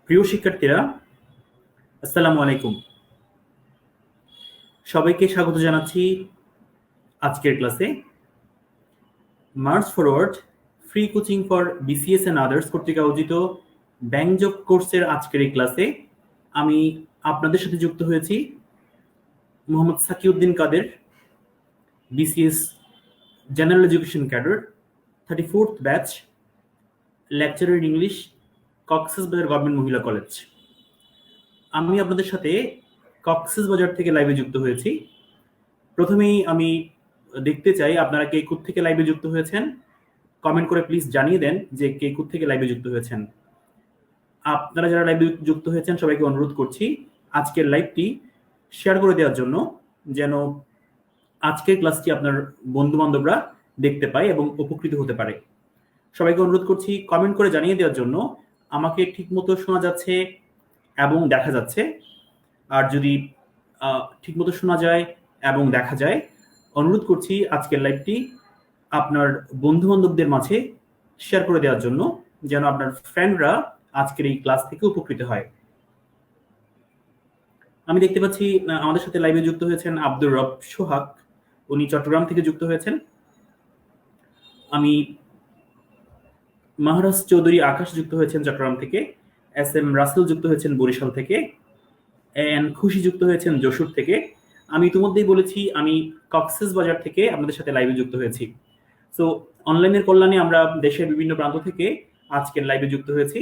প্রিয় শিক্ষার্থীরা, আসসালামু আলাইকুম। সবাইকে স্বাগত জানাচ্ছি আজকের ক্লাসে। March Forward free coaching for BCS and others কর্তৃক আয়োজিত ব্যাংক জব কোর্সের আজকের এই ক্লাসে আমি আপনাদের সাথে যুক্ত হয়েছি মোহাম্মদ সাকিউদ্দিন কাদের, BCS general education cadre, 34th batch, lecturer in English, Cox's Bazar government মহিলা কলেজ। আমি আপনাদের সাথে কক্সবাজার থেকে লাইভে যুক্ত হয়েছি। প্রথমেই আমি দেখতে চাই আপনারা কে কোথা থেকে লাইভে যুক্ত হয়েছেন। কমেন্ট করে প্লিজ জানিয়ে দেন যে কে কোথা থেকে লাইভে যুক্ত হয়েছেন। আপনারা যারা লাইভে যুক্ত হয়েছেন সবাইকে অনুরোধ করছি আজকের লাইভটি শেয়ার করে দেওয়ার জন্য, যেন আজকের ক্লাসটি আপনার বন্ধু বান্ধবরা দেখতে পায় এবং উপকৃত হতে পারে। সবাইকে অনুরোধ করছি কমেন্ট করে জানিয়ে দেওয়ার জন্য আমাকে ঠিকমতো শোনা যাচ্ছে এবং দেখা যাচ্ছে। আর যদি ঠিকমতো শোনা যায় এবং দেখা যায়, অনুরোধ করছি আজকের লাইভটি আপনার বন্ধু বান্ধবদের মাঝে শেয়ার করে দেওয়ার জন্য, যেন আপনার ফ্রেন্ডরা আজকের এই ক্লাস থেকে উপকৃত হয়। আমি দেখতে পাচ্ছি আমাদের সাথে লাইভে যুক্ত হয়েছেন আব্দুর রব সোহাগ, উনি চট্টগ্রাম থেকে যুক্ত হয়েছেন। আমি মহারাজ চৌধুরী আকাশ যুক্ত হয়েছেন চট্টগ্রাম থেকে, এস এম রাসেল যুক্ত হয়েছেন বরিশাল থেকে, এন খুশি যুক্ত হয়েছেন যশোর থেকে। আমি ইতিমধ্যেই বলেছি আমি কক্সবাজার থেকে আপনাদের সাথে লাইভে যুক্ত হয়েছি। সো অনলাইনের কল্যাণে আমরা দেশের বিভিন্ন প্রান্ত থেকে আজকের লাইভে যুক্ত হয়েছি।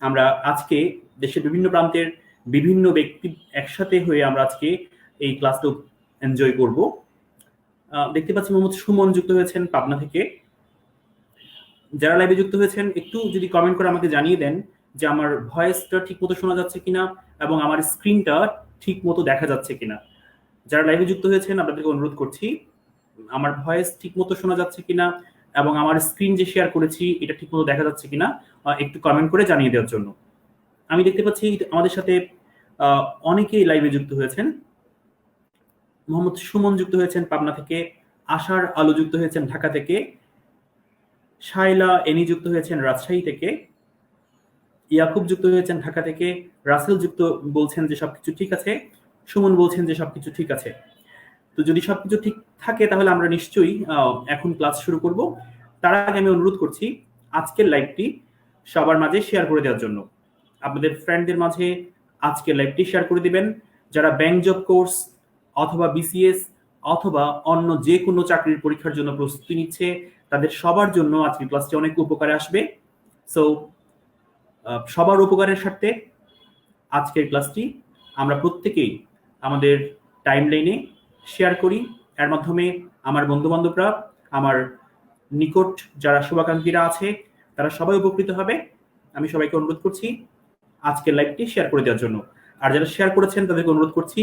আমরা আজকে দেশের বিভিন্ন প্রান্তের বিভিন্ন ব্যক্তি একসাথে হয়ে আমরা আজকে এই ক্লাসটা এনজয় করব। দেখতে পাচ্ছি মোহাম্মদ সুমন যুক্ত হয়েছেন পাবনা থেকে। যারা লাইভে যুক্ত হয়েছেন একটু যদি কমেন্ট করে আমাকে জানিয়ে দেন যে আমার ভয়েসটা ঠিক মতো শোনা যাচ্ছে কিনা এবং আমার স্ক্রিনটা ঠিক মতো দেখা যাচ্ছে কিনা। যারা লাইভে যুক্ত হয়েছেন আপনাদেরকে অনুরোধ করছি আমার ভয়েস ঠিক মতো শোনা যাচ্ছে কিনা এবং আমার স্ক্রিন যে শেয়ার করেছি এটা ঠিক মতো দেখা যাচ্ছে কিনা একটু কমেন্ট করে জানিয়ে দেওয়ার জন্য। আমি দেখতে পাচ্ছি আমাদের সাথে অনেকেই লাইভে যুক্ত হয়েছেন। মোহাম্মদ সুমন যুক্ত হয়েছেন পাবনা থেকে, আশার আলো যুক্ত হয়েছেন ঢাকা থেকে, শাইলা এনি যুক্ত হয়েছেন রাজশাহী থেকে, ইয়াকুব যুক্ত হয়েছেন ঢাকা থেকে, রাসেল যুক্ত বলছেন যে সবকিছু ঠিক আছে, সুমন বলছেন যে সবকিছু ঠিক আছে। তো যদি সবকিছু ঠিক থাকে তাহলে আমরা নিশ্চয়ই এখন ক্লাস শুরু করব। তার আগে আমি অনুরোধ করছি আজকের লাইভটি সবার মাঝে শেয়ার করে দেওয়ার জন্য। আপনাদের ফ্রেন্ডদের মাঝে আজকের লাইভটি শেয়ার করে দিবেন। যারা ব্যাংক জব কোর্স অথবা বিসিএস অথবা অন্য যে কোনো চাকরির পরীক্ষার জন্য প্রস্তুতি নিচ্ছে তাদের সবার জন্য আজকের ক্লাসটি অনেক উপকারে আসবে। সো সবার উপকারের স্বার্থে আজকের ক্লাসটি আমরা প্রত্যেকেই আমাদের টাইমলাইনে শেয়ার করি। এর মাধ্যমে আমার বন্ধু বান্ধবরা, আমার নিকট যারা শুভাকাঙ্ক্ষীরা আছে তারা সবাই উপকৃত হবে। আমি সবাইকে অনুরোধ করছি আজকের লাইভটি শেয়ার করে দেওয়ার জন্য। আর যারা শেয়ার করেছেন তাদেরকে অনুরোধ করছি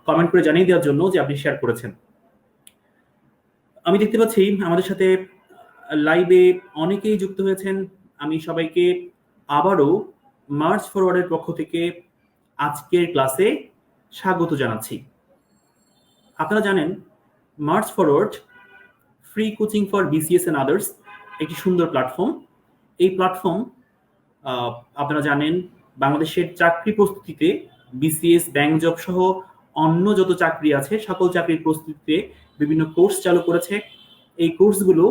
কমেন্ট করে জানিয়ে দেওয়ার জন্য যে আপনি শেয়ার করেছেন। আমি দেখতে পাচ্ছি আমাদের সাথে লাইভে অনেকেই যুক্ত হয়েছেন। আমি সবাইকে আবারও মার্চ ফরওয়ার্ডের পক্ষ থেকে আজকের ক্লাসে স্বাগত জানাচ্ছি। আপনারা জানেন March Forward free coaching for BCS and others একটি সুন্দর প্ল্যাটফর্ম। এই প্ল্যাটফর্ম আপনারা জানেন বাংলাদেশের চাকরি প্রস্তুতিতে বিসিএস, ব্যাংক জব সহ অন্য যত চাকরি আছে সকল চাকরির প্রস্তুতিতে বিভিন্ন কোর্স চালু করেছে। এই কোর্সগুলো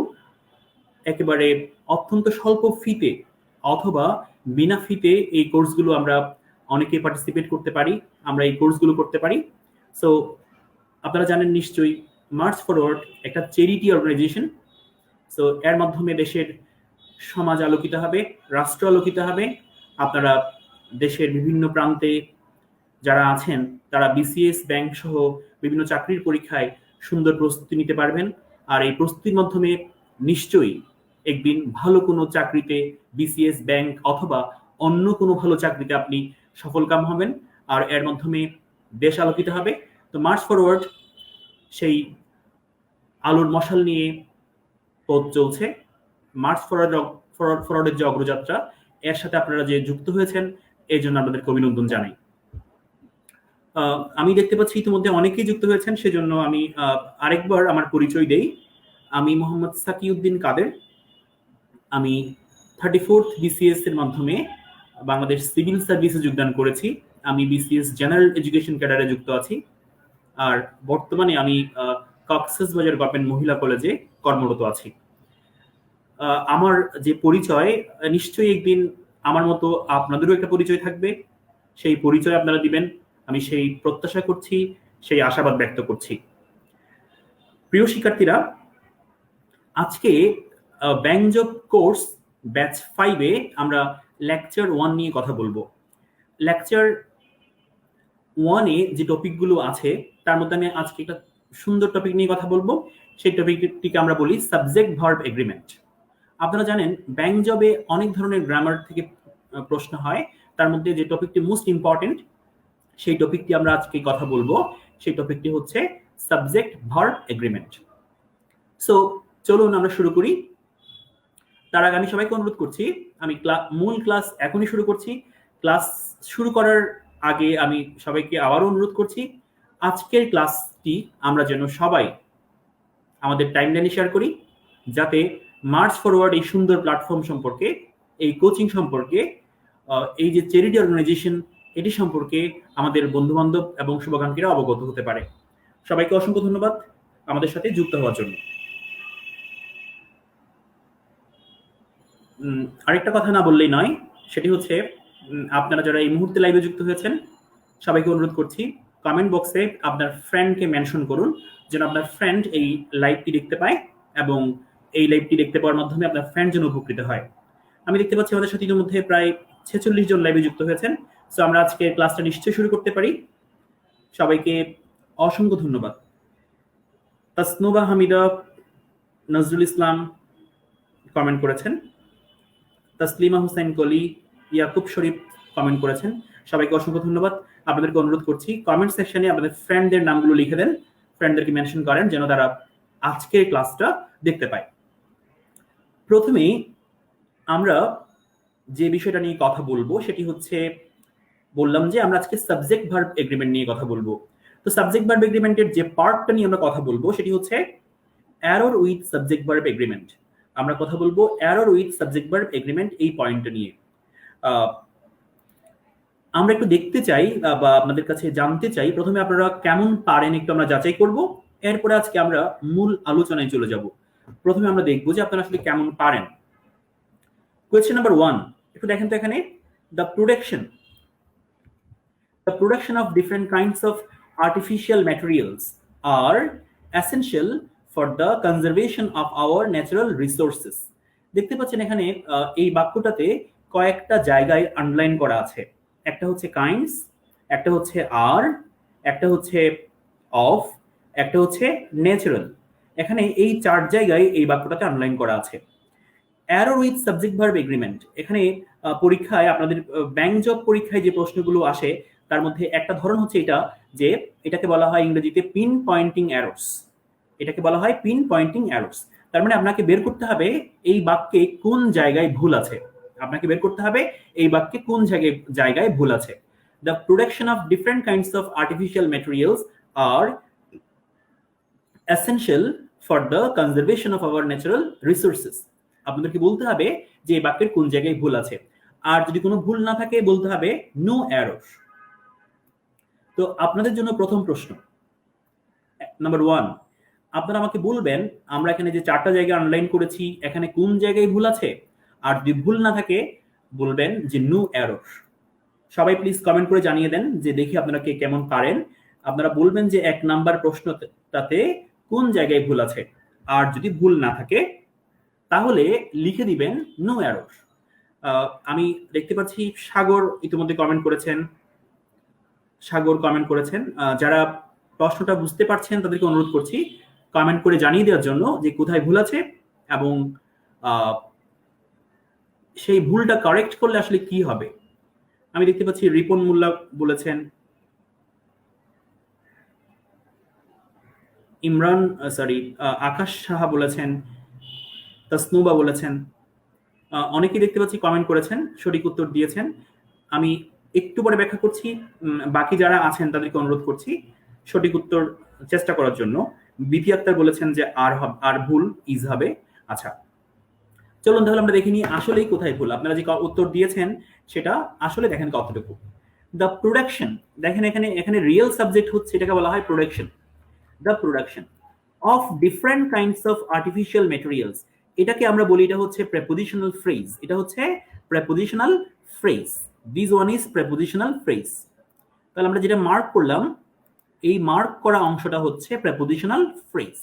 একেবারে অত্যন্ত স্বল্প ফিতে অথবা বিনা ফিতে এই কোর্সগুলো আমরা অনেকে পার্টিসিপেট করতে পারি, আমরা এই কোর্সগুলো করতে পারি। সো আপনারা জানেন নিশ্চয়ই মার্চ ফরওয়ার্ড একটা চ্যারিটি অর্গানাইজেশন। সো এর মাধ্যমে দেশের সমাজ আলোকিত হবে, রাষ্ট্র আলোকিত হবে। আপনারা দেশের বিভিন্ন প্রান্তে যারা আছেন তারা বিসিএস, ব্যাংক সহ বিভিন্ন চাকরির পরীক্ষায় সুন্দর প্রস্তুতি নিতে পারবেন। আর এই প্রস্তুতির মাধ্যমে নিশ্চয়ই একদিন ভালো কোনো চাকরিতে, বিসিএস, ব্যাংক অথবা অন্য কোনো ভালো চাকরিতে আপনি সফলকাম হবেন আর এর মাধ্যমে দেশ আলোকিত হবে। তো মার্চ ফরওয়ার্ড সেই আলোর মশাল নিয়ে পথ চলছে। মার্চ ফরওয়ার্ডের যে অগ্রযাত্রা এর সাথে আপনারা যে যুক্ত হয়েছেন এই জন্য আপনাদেরকে অভিনন্দন জানাই। আমি দেখতে পাচ্ছি ইতিমধ্যে অনেকেই যুক্ত হয়েছেন, সেজন্য আমি আরেকবার আমার পরিচয় দেই। আমি মোহাম্মদ সাকিউদ্দিন কাদের। আমি 34th বিসিএস এর মাধ্যমে বাংলাদেশ সিভিল সার্ভিসে যোগদান করেছি। আমি বিসিএস জেনারেল এডুকেশন ক্যাডারে যুক্ত আছি। আর বর্তমানে আমি কক্সবাজার গভর্নমেন্ট মহিলা কলেজে কর্মরত আছি। আমার যে পরিচয়, নিশ্চয়ই একদিন আমার মতো আপনাদেরও একটা পরিচয় থাকবে, সেই পরিচয় আপনারা দিবেন, আমি সেই প্রত্যাশা করছি, সেই আশাবাদ ব্যক্ত করছি। প্রিয় শিক্ষার্থীরা, আজকে ব্যাংক জব কোর্স ব্যাচ 5-এ আমরা লেকচার 1 নিয়ে কথা বলবো। লেকচার 1-এ যে টপিকগুলো আছে তার মধ্যে আমি আজকে একটা সুন্দর টপিক নিয়ে কথা বলবো। সেই টপিকটিকে আমরা বলি সাবজেক্ট ভার্ব এগ্রিমেন্ট। আপনারা জানেন ব্যাংক জবে অনেক ধরনের গ্রামার থেকে প্রশ্ন হয়, তার মধ্যে যে টপিকটি মোস্ট ইম্পর্টেন্ট সেই টপিকটি আমরা আজকে কথা বলবো। সেই টপিকটি হচ্ছে সাবজেক্ট ভার্ব এগ্রিমেন্ট। সো চলুন আমরা শুরু করি। তার আগে আমি সবাইকে অনুরোধ করছি, আমি মূল ক্লাস এখনই শুরু করছি। ক্লাস শুরু করার আগে আমি সবাইকে আবারও অনুরোধ করছি, আজকের ক্লাসটি আমরা যেন সবাই আমাদের টাইমলাইনে শেয়ার করি, যাতে মার্চ ফরওয়ার্ড এই সুন্দর প্ল্যাটফর্ম সম্পর্কে, এই কোচিং সম্পর্কে, এই যে চ্যারিটি অর্গানাইজেশন এটি সম্পর্কে আমাদের বন্ধুবান্ধব এবং শুভাকাঙ্ক্ষীরা অবগত হতে পারে। সবাইকে অসংখ্য ধন্যবাদ আমাদের সাথে যুক্ত হওয়ার জন্য। আরেকটা কথা না বললেই নয়, সেটি হচ্ছে আপনারা যারা এই মুহূর্তে লাইভে যুক্ত হয়েছেন সবাইকে অনুরোধ করছি, কমেন্ট বক্সে আপনার ফ্রেন্ডকে মেনশন করুন, যেন আপনার ফ্রেন্ড এই লাইভটি দেখতে পায় এবং এই লাইভটি দেখতে পাওয়ার মাধ্যমে আপনার ফ্রেন্ড যেন উপকৃত হয়। আমি দেখতে পাচ্ছি আমাদের সাথে ইতিমধ্যে প্রায় 46 জন লাইভে যুক্ত হয়েছেন। সো আমরা আজকে ক্লাসটা নিশ্চয়ই শুরু করতে পারি। সবাইকে অসংখ্য ধন্যবাদ। তাসনুবা হামিদা, নজরুল ইসলাম কমেন্ট করেছেন, তাসলিমা হুসাইন কলি, ইয়াকুব শরীফ কমেন্ট করেছেন। সবাইকে অসংখ্য ধন্যবাদ। আপনাদেরকে অনুরোধ করছি কমেন্ট সেকশনে আপনাদের ফ্রেন্ডদের নামগুলো লিখে দেন, ফ্রেন্ডদেরকে মেনশন করেন যেন তারা আজকের ক্লাসটা দেখতে পায়। প্রথমেই আমরা যে বিষয়টা নিয়ে কথা বলবো সেটি হচ্ছে, বললাম যে আমরা আজকে সাবজেক্ট ভার্ব এগ্রিমেন্ট নিয়ে কথা বলবো। তো সাবজেক্ট ভার্ব এগ্রিমেন্টের যে পার্টটা নিয়ে আমরা কথা বলবো সেটি হচ্ছে error with subject verb agreement. আমরা কথা বলবো error with subject verb agreement এই পয়েন্টটা নিয়ে। আমরা একটু দেখতে চাই বা আপনাদের কাছে জানতে চাই, প্রথমে আপনারা কেমন পারেন একটু আমরা যাচাই করব, এরপরে আজকে আমরা মূল আলোচনায় চলে যাব। প্রথমে আমরা দেখবো যে আপনারা আসলে কেমন পারেন। কোয়েশ্চেন নাম্বার 1, একটু দেখেন তো এখানে, the production of different kinds of artificial materials are essential for the conservation of our natural resources. দেখতে পাচ্ছেন এখানে এই বাক্যটাতে কয়েকটা জায়গায় আন্ডারলাইন করা আছে। একটা হচ্ছে কাইন্ডস, একটা হচ্ছে আর, একটা হচ্ছে অফ, একটা হচ্ছে ন্যাচারাল। এখানে এই 4 জায়গায় এই বাক্যটাতে আন্ডারলাইন করা আছে। Error with subject verb agreement, এখানে পরীক্ষায় আপনাদের ব্যাংক জব পরীক্ষায় যে প্রশ্নগুলো আসে তার মধ্যে একটা ধরন হচ্ছে এটা, যে এটাকে বলা হয় ইংরেজিতে পিন পয়েন্টিং এরর্স। এটাকে বলা হয় পিন পয়েন্টিং এরর্স। তার মানে আপনাকে বের করতে হবে এই বাক্যে কোন জায়গায় ভুল আছে। আপনাকে বের করতে হবে এই বাক্যে কোন জায়গায় ভুল আছে। The production of different kinds of artificial materials are essential for the conservation of our natural resources. আপনাদেরকে বলতে হবে যে এই বাক্যের কোন জায়গায় ভুল আছে, আর যদি কোনো ভুল না থাকে বলতে হবে নো এরর। তো আপনাদের জন্য প্রথম প্রশ্ন নাম্বার 1, আপনারা আমাকে বলবেন আমরা এখানে যে 4টা জায়গা আন্ডারলাইন করেছি এখানে কোন জায়গায় ভুল আছে, আর যদি ভুল না থাকে বলবেন যে নো এরর। সবাই প্লিজ কমেন্ট করে জানিয়ে দেন যে দেখি আপনারা কে কেমন পারেন। আপনারা বলবেন যে 1 নাম্বার প্রশ্নটাতে কোন জায়গায় ভুল আছে, আর যদি ভুল না থাকে তাহলে লিখে দিবেন নো এরর। আমি দেখতে পাচ্ছি সাগর ইতিমধ্যে কমেন্ট করেছেন। যারা প্রশ্নটা বুঝতে পারছেন তাদেরকে অনুরোধ করছি কমেন্ট করে জানিয়ে দেওয়ার জন্য যে কোথায় ভুল আছে এবং সেই ভুলটা কারেক্ট করলে আসলে কি হবে। আমি দেখতে পাচ্ছি রিপন মোল্লা বলেছেন, আকাশ সাহা বলেছেন, তাসনুবা বলেছেন, অনেকেই দেখতে পাচ্ছি কমেন্ট করেছেন, সঠিক উত্তর দিয়েছেন। আমি একটু পরে ব্যাখ্যা করছি, বাকি যারা আছেন তাদেরকে অনুরোধ করছি সঠিক উত্তর চেষ্টা করার জন্য। বিপি আক্তার বলেছেন যে আর ভুল ইজ হবে। আচ্ছা, চলুন তাহলে আমরা দেখে নিই আসলেই কোথায় ভুল। আপনারা যে উত্তর দিয়েছেন সেটা আসলে দেখেন কতটুকু। দ্য প্রোডাকশন, দেখেন এখানে এখানে রিয়েল সাবজেক্ট হচ্ছে, এটাকে বলা হয় production. The production of different kinds of artificial materials, এটাকে আমরা বলি এটা হচ্ছে প্রেপোজিশনাল ফ্রেজ। এটা হচ্ছে prepositional phrase. This one is prepositional phrase. তাহলে আমরা যেটা মার্ক করলাম, এই মার্ক করা অংশটা হচ্ছে প্রেপোজিশনাল ফ্রেজ।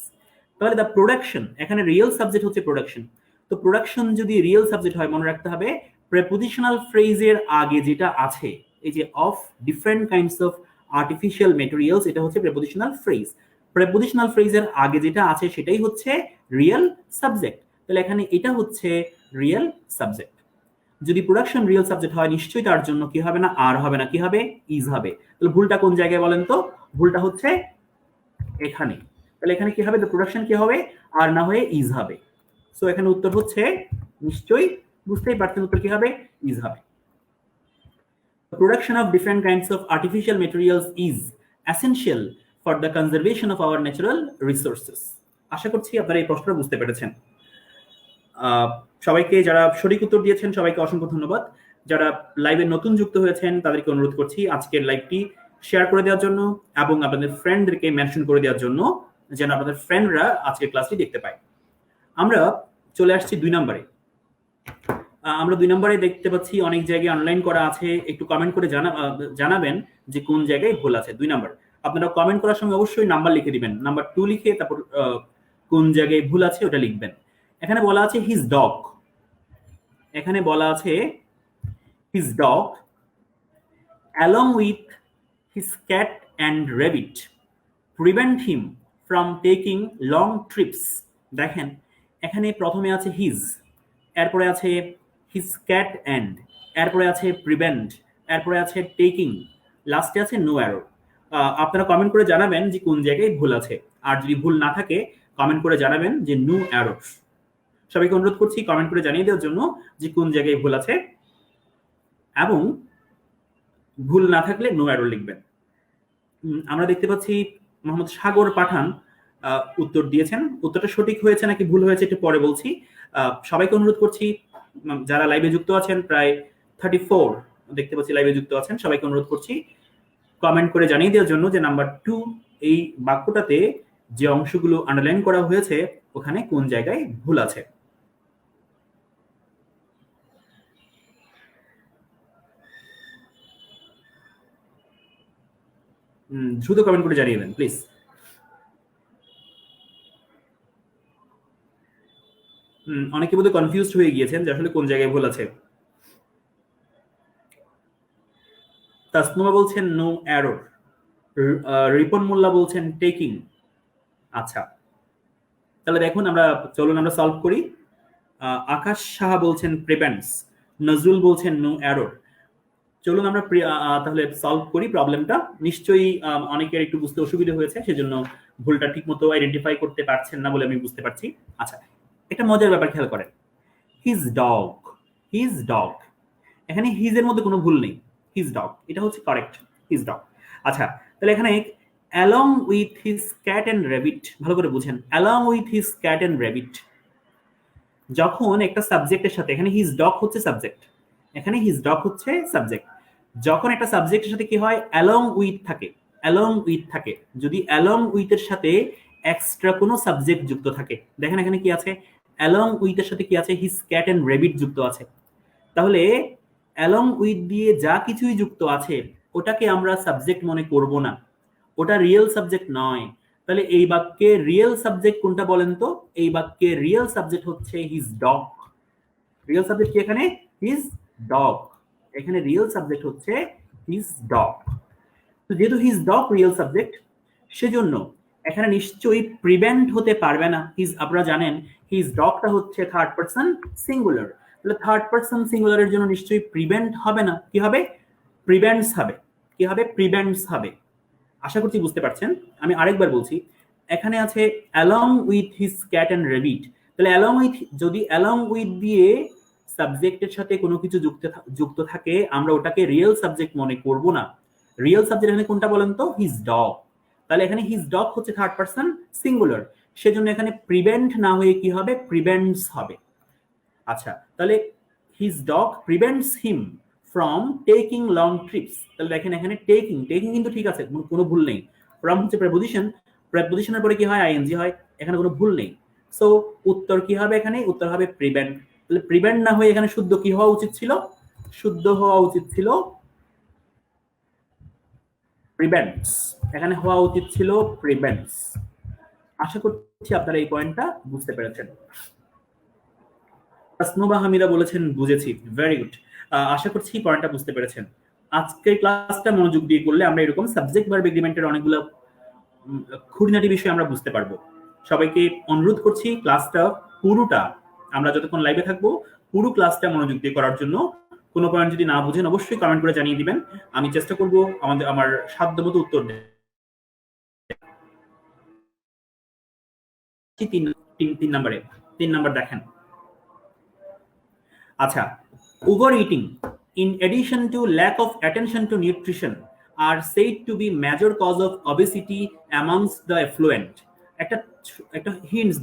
তাহলে দ্য প্রোডাকশন, এখানে রিয়েল সাবজেক্ট হচ্ছে প্রোডাকশন। তো প্রোডাকশন যদি রিয়েল সাবজেক্ট হয়, মনে রাখতে হবে প্রেপোজিশনাল ফ্রেজের আগে যেটা আছে, এই যে of different kinds of artificial materials, এটা হচ্ছে প্রেপোজিশনাল ফ্রেজ। প্রেপোজিশনাল ফ্রেজের আগে যেটা আছে সেটাই হচ্ছে রিয়েল সাবজেক্ট। তাহলে এখানে এটা হচ্ছে রিয়েল সাবজেক্ট। যদি প্রোডাকশন রিয়েল সাবজেক্ট হয়, নিশ্চয়ই তার জন্য কি হবে না, আর হবে না, কি হবে, ইজ হবে। তাহলে ভুলটা কোন জায়গায় বলেন তো? ভুলটা হচ্ছে এখানে। তাহলে এখানে কি হবে, দ্য প্রোডাকশন কি হবে, আর না হয়ে ইজ হবে। সো এখানে উত্তর হচ্ছে, নিশ্চয়ই বুঝতেই পারছেন উত্তর কি হবে, ইজ হবে। The production of different kinds of artificial materials is essential for the conservation of our natural resources. আশা করছি আপনারা এই প্রশ্নটা বুঝতে পেরেছেন। সবাইকে যারা সঠিক উত্তর দিয়েছেন সবাইকে অসংখ্য ধন্যবাদ। যারা লাইভে নতুন যুক্ত হয়েছেন তাদেরকে অনুরোধ করছি আজকের লাইভটি শেয়ার করে দেওয়ার জন্য এবং আপনাদের ফ্রেন্ডদেরকে মেনশন করে দেওয়ার জন্য, যেন আপনাদের ফ্রেন্ডরা আজকের ক্লাসটি দেখতে পায়। আমরা চলে আসছি 2 নম্বরে। আমরা 2 নম্বরে দেখতে পাচ্ছি অনেক জায়গায় অনলাইন করা আছে, একটু কমেন্ট করে জানাবেন যে কোন জায়গায় ভুল আছে। 2 নম্বর, আপনারা কমেন্ট করার সময় অবশ্যই নাম্বার লিখে দিবেন, নাম্বার 2 লিখে তারপর কোন জায়গায় ভুল আছে ওটা লিখবেন। এখানে বলা আছে হিজ ডগ, এখানে বলা আছে his dog along with his cat and rabbit prevent him from taking long trips। দেখেন এখানে প্রথমে আছে হিজ, এরপরে আছে হিজ ক্যাট অ্যান্ড, এরপরে আছে প্রিভেন্ট, এরপরে আছে টেকিং, লাস্টে আছে নো অ্যারো। আপনারা কমেন্ট করে জানাবেন যে কোন জায়গায় ভুল আছে, আর যদি ভুল না থাকে কমেন্ট করে জানাবেন যে নো অ্যারো। সবাইকে অনুরোধ করছি কমেন্ট করে জানিয়ে দেওয়ার জন্য যে কোন জায়গায় ভুল আছে, এবং ভুল না থাকলে নো অ্যারো লিখবেন। আমরা দেখতে পাচ্ছি মোহাম্মদ সাগর পাঠান উত্তর দিয়েছেন। উত্তরটা সঠিক হয়েছে নাকি ভুল হয়েছে একটু পরে বলছি। সবাইকে অনুরোধ করছি যারা লাইভে যুক্ত আছেন, প্রায় 34 দেখতে পাচ্ছি লাইভে যুক্ত আছেন, সবাইকে অনুরোধ করছি কমেন্ট করে জানিয়ে দেওয়ার জন্য যে নাম্বার 2 এই বাক্যটাতে যে অংশগুলো আন্ডারলাইন করা হয়েছে ওখানে কোন জায়গায় ভুল আছে। দ্রুত কমেন্ট করে জানিয়ে দেন প্লিজ। অনেকে বোধহয় কনফিউজড হয়ে গিয়েছেন যে আসলে কোন জায়গায় ভুল আছে। তাসনুমা বলছেন নো অ্যারোর, রিপন মোল্লা বলছেন টেকিং। আচ্ছা তাহলে দেখুন চলুন আমরা সলভ করি। আকাশ সাহা বলছেন প্রিভেন্টস, নজরুল বলছেন নো অ্যারোর। চলুন আমরা তাহলে সলভ করি প্রবলেমটা। নিশ্চয়ই অনেকের একটু বুঝতে অসুবিধা হয়েছে, সেজন্য ভুলটা ঠিকমতো আইডেন্টিফাই করতে পারছেন না বলে আমি বুঝতে পারছি। আচ্ছা একটা মজার ব্যাপার খেয়াল করেন, হিজ ডগ, হিজ ডগ, এখানে হিজ এর মধ্যে কোনো ভুল নেই, হিজ ডগ এটা হচ্ছে কারেক্ট, হিজ ডগ। আচ্ছা তাহলে এখানে along with his cat and rabbit, ভালো করে বুঝেন, along with his cat and rabbit, যখন একটা সাবজেক্টের সাথে, এখানে হিজ ডগ হচ্ছে সাবজেক্ট, এখানে হিজ ডগ হচ্ছে সাবজেক্ট, যখন একটা সাবজেক্টের সাথে কি হয়, অ্যালং উইথ থাকে, অ্যালং উইথ থাকে, যদি অ্যালং উইথের সাথে এক্সট্রা কোনো সাবজেক্ট যুক্ত থাকে, দেখেন এখানে কি আছে, অ্যালং উইথের সাথে কি আছে, হিজ ক্যাট অ্যান্ড র্যাবিট যুক্ত আছে। তাহলে অ্যালং উইথ দিয়ে যা কিছুই যুক্ত আছে ওটাকে আমরা সাবজেক্ট মনে করব না, ওটা রিয়েল সাবজেক্ট নয়। তাহলে এই বাক্যে রিয়েল সাবজেক্ট কোনটা বলেন তো? এই বাক্যে রিয়েল সাবজেক্ট হচ্ছে হিজ ডগ। রিয়েল সাবজেক্ট কি এখানে? His dog. এখানে রিয়েল সাবজেক্ট হচ্ছে হিজ ডগ। তো যেহেতু হিজ ডগ রিয়েল সাবজেক্ট, সেজন্য এখানে নিশ্চয়ই প্রিভেন্ট হতে পারবে না। আপনারা জানেন হিজ ডগটা হচ্ছে থার্ড পারসন সিঙ্গুলার, তাহলে থার্ড পারসন সিঙ্গুলারের জন্য নিশ্চয়ই প্রিভেন্ট হবে না, কি হবে? প্রিভেন্টস হবে। কি হবে? প্রিভেন্টস হবে। আশা করছি বুঝতে পারছেন। আমি আরেকবার বলছি, এখানে আছে along with his cat and rabbit, তাহলে অ্যালং উইথ, যদি অ্যালং উইথ দিয়ে সাবজেক্টের সাথে কোনো কিছু যুক্ত থাকে আমরা ওটাকে রিয়েল সাবজেক্ট মনে করব না। রিয়েল সাবজেক্ট এখানে কোনটা বলেন তো? His dog. তাহলে এখানে হিজ ডগ হচ্ছে থার্ড পারসন সিঙ্গুলার, সেজন্য এখানে প্রিভেন্ট না হয়ে কি হবে? প্রিভেন্টস হবে। আচ্ছা, তাহলে his dog prevents him from taking long TRIPS. তাহলে দেখেন এখানে টেকিং টেকিং কিন্তু ঠিক আছে, কোনো ভুল নেই। ফ্রম হচ্ছে প্রেপোজিশন, প্রেপোজিশনের পরে কি হয়? আইএনজি হয়, এখানে কোনো ভুল নেই। সো উত্তর কি হবে? এখানে উত্তর হবে প্রিভেন্ট। তাহলে প্রিভেন্ট না হয়ে এখানে শুদ্ধ কি হওয়া উচিত ছিল? শুদ্ধ হওয়া উচিত ছিল প্রিভেন্টস। এখানে হওয়া উচিত ছিল প্রিভেন্টস। আশা করছি আপনারা এই পয়েন্টটা বুঝতে পেরেছেন। তাসনুবা হামিদা বলেছেন বুঝেছি, ভেরি গুড। আশা করছি পয়েন্টটা বুঝতে পেরেছেন। আজকের ক্লাসটা মনোযোগ দিয়ে করলে আমরা এরকম সাবজেক্ট ভার্ব এগ্রিমেন্টের অনেকগুলো খুঁটিনাটি বিষয় আমরা বুঝতে পারবো। সবাইকে অনুরোধ করছি ক্লাসটা পুরোটা, আমরা যতক্ষণ লাইভে থাকবো পুরো ক্লাসটা মনোযোগ দিয়ে করার জন্য। কোনো পয়েন্ট যদি না বুঝেন অবশ্যই কমেন্ট করে জানিয়ে দিবেন, আমি চেষ্টা করব আমার সাধ্যমতো উত্তর দেওয়ার। তিন নাম্বার দেখেন। আচ্ছা, over eating in addition to lack of attention to nutrition are said to be major cause of obesity amongst the affluent. একটা হিন্টস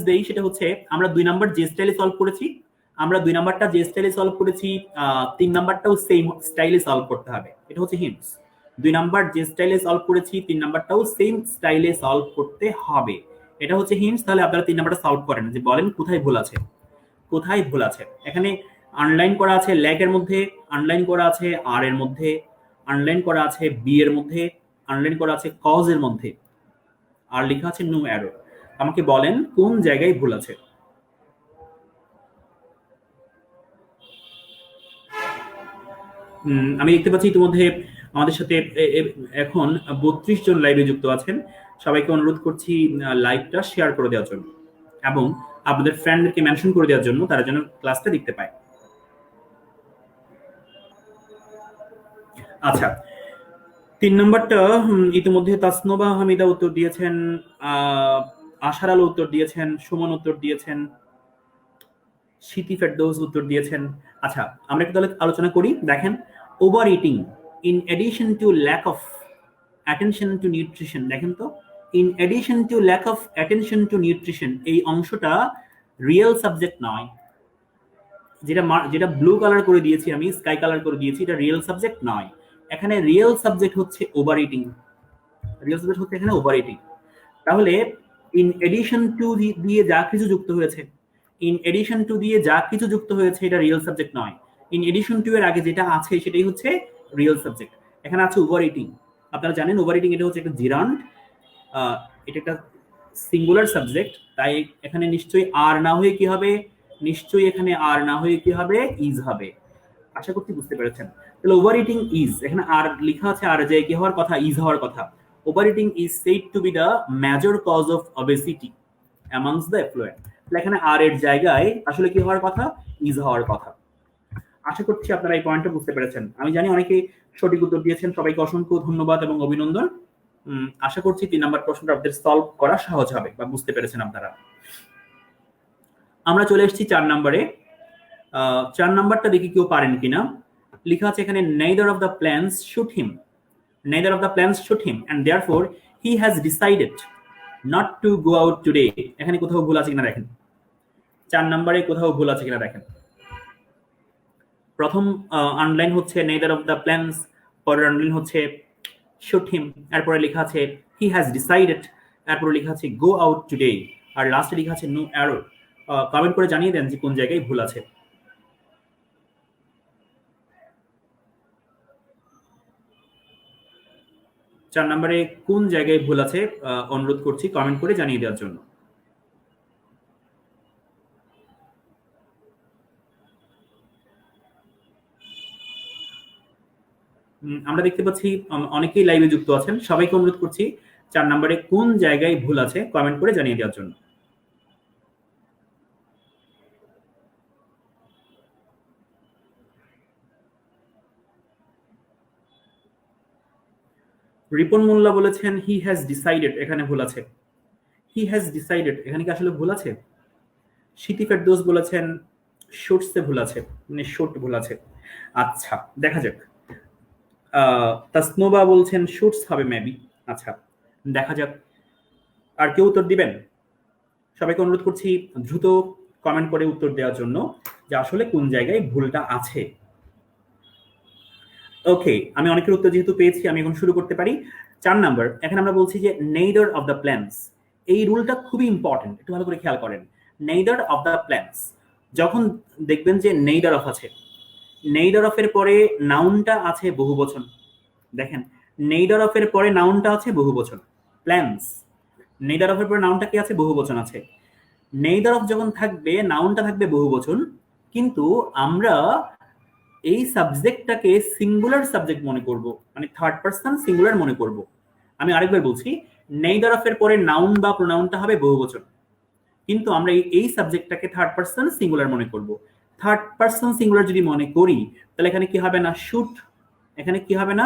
দেই, সেটা হচ্ছে আমরা 2 নাম্বার যে স্টাইলে সলভ করেছি, আমরা 2 নাম্বারটা যে স্টাইলে সলভ করেছি 3 নাম্বারটাও সেম স্টাইলে সলভ করতে হবে। এটা হচ্ছে হিন্টস। 2 নাম্বার যে স্টাইলে সলভ করেছি 3 নাম্বারটাও সেম স্টাইলে সলভ করতে হবে, এটা হচ্ছে হিন্টস। তাহলে আপনারা 3 নাম্বারটা সলভ করেন, যে বলেন কোথায় ভুল আছে। কোথায় ভুল আছে? এখানে আন্ডারলাইন করা আছে ল্যাক এর মধ্যে, আন্ডারলাইন করা আছে আর এর মধ্যে, আন্ডারলাইন করা আছে বি এর মধ্যে, আন্ডারলাইন করা আছে কজ এর মধ্যে, আর লেখা আছে নো এরর। আমাকে বলেন কোন জায়গায় ভুল আছে। আমি দেখতে পাচ্ছি ইতিমধ্যে আমাদের সাথে এখন 32 জন লাইভে যুক্ত আছেন। সবাইকে অনুরোধ করছি লাইভটা শেয়ার করে দেওয়ার জন্য এবং আপনাদের ফ্রেন্ডদেরকে মেনশন করে দেওয়ার জন্য, তারা যেন ক্লাসটা দেখতে পায়। আচ্ছা, 3 নম্বরটা ইতিমধ্যে তাসনুবা হামিদা উত্তর দিয়েছেন, আশার আলো উত্তর দিয়েছেন, সুমন উত্তর দিয়েছেন, স্মৃতি ফেরদৌস উত্তর দিয়েছেন। আচ্ছা, আমরা একটু তাহলে আলোচনা করি। দেখেন, over eating in addition to lack of attention to nutrition. দেখেন তো, in addition to lack of attention to nutrition, এই অংশটা রিয়েল সাবজেক্ট নয়। যেটা ব্লু কালার করে দিয়েছি আমি, স্কাই কালার করে দিয়েছি, এটা রিয়েল সাবজেক্ট নয়। এখানে রিয়েল সাবজেক্ট হচ্ছে ওভার ইটিং। রিয়েল সাবজেক্ট হচ্ছে এখানে ওভার ইটিং। তাহলে ইন এডিশন টু দিয়ে যা কিছু যুক্ত হয়েছে, ইন এডিশন টু দিয়ে যা কিছু যুক্ত হয়েছে এটা রিয়েল সাবজেক্ট নয়। ইন এডিশন টু এর আগে যেটা আছে সেটাই হচ্ছে রিয়েল সাবজেক্ট। এখানে আছে ওভার ইটিং। আপনারা জানেন ওভার ইটিং এটা হচ্ছে একটা জিরান্ড, এটা একটা সিঙ্গুলার সাবজেক্ট, তাই এখানে নিশ্চয়ই আর না হয়ে কি হবে? নিশ্চয়ই এখানে আর না হয়ে কি হবে? ইজ হবে। আশা করছি বুঝতে পেরেছেন। তাহলে ওভার ইটিং ইজ, এখানে আর লেখা আছে, আর যে কি হওয়ার কথা? ইজ হওয়ার কথা। Over eating is said to be the major cause of obesity amongst the affluent. তাহলে এখানে আর এর জায়গায় আসলে কি হওয়ার কথা? ইজ হওয়ার কথা। আশা করছি আপনারা এই পয়েন্টটা বুঝতে পেরেছেন। আমি জানি অনেকে সঠিক উত্তর দিয়েছেন, সবাইকে অসংখ্য ধন্যবাদ এবং অভিনন্দন। আশা করছি 3 নাম্বার প্রশ্নটা আপনাদের সলভ করা সহজ হবে বা বুঝতে পেরেছেন আপনারা। আমরা চলে এসেছি 4 নম্বরে। 4 নাম্বারটা দেখি কেউ পারেন কিনা। লেখা আছে এখানে, neither of the plans shoot him, neither of the plans shoot him and therefore he has decided not to go out today। এখানে কোথাও ভুল আছে কিনা দেখেন। 4 নম্বরে কোথাও ভুল আছে কিনা দেখেন। প্রথম আন্ডারলাইন হচ্ছে neither of the plans, পরের আন্ডারলাইন হচ্ছে shoot him, এরপরে লেখা আছে he has decided, এরপরে লেখা আছে go out today, আর লাস্টে লেখা আছে no error। কমেন্ট করে জানিয়ে দেন যে কোন জায়গায় ভুল আছে। চার নম্বরে কোন জায়গায় ভুল আছে অনুরোধ করছি কমেন্ট করে জানিয়ে দেওয়ার জন্য। আমরা দেখতে পাচ্ছি অনেকেই লাইভে যুক্ত আছেন, সবাইকে অনুরোধ করছি 4 নম্বরে কোন জায়গায় ভুল আছে কমেন্ট করে জানিয়ে দেওয়ার জন্য। রিপন মোল্লা বলেছেন হি হ্যাজ ডিসাইডেড, এখানে ভুল আছে। হি হ্যাজ ডিসাইডেড এখানে কি আসলে ভুল আছে? স্মৃতি ফেরদৌস বলেছেন শুটসে ভুল আছে, মানে শুট ভুল আছে। আচ্ছা, দেখা যাক। তাসনোবা বলছেন শুটস হবে মেবি। আচ্ছা, দেখা যাক। আর কেউ উত্তর দিবেন? সবাইকে অনুরোধ করছি দ্রুত কমেন্ট করে উত্তর দেওয়ার জন্য যে আসলে কোন জায়গায় ভুলটা আছে। ওকে, আমি অনেকের উত্তর যেহেতু পেয়েছি, আমি এখন শুরু করতে পারি। 4 নাম্বার, এখানে আমরা বলছি যে নেইদার অফ দ্য প্ল্যান্স। এই রুলটা খুবই ইম্পর্টেন্ট, একটু ভালো করে খেয়াল করেন। নেইদার অফ দ্য প্ল্যান্স, যখন দেখবেন যে নেইদার অফ আছে, নেইদার অফ এর পরে নাউনটা আছে বহুবচন। দেখেন, নেইদার অফ এর পরে নাউনটা আছে বহুবচন, প্ল্যান্স। নেইদার অফ এর পরে নাউনটা কি আছে? বহুবচন আছে। নেইদার অফ যখন থাকবে, নাউনটা থাকবে বহুবচন, কিন্তু আমরা এই সাবজেক্টটাকে সিঙ্গুলার সাবজেক্ট মনে করব, মানে থার্ড পারসন সিঙ্গুলার মনে করব। আমি আরেকবার বলছি, নেইদার অফ এর পরে নাউন বা প্রোনাউনটা হবে বহুবচন, কিন্তু আমরা এই সাবজেক্টটাকে থার্ড পারসন সিঙ্গুলার মনে করব। থার্ড পারসন সিঙ্গুলার যদি মনে করি, তাহলে এখানে কি হবে না? শুট। এখানে কি হবে না?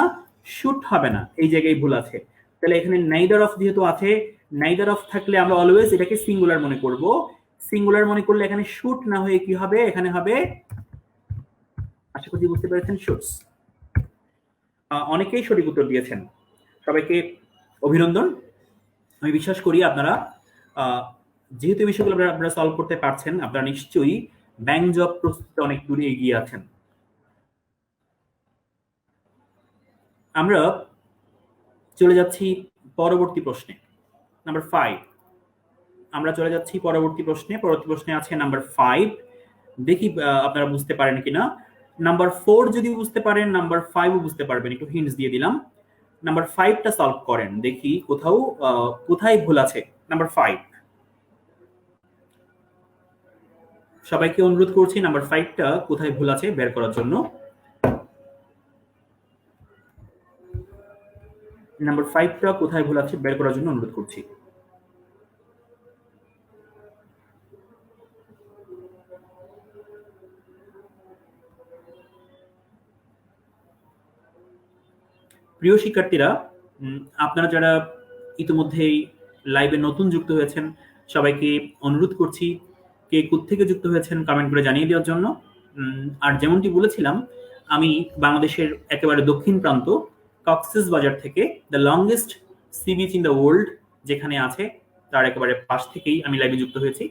শুট হবে না, এই জায়গায় ভুল আছে। তাহলে এখানে নেইদার অফ যেহেতু আছে, নেইদার অফ থাকলে আমরা অলওয়েজ এটাকে সিঙ্গুলার মনে করব। সিঙ্গুলার মনে করলে এখানে শুট না হয়ে কি হবে? এখানে হবে, আশা করি বুঝতে পেরেছেন, শুটস। অনেকেই সঠিক উত্তর দিয়েছেন, সবাইকে অভিনন্দন। আমি বিশ্বাস করি আপনারা যেহেতু এই বিষয়গুলো আপনারা সলভ করতে পারছেন, আপনারা নিশ্চয়ই ব্যাংক জব প্রস্তুতিতে অনেক দূরে এগিয়ে আছেন। আমরা চলে যাচ্ছি পরবর্তী প্রশ্নে, নাম্বার 5। আমরা চলে যাচ্ছি পরবর্তী প্রশ্নে। পরবর্তী প্রশ্নে আছে নাম্বার 5, দেখি আপনারা বুঝতে পারেন কিনা। নাম্বার 4 যদি বুঝতে পারেন, নাম্বার 5ও বুঝতে পারবেন, একটু হিন্টস দিয়ে দিলাম। নাম্বার 5টা সলভ করেন, দেখি কোথায় ভুল আছে। নাম্বার 5, সবাইকে অনুরোধ করছি নাম্বার 5টা কোথায় ভুল আছে বের করার জন্য। নাম্বার 5টা কোথায় ভুল আছে বের করার জন্য অনুরোধ করছি। প্রিয় শিক্ষার্থীরা, আপনারা যারা ইতিমধ্যেই লাইভে নতুন যুক্ত হয়েছেন, সবাইকে অনুরোধ করছি কে কোত্থেকে যুক্ত হয়েছেন কমেন্ট করে জানিয়ে দেওয়ার জন্য। আর যেমনটি বলেছিলাম, আমি বাংলাদেশের একেবারে দক্ষিণ প্রান্ত কক্সেস বাজার থেকে, the longest sea beach in the world যেখানে আছে, তার একেবারে পাশ থেকেই আমি লাইভে যুক্ত হয়েছি।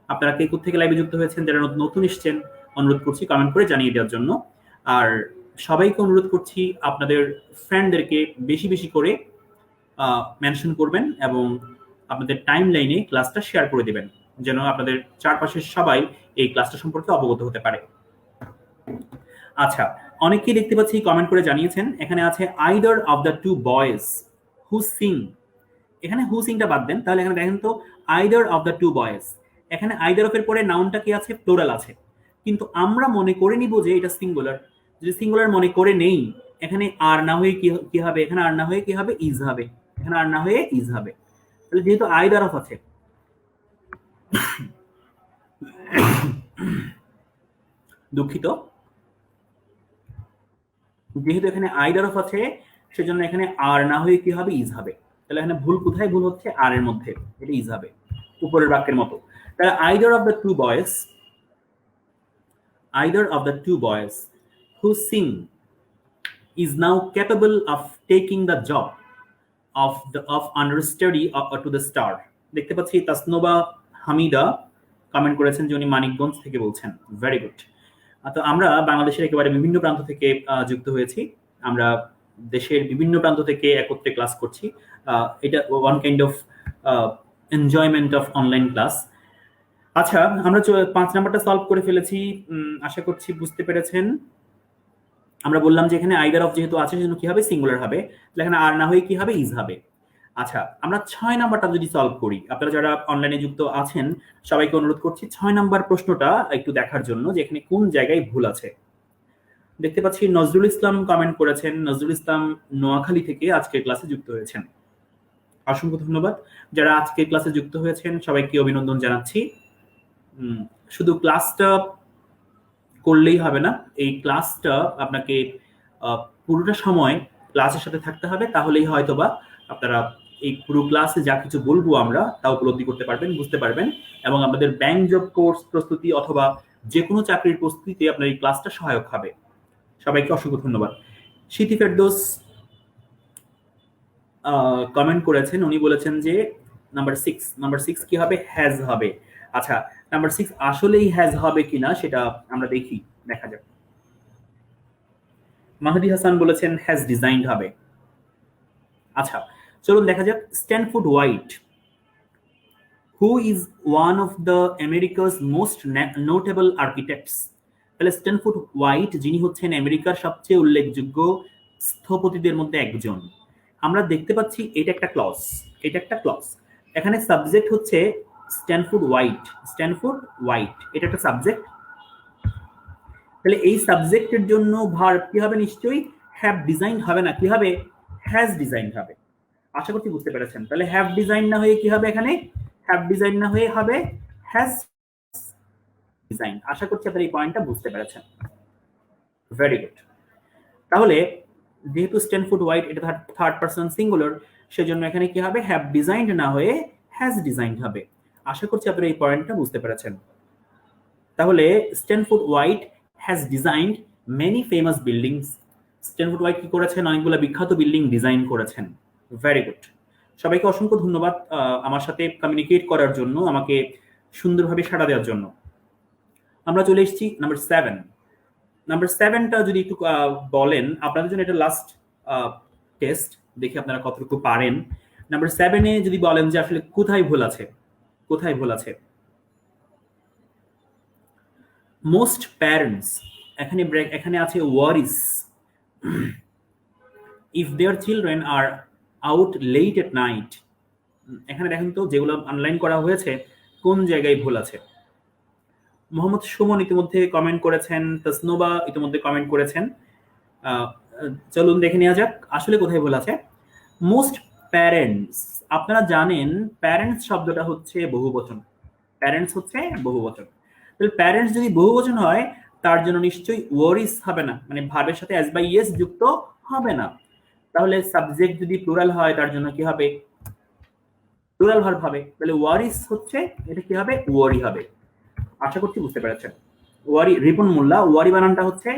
আপনারা কে কোত্থেকে লাইভে যুক্ত হয়েছেন, যারা নতুন এসছেন, অনুরোধ করছি কমেন্ট করে জানিয়ে দেওয়ার জন্য। আর সবাইকে অনুরোধ করছি আপনাদের ফ্রেন্ডদেরকে বেশি বেশি করে মেনশন করবেন এবং আপনাদের টাইম লাইনে ক্লাসটা শেয়ার করে দেবেন, যেন আপনাদের চারপাশের সবাই এই ক্লাসটা সম্পর্কে অবগত হতে পারে। আচ্ছা, অনেকেই দেখতে পাচ্ছি কমেন্ট করে জানিয়েছেন, এখানে আছে either of the two boys who sing. এখানে হু সিংটা বাদ দেন, তাহলে এখানে দেখেন তো either of the two boys. এখানে আইদার অফ এর পরে নাউনটা কি আছে? প্লুরাল আছে, কিন্তু আমরা মনে করে নিব যে এটা সিঙ্গুলার। যদি সিঙ্গুলার মনে করে নেই, এখানে আর না হয়ে কি হবে? এখানে আর না হয়ে কি হবে? ইজ হবে। এখানে আর না হয়ে ইজ হবে। তাহলে যেহেতু আইদার অফ আছে, দুঃখিত, যেহেতু এখানে আইদার অফ আছে, সেজন্য এখানে আর না হয়ে কি হবে? ইজ হবে। তাহলে এখানে ভুল কোথায়? ভুল হচ্ছে আর এর মধ্যে, এটা ইজ হবে, উপরের বাক্যের মতো। তাহলে either of the two boys, either of the two boys who sing is now capable of taking the job of understudy to the star. দেখতে পাচ্ছি তাসনোবা হামিদা কমেন্ট করেছেন যে উনি মানিকগঞ্জ থেকে বলছেন। Very good. তো আমরা বাংলাদেশের একেবারে বিভিন্ন প্রান্ত থেকে যুক্ত হয়েছি। আমরা দেশের বিভিন্ন প্রান্ত থেকে একত্রে ক্লাস করছি। এটা one kind of enjoyment of online class. আচ্ছা, আমরা 5 নাম্বারটা সলভ করে ফেলেছি, আশা করছি বুঝতে পেরেছেন। আমরা বললাম যে এখানে আইদার অফ যেহেতু আছে, সেজন্য কি হবে? সিঙ্গুলার হবে। তাহলে এখানে আর না হয়ে কি হবে? ইজ হবে। আচ্ছা, আমরা 6 নাম্বারটা যদি সলভ করি, আপনারা যারা অনলাইনে যুক্ত আছেন সবাইকে অনুরোধ করছি 6 নাম্বার প্রশ্নটা একটু দেখার জন্য যে এখানে কোন জায়গায় ভুল আছে। দেখতে পাচ্ছি নজরুল ইসলাম কমেন্ট করেছেন। নজরুল ইসলাম নোয়াখালী থেকে আজকের ক্লাসে যুক্ত হয়েছেন। অসংখ্য ধন্যবাদ। যারা আজকের ক্লাসে যুক্ত হয়েছেন সবাইকে অভিনন্দন জানাচ্ছি। শুধু ক্লাসটা করলেই হবে না, এই ক্লাসটা আপনাকে পুরোটা সময় ক্লাসের সাথে থাকতে হবে, তাহলেই হয়তোবা আপনারা এই পুরো ক্লাসে যা কিছু বলবো আমরা তা উপলব্ধি করতে পারবেন, বুঝতে পারবেন, এবং আমাদের ব্যাংক জব কোর্স প্রস্তুতি অথবা যে কোনো চাকরির প্রস্তুতিতে আপনার এই ক্লাসটা সহায়ক হবে। সবাইকে অসংখ্য ধন্যবাদ। স্মৃতি ফেরদৌস কমেন্ট করেছেন, উনি বলেছেন যে নাম্বার 6 কি হবে? হ্যাজ হবে। আচ্ছা, নাম্বার 6 আসলেই হ্যাজ হবে কিনা সেটা আমরা দেখা যাক। মাহদি হাসান বলেছেন হ্যাজ ডিজাইনড হবে। আচ্ছা, চলুন দেখা যাক। Stanford white, who is one of the Americas most notable architects. তাহলে স্ট্যানফোর্ড হোয়াইট যিনি হচ্ছেন আমেরিকার সবচেয়ে উল্লেখযোগ্য স্থপতিদের মধ্যে একজন। আমরা দেখতে পাচ্ছি এটা একটা ক্লজ, এটা একটা ক্লজ। এখানে সাবজেক্ট হচ্ছে স্ট্যানফোর্ড হোয়াইট, স্ট্যানফোর্ড হোয়াইট এটা একটা সাবজেক্ট। তাহলে এই সাবজেক্টের জন্য ভার্ব কি হবে? নিশ্চয়ই হ্যাভ ডিজাইন হবে না, কি হবে? হ্যাজ ডিজাইন হবে। আশা করছি বুঝতে পেরেছেন। তাহলে হ্যাভ ডিজাইন না হয়ে কি হবে? এখানে হ্যাভ ডিজাইন না হয়ে হবে হ্যাজ ডিজাইন। আশা করছি আপনারা এই পয়েন্টটা বুঝতে পেরেছেন। Very good. তাহলে যেহেতু স্ট্যানফোর্ড হোয়াইট এটা থার্ড পারসন সিঙ্গুলার, সেজন্য এখানে কি হবে? হ্যাভ ডিজাইনড না হয়ে হ্যাজ ডিজাইনড হবে। আশা করছি আপনারা এই পয়েন্টটা বুঝতে পেরেছেন। তাহলে Stanford white has designed many famous buildings. Stanford white কি করেছেন? অনেকগুলো বিখ্যাত বিল্ডিং ডিজাইন করেছেন। Very good. সবাইকে অসংখ্য ধন্যবাদ আমার সাথে কমিউনিকেট করার জন্য, আমাকে সুন্দরভাবে সাড়া দেওয়ার জন্য। আমরা চলে এসেছি নাম্বার 7। নাম্বার 7টা যদি একটু বলেন আপনাদের জন্য, এটা লাস্ট টেস্ট, দেখি আপনারা কতটুকু পারেন। নাম্বার 7-এ যদি বলেন যে আসলে কোথায় ভুল আছে, কোথায় ভুল আছে। মোস্ট প্যারেন্টস, এখানে আছে worries if their children are out late at night. এখানে দেখেন তো যেগুলো অনলাইন করা হয়েছে কোন জায়গায় ভুল আছে। মোহাম্মদ সুমন ইতিমধ্যে কমেন্ট করেছেন, তাসনোবা ইতিমধ্যে কমেন্ট করেছেন। চলুন দেখে নেওয়া যাক আসলে কোথায় ভুল আছে। মোস্ট প্যারেন্টস, আপনারা জানেন প্যারেন্টস শব্দটা হচ্ছে বহুবচন, প্যারেন্টস হচ্ছে বহুবচন। তাহলে প্যারেন্টস যদি বহুবচন হয় তার জন্য নিশ্চয়ই ওয়ারিস হবে না, মানে ভার্বের সাথে এস বাই ইয়েস যুক্ত হবে না। তাহলে সাবজেক্ট যদি প্লুরাল হয় তার জন্য কি হবে? প্লুরাল ভার্ব হবে। তাহলে ওয়ারিস হচ্ছে এটা কি হবে? ওয়ারি হবে। আশা করছি বুঝতে পেরেছেন। ওয়ারি, রিপন মোল্লা, ওয়ারি বানানটা হচ্ছে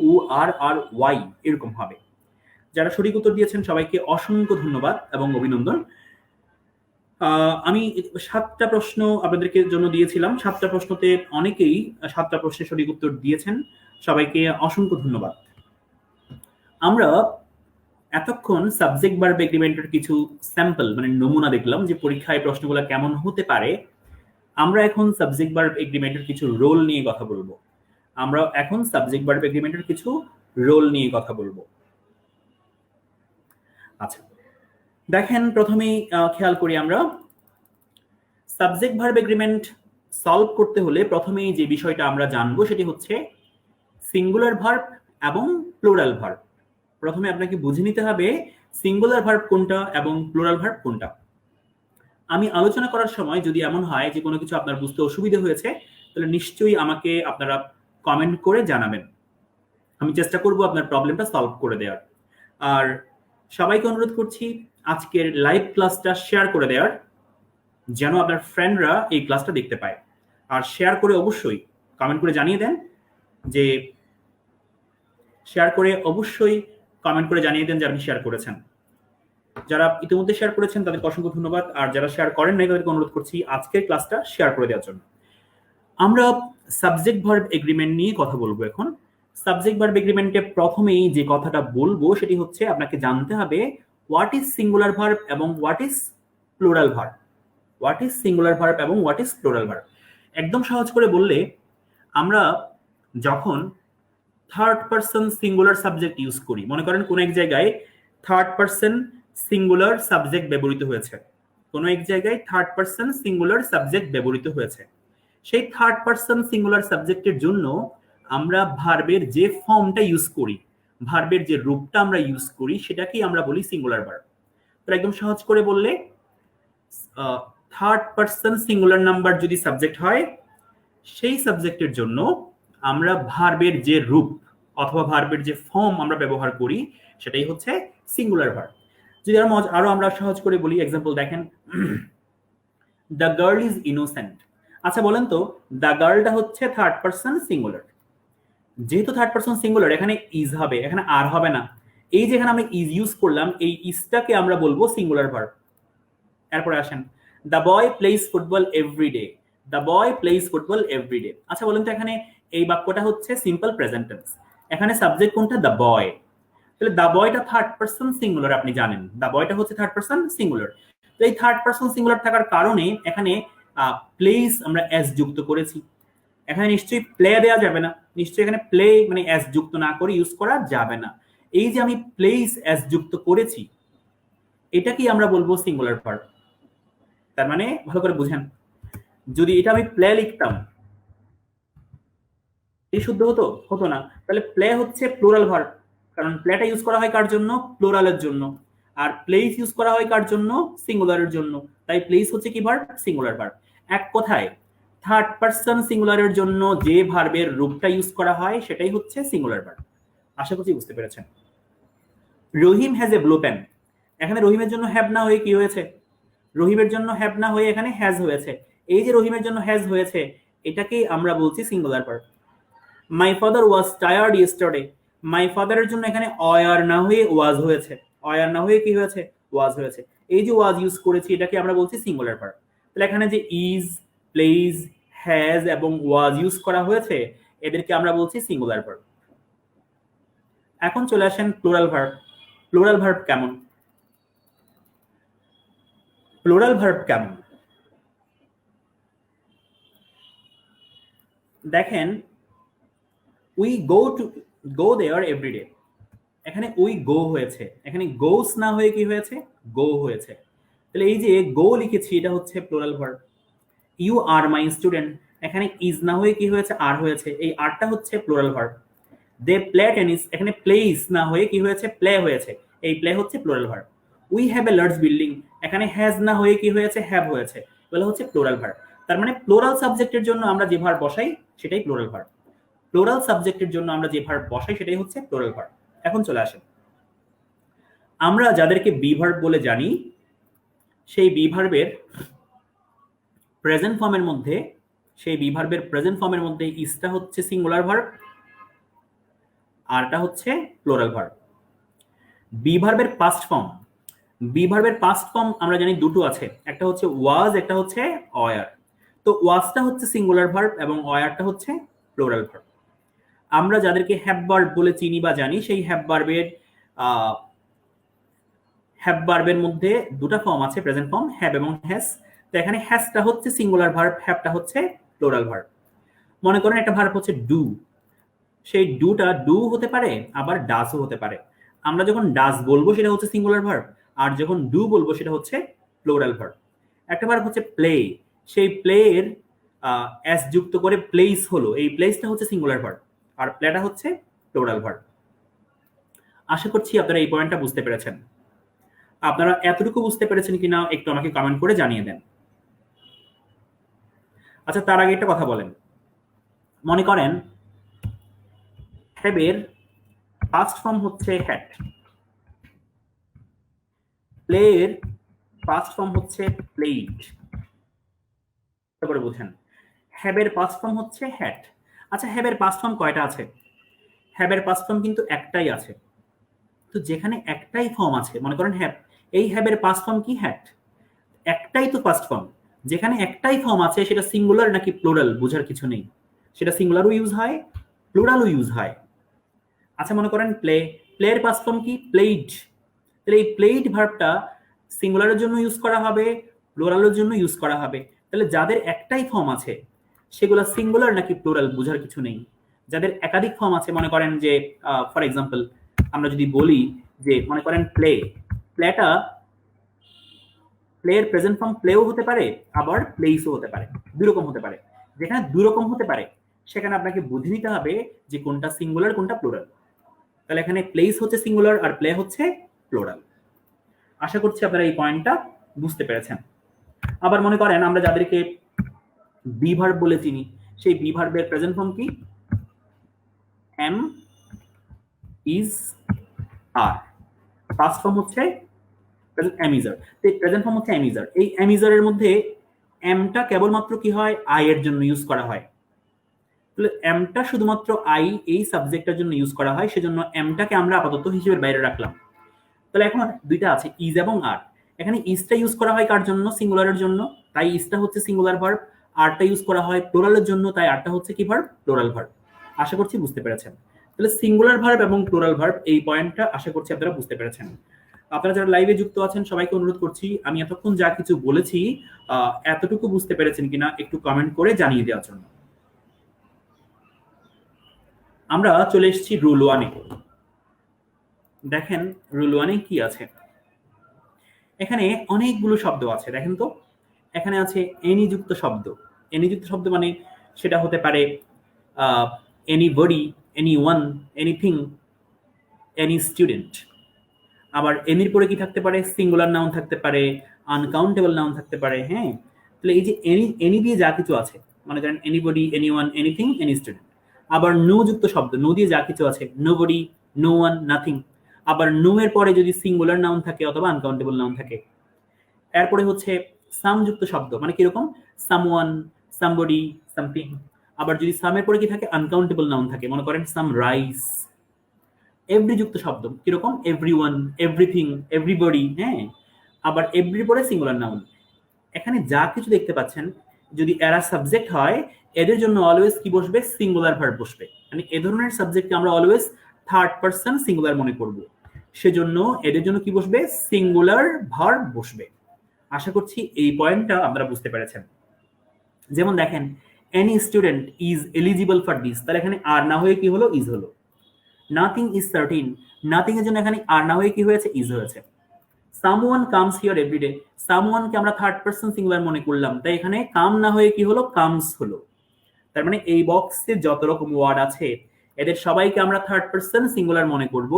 WORRY এরকম হবে। যারা সঠিক উত্তর দিয়েছেন সবাইকে অসংখ্য ধন্যবাদ এবং অভিনন্দন। আমি 7টা প্রশ্ন আপনাদেরকে জন্য দিয়েছিলাম, 7টা প্রশ্নতে অনেকেই 7টা প্রশ্নের সঠিক উত্তর দিয়েছেন, সবাইকে অসংখ্য ধন্যবাদ। আমরা এতক্ষণ সাবজেক্ট ভার্ব এগ্রিমেন্টের কিছু স্যাম্পল মানে নমুনা দেখলাম যে পরীক্ষায় প্রশ্নগুলো কেমন হতে পারে। আমরা এখন সাবজেক্ট ভার্ব এগ্রিমেন্টের কিছু রোল নিয়ে কথা বলবো। আমরা এখন সাবজেক্ট ভার্ব এগ্রিমেন্টের কিছু রোল নিয়ে কথা বলবো। আচ্ছা, দেখেন প্রথমেই খেয়াল করি আমরা সাবজেক্ট ভার্ব এগ্রিমেন্ট সলভ করতে হলে প্রথমেই যে বিষয়টা আমরা জানবো সেটি হচ্ছে সিঙ্গুলার ভার্ব এবং প্লুরাল ভার্ব। প্রথমে আপনাকে বুঝে নিতে হবে সিঙ্গুলার ভার্ব কোনটা এবং প্লুরাল ভার্ব কোনটা। আমি আলোচনা করার সময় যদি এমন হয় যে কোনো কিছু আপনার বুঝতে অসুবিধা হয়েছে তাহলে নিশ্চয়ই আমাকে আপনারা কমেন্ট করে জানাবেন, আমি চেষ্টা করব আপনার প্রবলেমটা সলভ করে দেওয়ার। আর সবাইকে অনুরোধ করছি আজকের লাইভ ক্লাসটা শেয়ার করে দেওয়ার, যেন আপনার ফ্রেন্ডরা এই ক্লাসটা দেখতে পায়। আর শেয়ার করে অবশ্যই কমেন্ট করে জানিয়ে দেন যে আপনি শেয়ার করেছেন। যারা ইতিমধ্যে শেয়ার করেছেন তাদেরকে অসংখ্য ধন্যবাদ, আর যারা শেয়ার করেন নাই তাদেরকে অনুরোধ করছি আজকের ক্লাসটা শেয়ার করে দেওয়ার জন্য। আমরা সাবজেক্ট ভার্ব এগ্রিমেন্ট নিয়ে কথা বলবো এখন। সাবজেক্ট ভার্ব এগ্রিমেন্টে প্রথমেই যে কথাটা বলবো সেটি হচ্ছে আপনাকে জানতে হবে হোয়াট ইজ সিঙ্গুলার ভার্ব এবং what is plural verb. What is singular verb এবং হোয়াট ইজ প্লুরাল ভার্ব। একদম সহজ করে বললে, আমরা যখন third person singular subject use করি, মনে করেন কোন এক জায়গায় থার্ড পারসন সিঙ্গুলার সাবজেক্ট ব্যবহৃত হয়েছে, কোনো এক জায়গায় থার্ড পারসন সিঙ্গুলার সাবজেক্ট ব্যবহৃত হয়েছে, সেই থার্ড পারসন সিঙ্গুলার সাবজেক্টের জন্য আমরা ভার্বের যে ফর্মটা ইউজ করি, ভার্বের যে রূপটা আমরা ইউজ করি সেটাকেই আমরা বলি সিঙ্গুলার ভার্ব। তো একদম সহজ করে বললে থার্ড পারসন সিঙ্গুলার নাম্বার যদি সাবজেক্ট হয় সেই সাবজেক্টের জন্য আমরা ভার্বের যে রূপ অথবা ভার্বের যে ফর্ম আমরা ব্যবহার করি সেটাই হচ্ছে সিঙ্গুলার ভার্ব। যদি আরো আমরা সহজ করে বলি, এক্সাম্পল দেখেন, দ্য গার্ল ইজ ইনোসেন্ট। আচ্ছা বলেন তো, দ্য গার্লটা হচ্ছে থার্ড পারসন সিঙ্গুলার, যেহেতু থার্ড পারসন সিঙ্গুলার এখানে ইজ হবে, এখানে আর হবে না। এই যেখানে আমরা ইজ ইউজ করলাম, এই ইজটাকে আমরা বলবো সিঙ্গুলার ভার্ব। এরপরে আসেন, the boy plays football every day. The boy plays football everyday. আচ্ছা বলুন তো এখানে এই বাক্যটা হচ্ছে সিম্পল প্রেজেন্ট টেন্স, এখানে সাবজেক্ট কোনটা? The boy. তাহলে দ্য বয়টা থার্ড পারসন সিঙ্গুলার, আপনি জানেন দ্য বয়টা হচ্ছে থার্ড পারসন সিঙ্গুলার। তো এই থার্ড পারসন সিঙ্গুলার থাকার কারণে এখানে প্লেস আমরা এস যুক্ত করেছি। এখানে নিশ্চয়ই প্লে দেওয়া যাবে না, নিশ্চয়ই এখানে প্লে মানে এস যুক্ত না করে ইউজ করা যাবে না। এই যে আমি প্লেস এস যুক্ত করেছি, এটা কি আমরা বলবো সিঙ্গুলার ভার্ব। তার মানে ভালো করে বুঝেন, যদি এটা আমি প্লে লিখতাম এই শুদ্ধ হতো? হতো না। তাহলে প্লে হচ্ছে প্লুরাল ভার্ব, কারণ প্লেটা ইউজ করা হয় কার জন্য? প্লুরালের জন্য। আর প্লেস ইউজ করা হয় কার জন্য? সিঙ্গুলারের জন্য। তাই প্লেস হচ্ছে কি ভার্ব? Singular verb. এক কথায় থার্ড পারসন সিঙ্গুলারের জন্য যে ভার্বের রূপটা ইউজ করা হয় সেটাই হচ্ছে সিঙ্গুলার ভার্ব। আশা করছি বুঝতে পেরেছেন। রহিম হ্যাজ এ ব্লু পেন, এখানে রহিমের জন্য হ্যাভ না হয়ে কি হয়েছে? রহিমের জন্য হ্যাভ না হয়ে এখানে হ্যাজ হয়েছে। এই যে রহিমের জন্য হ্যাজ হয়েছে, এটাকেই আমরা বলছি singular verb. My father was tired yesterday, my ফাদারের জন্য এখানে অয়ার না হয়ে ওয়াজ হয়েছে। অয়ার না হয়ে কি হয়েছে? ওয়াজ হয়েছে। এই যে ওয়াজ ইউজ করেছি এটাকে আমরা বলছি সিঙ্গুলার ভার্ব। তাহলে এখানে যে ইজ, প্লেজ, হ্যাজ এবং ওয়াজ ইউজ করা হয়েছে এদেরকে আমরা বলছি সিঙ্গুলার ভার্ব। এখন চলে আসেন প্লুরাল ভার্ব। প্লুরাল ভার্ব কেমন? প্লুরাল ভার্ব কেমন দেখেন, উই গো দেয়ার এভরিডে, এখানে উই গো হয়েছে, এখানে গোস না হয়ে কি হয়েছে? গো হয়েছে। তাহলে এই যে গো লিখেছি এটা হচ্ছে plural verb. You are my student, এখানে ইজ না হয়ে কি হয়েছে? আর হয়েছে। এই আরটা হচ্ছে plural verb. They play tennis, এখানে প্লেইস না হয়ে কি হয়েছে? প্লে হয়েছে। এই প্লে হচ্ছে plural verb. We have a large building, এখানে হ্যাজ না হয়ে কি হয়েছে? হ্যাভ হয়েছে। এগুলো হচ্ছে প্লুরাল ভার্ব। তার মানে প্লুরাল সাবজেক্টের জন্য আমরা যে ভার্ব বসাই সেটাই প্লুরাল ভার্ব। প্লুরাল সাবজেক্টের জন্য আমরা যে ভার্ব বসাই সেটাই হচ্ছে প্লুরাল ভার্ব। এখন চলে আসেন, আমরা যাদেরকে বি ভার্ব বলে জানি সেই বি ভার্বের প্রেজেন্ট ফর্মের মধ্যে, সেই বি ভার্বের প্রেজেন্ট ফর্মের মধ্যে ইসটা হচ্ছে সিঙ্গুলার ভার্ব, আরটা হচ্ছে প্লুরাল ভার্ব। বি ভার্বের পাস্ট ফর্ম, বি ভার্বের পাস্ট ফর্ম আমরা জানি দুটো আছে, একটা হচ্ছে ওয়াজ, একটা হচ্ছে অয়ার। তো ওয়াজটা হচ্ছে সিঙ্গুলার ভার্ব এবং অয়ারটা হচ্ছে প্লুরাল ভার্ব। আমরা যাদেরকে হ্যাভ ভার্ব বলে চিনি বা জানি সেই হ্যাভ ভার্বের মধ্যে দুটো ফর্ম আছে, প্রেজেন্ট ফর্ম, হ্যাভ এবং হ্যাজ। তো এখানে হ্যাজটা হচ্ছে সিঙ্গুলার ভার্ব, হ্যাভটা হচ্ছে প্লুরাল ভার্ব। মনে করেন একটা ভার্ব হচ্ছে ডু, সেই ডুটা ডু হতে পারে আবার ডাসও হতে পারে। আমরা যখন ডাস বলবো সেটা হচ্ছে সিঙ্গুলার ভার্ব, আর যখন ডু বলবো সেটা হচ্ছে প্লুরাল ভার্ব। একটা ভার্ব হচ্ছে প্লে, সেই প্লে এর এস যুক্ত করে প্লেস হলো, এই প্লেসটা হচ্ছে সিঙ্গুলার ভার্ব, আর প্লেটা হচ্ছে প্লুরাল ভার্ব। আশা করছি আপনারা এই পয়েন্টটা বুঝতে পেরেছেন। আপনারা এতটুকু বুঝতে পেরেছেন কিনা একটু আমাকে কমেন্ট করে জানিয়ে দেন। আচ্ছা তার আগে একটা কথা বলেন, মনে করেন হ্যাভের পাস্ট ফর্ম হচ্ছে হ্যাট, প্লে এর পাস্ট ফর্ম হচ্ছে প্লেড। করে বুঝেন, হ্যাভের পাস্ট ফর্ম হচ্ছে হ্যাট। আচ্ছা হ্যাভের পাস্ট ফর্ম কয়টা আছে? হ্যাভের পাস্ট ফর্ম কিন্তু একটাই আছে। তো যেখানে একটাই ফর্ম আছে, মনে করেন হ্যাভ, এই হ্যাভের পাস্ট ফর্ম কি? হ্যাট। একটাই তো ফার্স্ট ফর্ম, যেখানে একটাই ফর্ম আছে সেটা সিঙ্গুলার নাকি প্লুরাল বোঝার কিছু নেই, সেটা সিঙ্গুলারও ইউজ হয় প্লুরালও ইউজ হয়। আচ্ছা মনে করেন প্লে, প্লের পাস্ট ফর্ম কি? প্লেইড। তাহলে এই প্লেইড ভার্বটা সিঙ্গুলারের জন্য ইউজ করা হবে, প্লুরালের জন্য ইউজ করা হবে। তাহলে যাদের একটাই ফর্ম আছে সেগুলো সিঙ্গুলার নাকি প্লুরাল বোঝার কিছু নেই। যাদের একাধিক ফর্ম আছে, মনে করেন যে ফর এক্সাম্পল আমরা যদি বলি যে মনে করেন প্লে, প্লেটা প্লের প্রেজেন্ট ফর্ম প্লেও হতে পারে আবার প্লেইসও হতে পারে, দুই রকম হতে পারে। যেখানে দুই রকম হতে পারে সেখানে আপনাকে বুঝে নিতে হবে যে কোনটা সিঙ্গুলার কোনটা প্লুরাল। তাহলে এখানে প্লেস হচ্ছে সিঙ্গুলার আর প্লে হচ্ছে প্লুরাল। আশা করছি আপনারা এই পয়েন্টটা বুঝতে পেরেছেন। আবার মনে করেন আমরা যাদেরকে বি ভার্ব বলে চিনি সেই বি ভার্বের প্রেজেন্ট ফর্ম কি? Am, is, are. Past form হচ্ছে অ্যামিজার, প্রেজেন্ট ফর্ম হচ্ছে অ্যামিজার। এই অ্যামিজারের মধ্যে এমটা কেবলমাত্র কি হয়? আই এর জন্য ইউজ করা হয়। তাহলে এমটা শুধুমাত্র আই এই সাবজেক্টের জন্য ইউজ করা হয়, সেজন্য এমটাকে আমরা আপাতত হিসেবে বাইরে রাখলাম। তাহলে এখন দুইটা আছে, ইজ এবং আর। এখানে ইজটা ইউজ করা হয় কার জন্য? সিঙ্গুলারের জন্য, তাই ইজটা হচ্ছে সিঙ্গুলার ভার্ব, আরটা ইউজ করা হয় প্লুরালের জন্য, তাই আরটা হচ্ছে কি ভার্ব? Plural verb. আশা করছি বুঝতে পেরেছেন। তাহলে সিঙ্গুলার ভার্ব এবং প্লুরাল ভার্ব, এই পয়েন্টটা আশা করছি আপনারা বুঝতে পেরেছেন। আপনারা যারা লাইভে যুক্ত আছেন সবাইকে অনুরোধ করছি, আমি এতক্ষণ যা কিছু বলেছি এতটুকু বুঝতে পেরেছেন কিনা একটু কমেন্ট করে জানিয়ে দেওয়ার জন্য। আমরা চলে এসেছি রুল 1-এ। দেখেন রুল 1-এ কি আছে। এখানে অনেকগুলো শব্দ আছে, দেখেন তো। এখানে আছে এনি যুক্ত শব্দ। এনি যুক্ত শব্দ মানে সেটা হতে পারে anybody, anyone, anything, any student. আবার এনির পরে কি থাকতে পারে? সিঙ্গুলার নাউন থাকতে পারে, আনকাউন্টেবল নাউন থাকতে পারে। হ্যাঁ, তাহলে এই যে এনি, এনি দিয়ে যা কিছু আছে, মনে করেন anybody, anyone, anything, any student. আবার নো যুক্ত শব্দ, নো দিয়ে যা কিছু আছে, নোবডি, নো ওয়ান, নাথিং। আবার নো এর পরে যদি সিঙ্গুলার নাউন থাকে অথবা আনকাউন্টেবল নাউন থাকে। এরপরে হচ্ছে সাম যুক্ত শব্দ, মানে কিরকম? Someone, somebody, something. আবার যদি সামের পরে কি থাকে? আনকাউন্টেবল নাউন থাকে, মনে করেন সাম রাইস। এভরি যুক্ত শব্দ কিরকম? Everyone, everything, everybody. হ্যাঁ, আবার এভরি পরে সিঙ্গুলার নাউন। এখানে যা কিছু দেখতে পাচ্ছেন, যদি এরা সাবজেক্ট হয় এদের জন্য অলওয়েজ কি বসবে? সিঙ্গুলার ভার্ব বসবে। মানে এ ধরনের সাবজেক্টকে আমরা অলওয়েজ থার্ড পারসন সিঙ্গুলার মনে করব, সেজন্য এদের জন্য কি বসবে? সিঙ্গুলার ভার্ব বসবে। আশা করছি এই পয়েন্টটা আপনারা বুঝতে পেরেছেন। যেমন দেখেন any student is eligible for this, তাহলে এখানে আর না হয়ে কি হলো? ইজ হলো। নাথিং ইজ সার্টিন, নাথিং এর জন্য এখানে আর না হয়ে কি হয়েছে? ইজ হয়েছে। সামওয়ান কামস হিয়ার এভরিডে, সামওয়ানকে আমরা থার্ড পারসন সিঙ্গুলার মনে করলাম, তাই এখানে কাম না হয়ে কি হলো? কামস হলো। তার মানে এই বক্সে যত রকম ওয়ার্ড আছে এদের সবাইকে আমরা থার্ড পারসন সিঙ্গুলার মনে করব,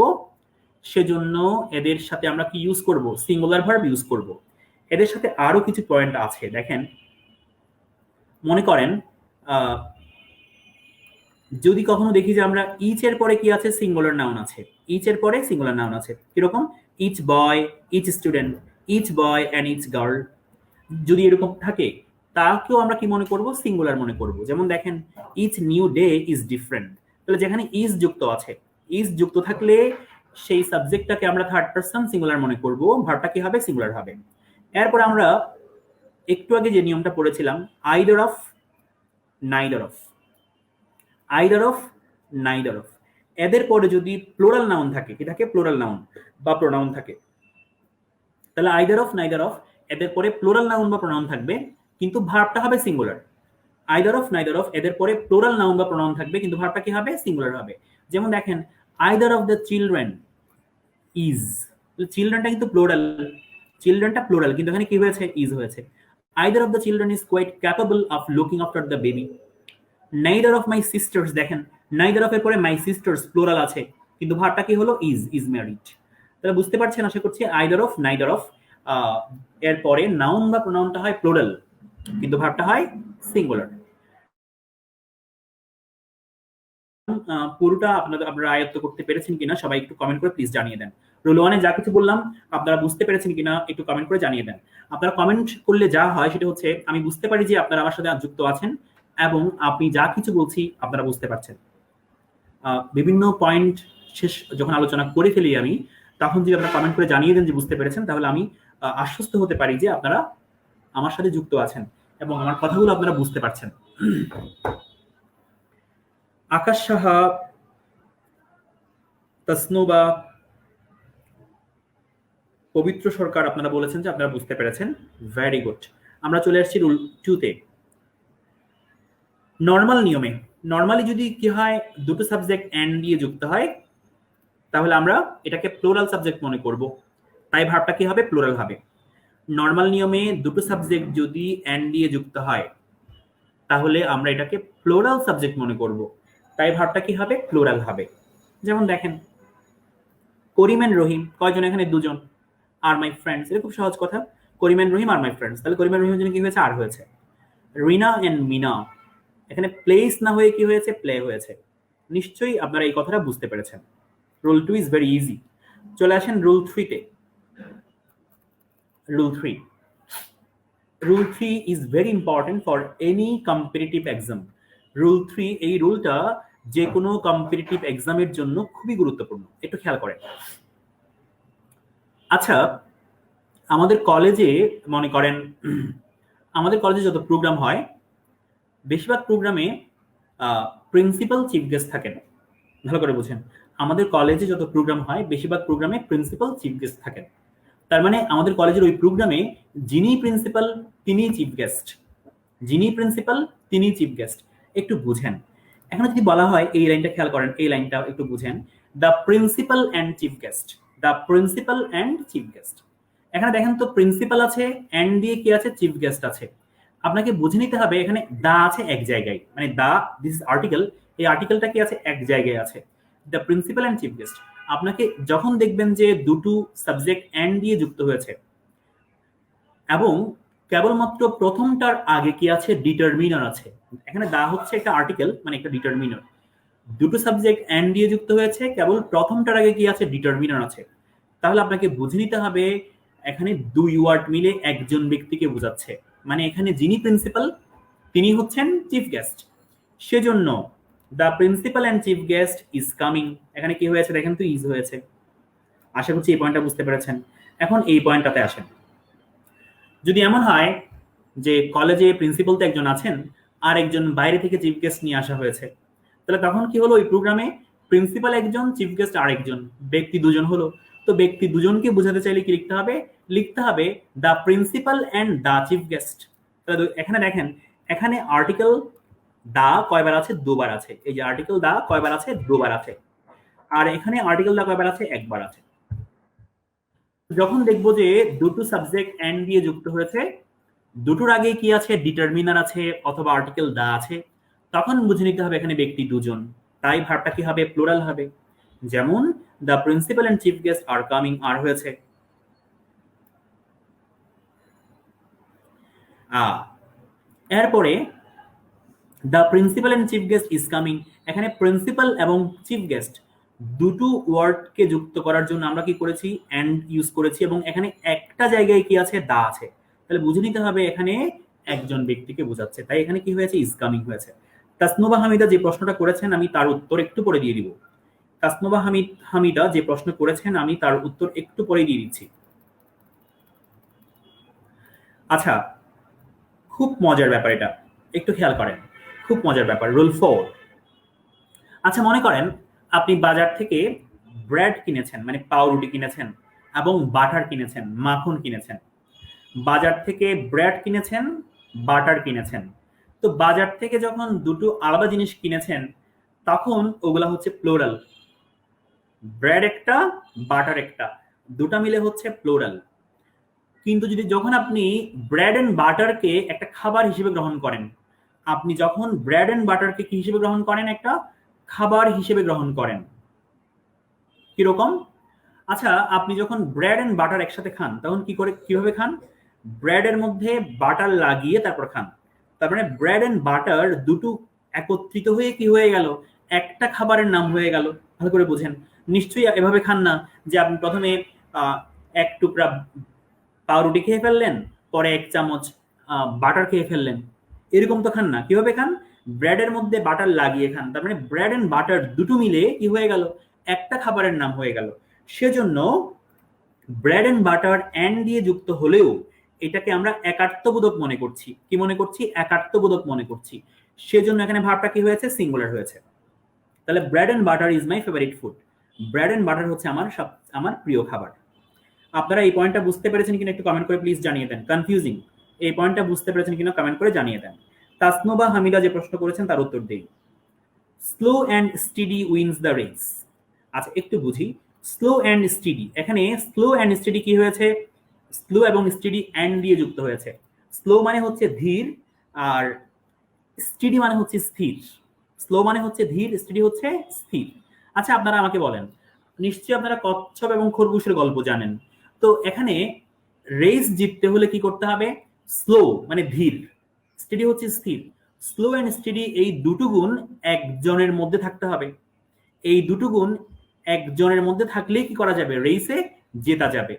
সেজন্য এদের সাথে আমরা কি ইউজ করব? সিঙ্গুলার ভার্ব ইউজ করব। এদের সাথে আরো কিছু পয়েন্ট আছে, দেখেন। মনে করেন যদি কখনো দেখি যে আমরা ইচ এর পরে কি আছে? সিঙ্গুলার নাউন আছে। ইচ এর পরে সিঙ্গুলার নাউন আছে, কিরকম? Each boy, each student, each boy and each girl. যদি এরকম থাকে তাকেও আমরা কি মনে করব? সিঙ্গুলার মনে করব। যেমন দেখেন each new day is different, তাহলে যেখানে ইজ যুক্ত আছে, ইজ যুক্ত থাকলে সেই সাবজেক্টটাকে আমরা থার্ড পারসন সিঙ্গুলার মনে করব, ভার্বটা কি হবে? সিঙ্গুলার হবে। এরপর আমরা একটু আগে যে নিয়মটা পড়েছিলাম, either of, neither of, either of, neither of. এদের পরে যদি প্লুরাল নাউন থাকে, কি থাকে? প্লুরাল নাউন বা প্রোনাউন থাকে, তাহলে আইদার অফ, নাইদার অফ, এদের পরে প্লুরাল নাউন বা প্রোনাউন থাকবে, কিন্তু ভার্বটা হবে singular. Either of, neither of, এদের পরে প্লুরাল নাউন বা প্রোনাউন থাকবে, কিন্তু ভার্বটা কি হবে? সিঙ্গুলার হবে। যেমন দেখেন either of the children is, চিলড্রেনটা কিন্তু প্লুরাল, চিলড্রেনটা প্লুরাল, কিন্তু এখানে কি হয়েছে? ইজ হয়েছে। Either of the children is quite capable of looking after the baby. Neither of my sisters, দেখেন নাইদার অফ এর পরে মাই সিস্টার্স প্লুরাল আছে, কিন্তু ভার্বটা কি হলো? Is, is married. তাহলে বুঝতে পারছেন আশা করছি। আইদার অফ, নাইদার অফ, এর পরে নাউন বা প্রোনাউনটা হয় প্লুরাল, কিন্তু ভার্বটা হয় সিঙ্গুলার। পুরোটা আপনারা আয়ত্ত করতে পেরেছেন কিনা সবাই একটু কমেন্ট করে প্লিজ জানিয়ে দেন। রুল 1-এ যা কিছু বললাম আপনারা বুঝতে পেরেছেন কিনা একটু কমেন্ট করে জানিয়ে দেন। আপনারা কমেন্ট করলে যা হয় সেটা হচ্ছে আমি বুঝতে পারি যে আপনারা আমার সাথে যুক্ত আছেন এবং আপনি যা কিছু বলছি আপনারা বুঝতে পারছেন। বিভিন্ন পয়েন্ট শেষ যখন আলোচনা করে ফেলি আমি, তখন যদি আপনারা কমেন্ট করে জানিয়ে দেন যে বুঝতে পেরেছেন, তাহলে আমি আশ্বস্ত হতে পারি যে আপনারা আমার সাথে যুক্ত আছেন এবং আমার কথাগুলো আপনারা বুঝতে পারছেন। আকাশ সাহা, তাসনুবা, পবিত্র সরকার আপনারা বলেছেন যে আপনারা বুঝতে পেরেছেন, ভেরি গুড। আমরা চলে আসছি রুল 2-তে। নর্মাল নিয়মে নর্মালি যদি কি হয়? দুটো সাবজেক্ট এন্ড দিয়ে যুক্ত হয়, তাহলে আমরা এটাকে প্লুরাল সাবজেক্ট মনে করব, তাই ভার্বটা কি হবে? প্লুরাল হবে। নর্মাল নিয়মে দুটো সাবজেক্ট যদি এন্ড দিয়ে যুক্ত হয়, তাহলে আমরা এটাকে প্লুরাল সাবজেক্ট মনে করব, তাই ভার্বটা কি হবে? প্লুরাল হবে। যেমন দেখেন করিম এন্ড রহিম, কয়জন? এখানে দুজন। আর মাই ফ্রেন্ডস, এটা খুব সহজ কথা। করিম and Rahim R my friends, তাহলে করিম এন্ড রহিমের জন্য কি হয়েছে? আর হয়েছে। রিনা এন্ড মিনা, এখানে প্লেস না হয়ে কি হয়েছে? প্লে হয়েছে। নিশ্চয়ই আপনারা এই কথাটা বুঝতে পেরেছেন। Rule 2 is very easy. চলে আসেন রুল 3-তে। Rule 3, rule 3 is very important for any competitive exam. Rule 3, এই রুলটা যে কোনো কম্পিটিটিভ এক্সামের জন্য খুবই গুরুত্বপূর্ণ, একটু খেয়াল করেন। আচ্ছা, আমাদের কলেজে মনে করেন আমাদের কলেজে যত প্রোগ্রাম হয় বেশিরভাগ প্রোগ্রামে প্রিন্সিপাল চিফ গেস্ট থাকেন। ভালো করে বুঝেন, আমাদের কলেজে যত প্রোগ্রাম হয় বেশিরভাগ প্রোগ্রামে প্রিন্সিপাল চিফ গেস্ট থাকেন। তার মানে আমাদের কলেজের ওই প্রোগ্রামে যিনি প্রিন্সিপাল তিনি চিফ গেস্ট, যিনি প্রিন্সিপাল তিনি চিফ গেস্ট। একটু বুঝেন, এখন যদি বলা হয়, এই লাইনটা খেয়াল করেন, এই লাইনটা একটু বুঝেন, the principal and chief guest, the principal and chief guest. এখানে দেখেন তো প্রিন্সিপাল আছে, অ্যান্ড দিয়ে কি আছে, চিফ গেস্ট আছে। আপনাকে বুঝে নিতে হবে এখানে দা আছে এক জায়গায়, মানে দা, দিস আর্টিকেল, এই আর্টিকেলটা কি আছে, এক জায়গায় আছে, the principal and chief guest. আপনাকে যখন দেখবেন যে দুটো সাবজেক্ট অ্যান্ড দিয়ে যুক্ত হয়েছে এবং কেবলমাত্র প্রথমটার আগে কি আছে, ডিটারমিনার আছে, এখানে দা হচ্ছে একটা আর্টিকেল, মানে একটা ডিটারমিনার, দুটো সাবজেক্ট অ্যান্ড দিয়ে যুক্ত হয়েছে, কেবল প্রথমটার আগে কি আছে, ডিটারমিনার আছে, তাহলে আপনাকে বুঝে নিতে হবে এখানে দুই ওয়ার্ড মিলে একজন ব্যক্তিকে বোঝাচ্ছে, মানে এখানে যিনি প্রিন্সিপাল তিনি হচ্ছেন চিফ গেস্ট। সেজন্য the principal and chief guest is coming, এখানে কি হয়েছে দেখেন তো, ইজ হয়েছে। আশা করছি এই পয়েন্টটা বুঝতে পেরেছেন। এখন এই পয়েন্টটাতে আসেন, যদি এমন হয় যে কলেজে প্রিন্সিপাল তো একজন আছেন আর একজন বাইরে থেকে চিফ গেস্ট নিয়ে আসা হয়েছে, তাহলে তখন কি হলো, ওই প্রোগ্রামে প্রিন্সিপাল একজন, চিফ গেস্ট আরেকজন, ব্যক্তি দুজন হলো। তো ব্যক্তি দুজনকে বোঝাতে চাইলে কি লিখতে হবে, লিখতে হবে the principal and the chief guest. তাহলে এখানে দেখেন, এখানে আর্টিকেল দা কয়বার আছে, দুবার আছে, এই যে আর্টিকেল দা কয়বার আছে, দুবার আছে, আর এখানে আর্টিকেল দা কয়বার আছে, একবার আছে। যখন দেখবো যে দুটো সাবজেক্ট এন্ড দিয়ে যুক্ত হয়েছে, দুটোর আগে কি আছে, ডিটারমিনার আছে অথবা আর্টিকেল দা আছে, তখন বুঝে নিতে হবে এখানে ব্যক্তি দুজন, তাই ভার্বটা কি হবে, প্লুরাল হবে। যেমন the principal and chief guest are coming, are হয়েছে। এরপরে the principal and chief guest is coming, এখানে প্রিন্সিপাল এবং চিফ গেস্ট দুটো ওয়ার্ডকে যুক্ত করার জন্য আমরা কি করেছি, এন্ড ইউজ করেছি, এবং এখানে একটা জায়গায় কি আছে, দা আছে, তাহলে বুঝে নিতে হবে এখানে একজন ব্যক্তিকে বোঝাচ্ছে, তাই এখানে কি হয়েছে, ইজ কামিং হয়েছে। তাসনুবা হামিদা যে প্রশ্নটা করেছেন আমি তার উত্তর একটু পরে দিয়ে দিব। তাসনুবা হামিদা যে প্রশ্ন করেছেন আমি তার উত্তর একটু পরে দিয়ে দিচ্ছি। আচ্ছা, খুব মজার ব্যাপার এটা, একটু খেয়াল করেন, খুব মজার ব্যাপার। রুল 4। আচ্ছা, মনে করেন আপনি বাজার থেকে ব্রেড কিনেছেন, মানে পাউরুটি কিনেছেন, এবং বাটার কিনেছেন, মাখন কিনেছেন। বাজার থেকে ব্রেড কিনেছেন, বাটার কিনেছেন। তো বাজার থেকে যখন দুটো আলাদা জিনিস কিনেছেন তখন ওগুলা হচ্ছে প্লোরাল। ব্রেড একটা, বাটার একটা, দুটা মিলে হচ্ছে প্লোরাল। কিন্তু যদি যখন আপনি ব্রেড এন্ড বাটারকে একটা খাবার হিসেবে গ্রহণ করেন, আপনি যখন ব্রেড এন্ড বাটারকে কি হিসেবে গ্রহণ করেন, একটা খাবার হিসেবে গ্রহণ করেন, কিরকম? আচ্ছা, আপনি যখন ব্রেড এন্ড বাটার একসাথে খান তখন কি করে, কিভাবে খান? ব্রেডের মধ্যে বাটার লাগিয়ে তারপর খান। তার মানে ব্রেড এন্ড বাটার দুটো একত্রিত হয়ে কি হয়ে গেল, একটা খাবারের নাম হয়ে গেল। ভালো করে বুঝেন, নিশ্চয়ই এভাবে খান না যে আপনি প্রথমে এক টুকরা পাউরুটি খেয়ে ফেললেন, পরে এক চামচ বাটার খেয়ে ফেললেন, এরকম তো খান না। কিভাবে খান? ব্রেডের মধ্যে বাটার লাগিয়ে খান। তার মানে ব্রেড এন্ড বাটার দুটো মিলে কি হয়ে গেল, একটা খাবারের নাম হয়ে গেল। সেজন্য ব্রেড এন্ড বাটার এন্ড দিয়ে যুক্ত হলেও এটাকে আমরা একার্থবোধক মনে করছি। কি মনে করছি? একার্থবোধক মনে করছি। সেজন্য এখানে ভার্বটা কি হয়েছে, সিঙ্গুলার হয়েছে। তাহলে bread and butter is my favourite food, bread and butter হচ্ছে আমার প্রিয় খাবার। আপনারা এই পয়েন্টটা বুঝতে পেরেছেন কিনা একটু কমেন্ট করে প্লিজ জানিয়ে দেন। কনফিউজিং, এই পয়েন্টটা বুঝতে পেরেছেন কিনা কমেন্ট করে জানিয়ে দেন। তাসনুবা হামিদা যে প্রশ্ন করেছেন তার উত্তর দেই। Slow and steady wins the race. আচ্ছা, একটু বুঝি। স্লো অ্যান্ড স্টেডি, এখানে স্লো অ্যান্ড স্টেডি কি হয়েছে, স্লো এবং স্টেডি অ্যান্ড দিয়ে যুক্ত হয়েছে। স্লো মানে হচ্ছে ধীর, আর স্টেডি মানে হচ্ছে স্থির। স্লো মানে হচ্ছে ধীর, স্টেডি হচ্ছে স্থির। আচ্ছা, আপনারা আমাকে বলেন, নিশ্চয়ই আপনারা কচ্ছপ এবং খরগোশের গল্প জানেন। তো এখানে রেস জিততে হলে কি করতে হবে? স্লো মানে ধীর, স্টেডি হচ্ছে স্থির। স্লো অ্যান্ড স্টেডি এই দুটো গুণ একজনের মধ্যে থাকতে হবে। এই দুটো গুণ একজনের মধ্যে থাকলেই কি করা যাবে, রেসে জেতা যাবে।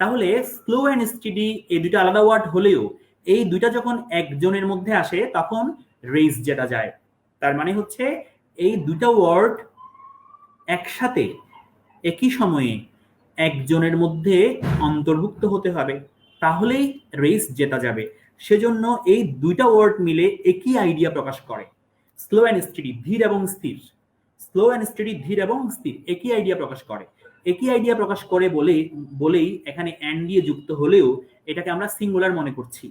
তাহলে স্লো অ্যান্ড স্টেডি এই দুটো আলাদা ওয়ার্ড হলেও এই দুইটা যখন একজনের মধ্যে আসে তখন রেস জেতা যায়। তার মানে হচ্ছে এই দুটা ওয়ার্ড একসাথে একই সময়ে একজনের মধ্যে অন্তর্ভুক্ত হতে হবে, তাহলেই রেস জেতা যাবে। সেজন্য এই দুইটা ওয়ার্ড মিলে একই আইডিয়া প্রকাশ করে। স্লো অ্যান্ড স্টেডি, ধীর এবং স্থির। স্লো অ্যান্ড স্টেডি, ধীর এবং স্থির, একই আইডিয়া প্রকাশ করে। একই আইডিয়া প্রকাশ করে বলেই এখানে অ্যান্ড দিয়ে যুক্ত হলেও এটাকে আমরা সিঙ্গুলার মনে করছি,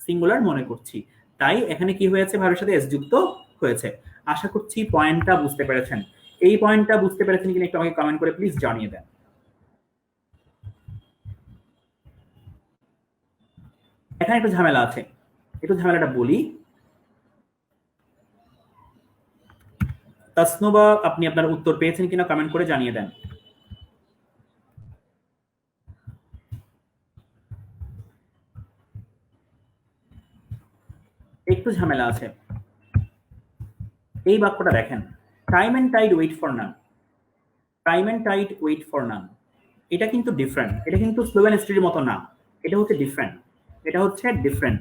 সিঙ্গুলার মনে করছি। তাই এখানে কি হয়েছে, ভার্বের সাথে এস যুক্ত হয়েছে। আশা করছি পয়েন্টটা বুঝতে পেরেছেন। এই পয়েন্টটা বুঝতে পেরেছেন কিনা একটু আমাকে কমেন্ট করে প্লিজ জানিয়ে দেন। এখানে একটু ঝামেলা আছে, একটু ঝামেলাটা বলি। তাসনুবা, আপনি আপনার উত্তর পেয়েছেন কিনা কমেন্ট করে জানিয়ে দেন। একটু ঝামেলা আছে। এই বাক্যটা দেখেন, time and tide wait for none. Time and tide wait for none, এটা কিন্তু ডিফারেন্ট। এটা কিন্তু স্লো অ্যান্ড স্টেডির মতো না, এটা হচ্ছে ডিফারেন্ট। এটা হচ্ছে ডিফারেন্ট।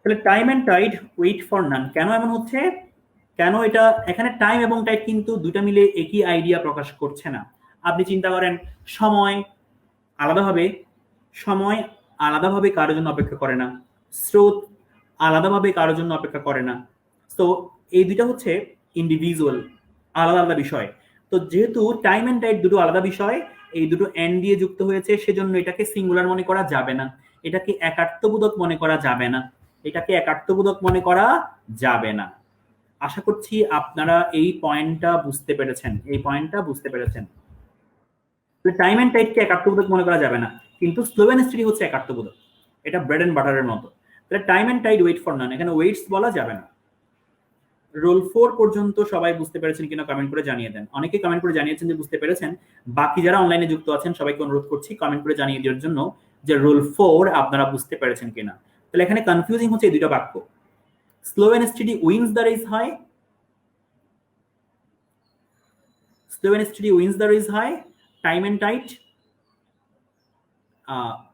তাহলে time and tide wait for none কেন এমন হচ্ছে? কেন এটা এখানে টাইম এবং টাইড কিন্তু দুটা মিলে একই আইডিয়া প্রকাশ করছে না। আপনি চিন্তা করেন, সময় আলাদাভাবে, সময় আলাদাভাবে কারোর জন্য অপেক্ষা করে না, স্রোত আলাদাভাবে কারোর জন্য অপেক্ষা করে না। তো এই দুইটা হচ্ছে ইন্ডিভিজুয়াল, আলাদা আলাদা বিষয়। তো যেহেতু টাইম এন্ড টাইড দুটো আলাদা বিষয়, এই দুটো এন্ড দিয়ে যুক্ত হয়েছে, সেজন্য এটাকে সিঙ্গুলার মনে করা যাবে না, এটাকে একার্থবোধক মনে করা যাবে না, এটাকে একার্থবোধক মনে করা যাবে না। আশা করছি আপনারা এই পয়েন্টটা বুঝতে পেরেছেন, এই পয়েন্টটা বুঝতে পেরেছেন। টাইম এন্ড টাইডকে একার্থবোধক মনে করা যাবে না, কিন্তু স্লো অ্যান্ড স্টেডি হচ্ছে একার্থবোধক। এটা ব্রেড এন্ড বাটারের মতো। তাহলে time and tide wait for none, এখানে ওয়েটস বলা যাবে না। রোল 4 পর্যন্ত সবাই বুঝতে পেরেছেন কিনা কমেন্ট করে জানিয়ে দেন। অনেকে কমেন্ট করে জানিয়েছেন যে বুঝতে পেরেছেন। বাকি যারা অনলাইনে যুক্ত আছেন সবাইকে অনুরোধ করছি কমেন্ট করে জানিয়ে দেওয়ার জন্য যে রোল 4 আপনারা বুঝতে পেরেছেন কিনা। তাহলে এখানে কনফিউজিং হচ্ছে এই দুটো বাক্য। Slow and steady wins the race হয়, slow and steady wins the race হয়, time and tide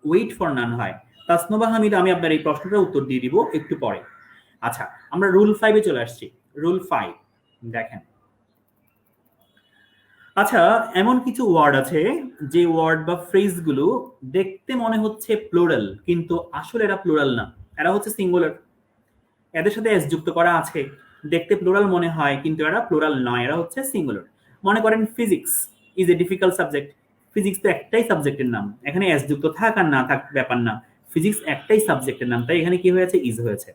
wait for none হয়। তাসনুবা হামিদ, আমি আপনার এই প্রশ্নটার উত্তর দিয়ে দিব একটু পরে। আচ্ছা, আমরা রুল 5 এ চলে আসছি। রুল 5 দেখেন। আচ্ছা, এমন কিছু ওয়ার্ড আছে যে ওয়ার্ড বা ফ্রেজ গুলো দেখতে মনে হচ্ছে প্লুরাল, কিন্তু আসলে এরা প্লুরাল না, এরা হচ্ছে সিঙ্গুলার। এদের সাথে এস যুক্ত করা আছে, দেখতে প্লুরাল মনে হয় কিন্তু এরা প্লুরাল নয়, এরা হচ্ছে সিঙ্গুলার। মনে করেন physics is a difficult subject. Physics তো একটাই সাবজেক্টের নাম, এখানে এস যুক্ত থাক আর না থাক ব্যাপার না, ফিজিক্স একটাই সাবজেক্টের নাম, তাই এখানে কি হয়েছে, ইজ হয়েছে।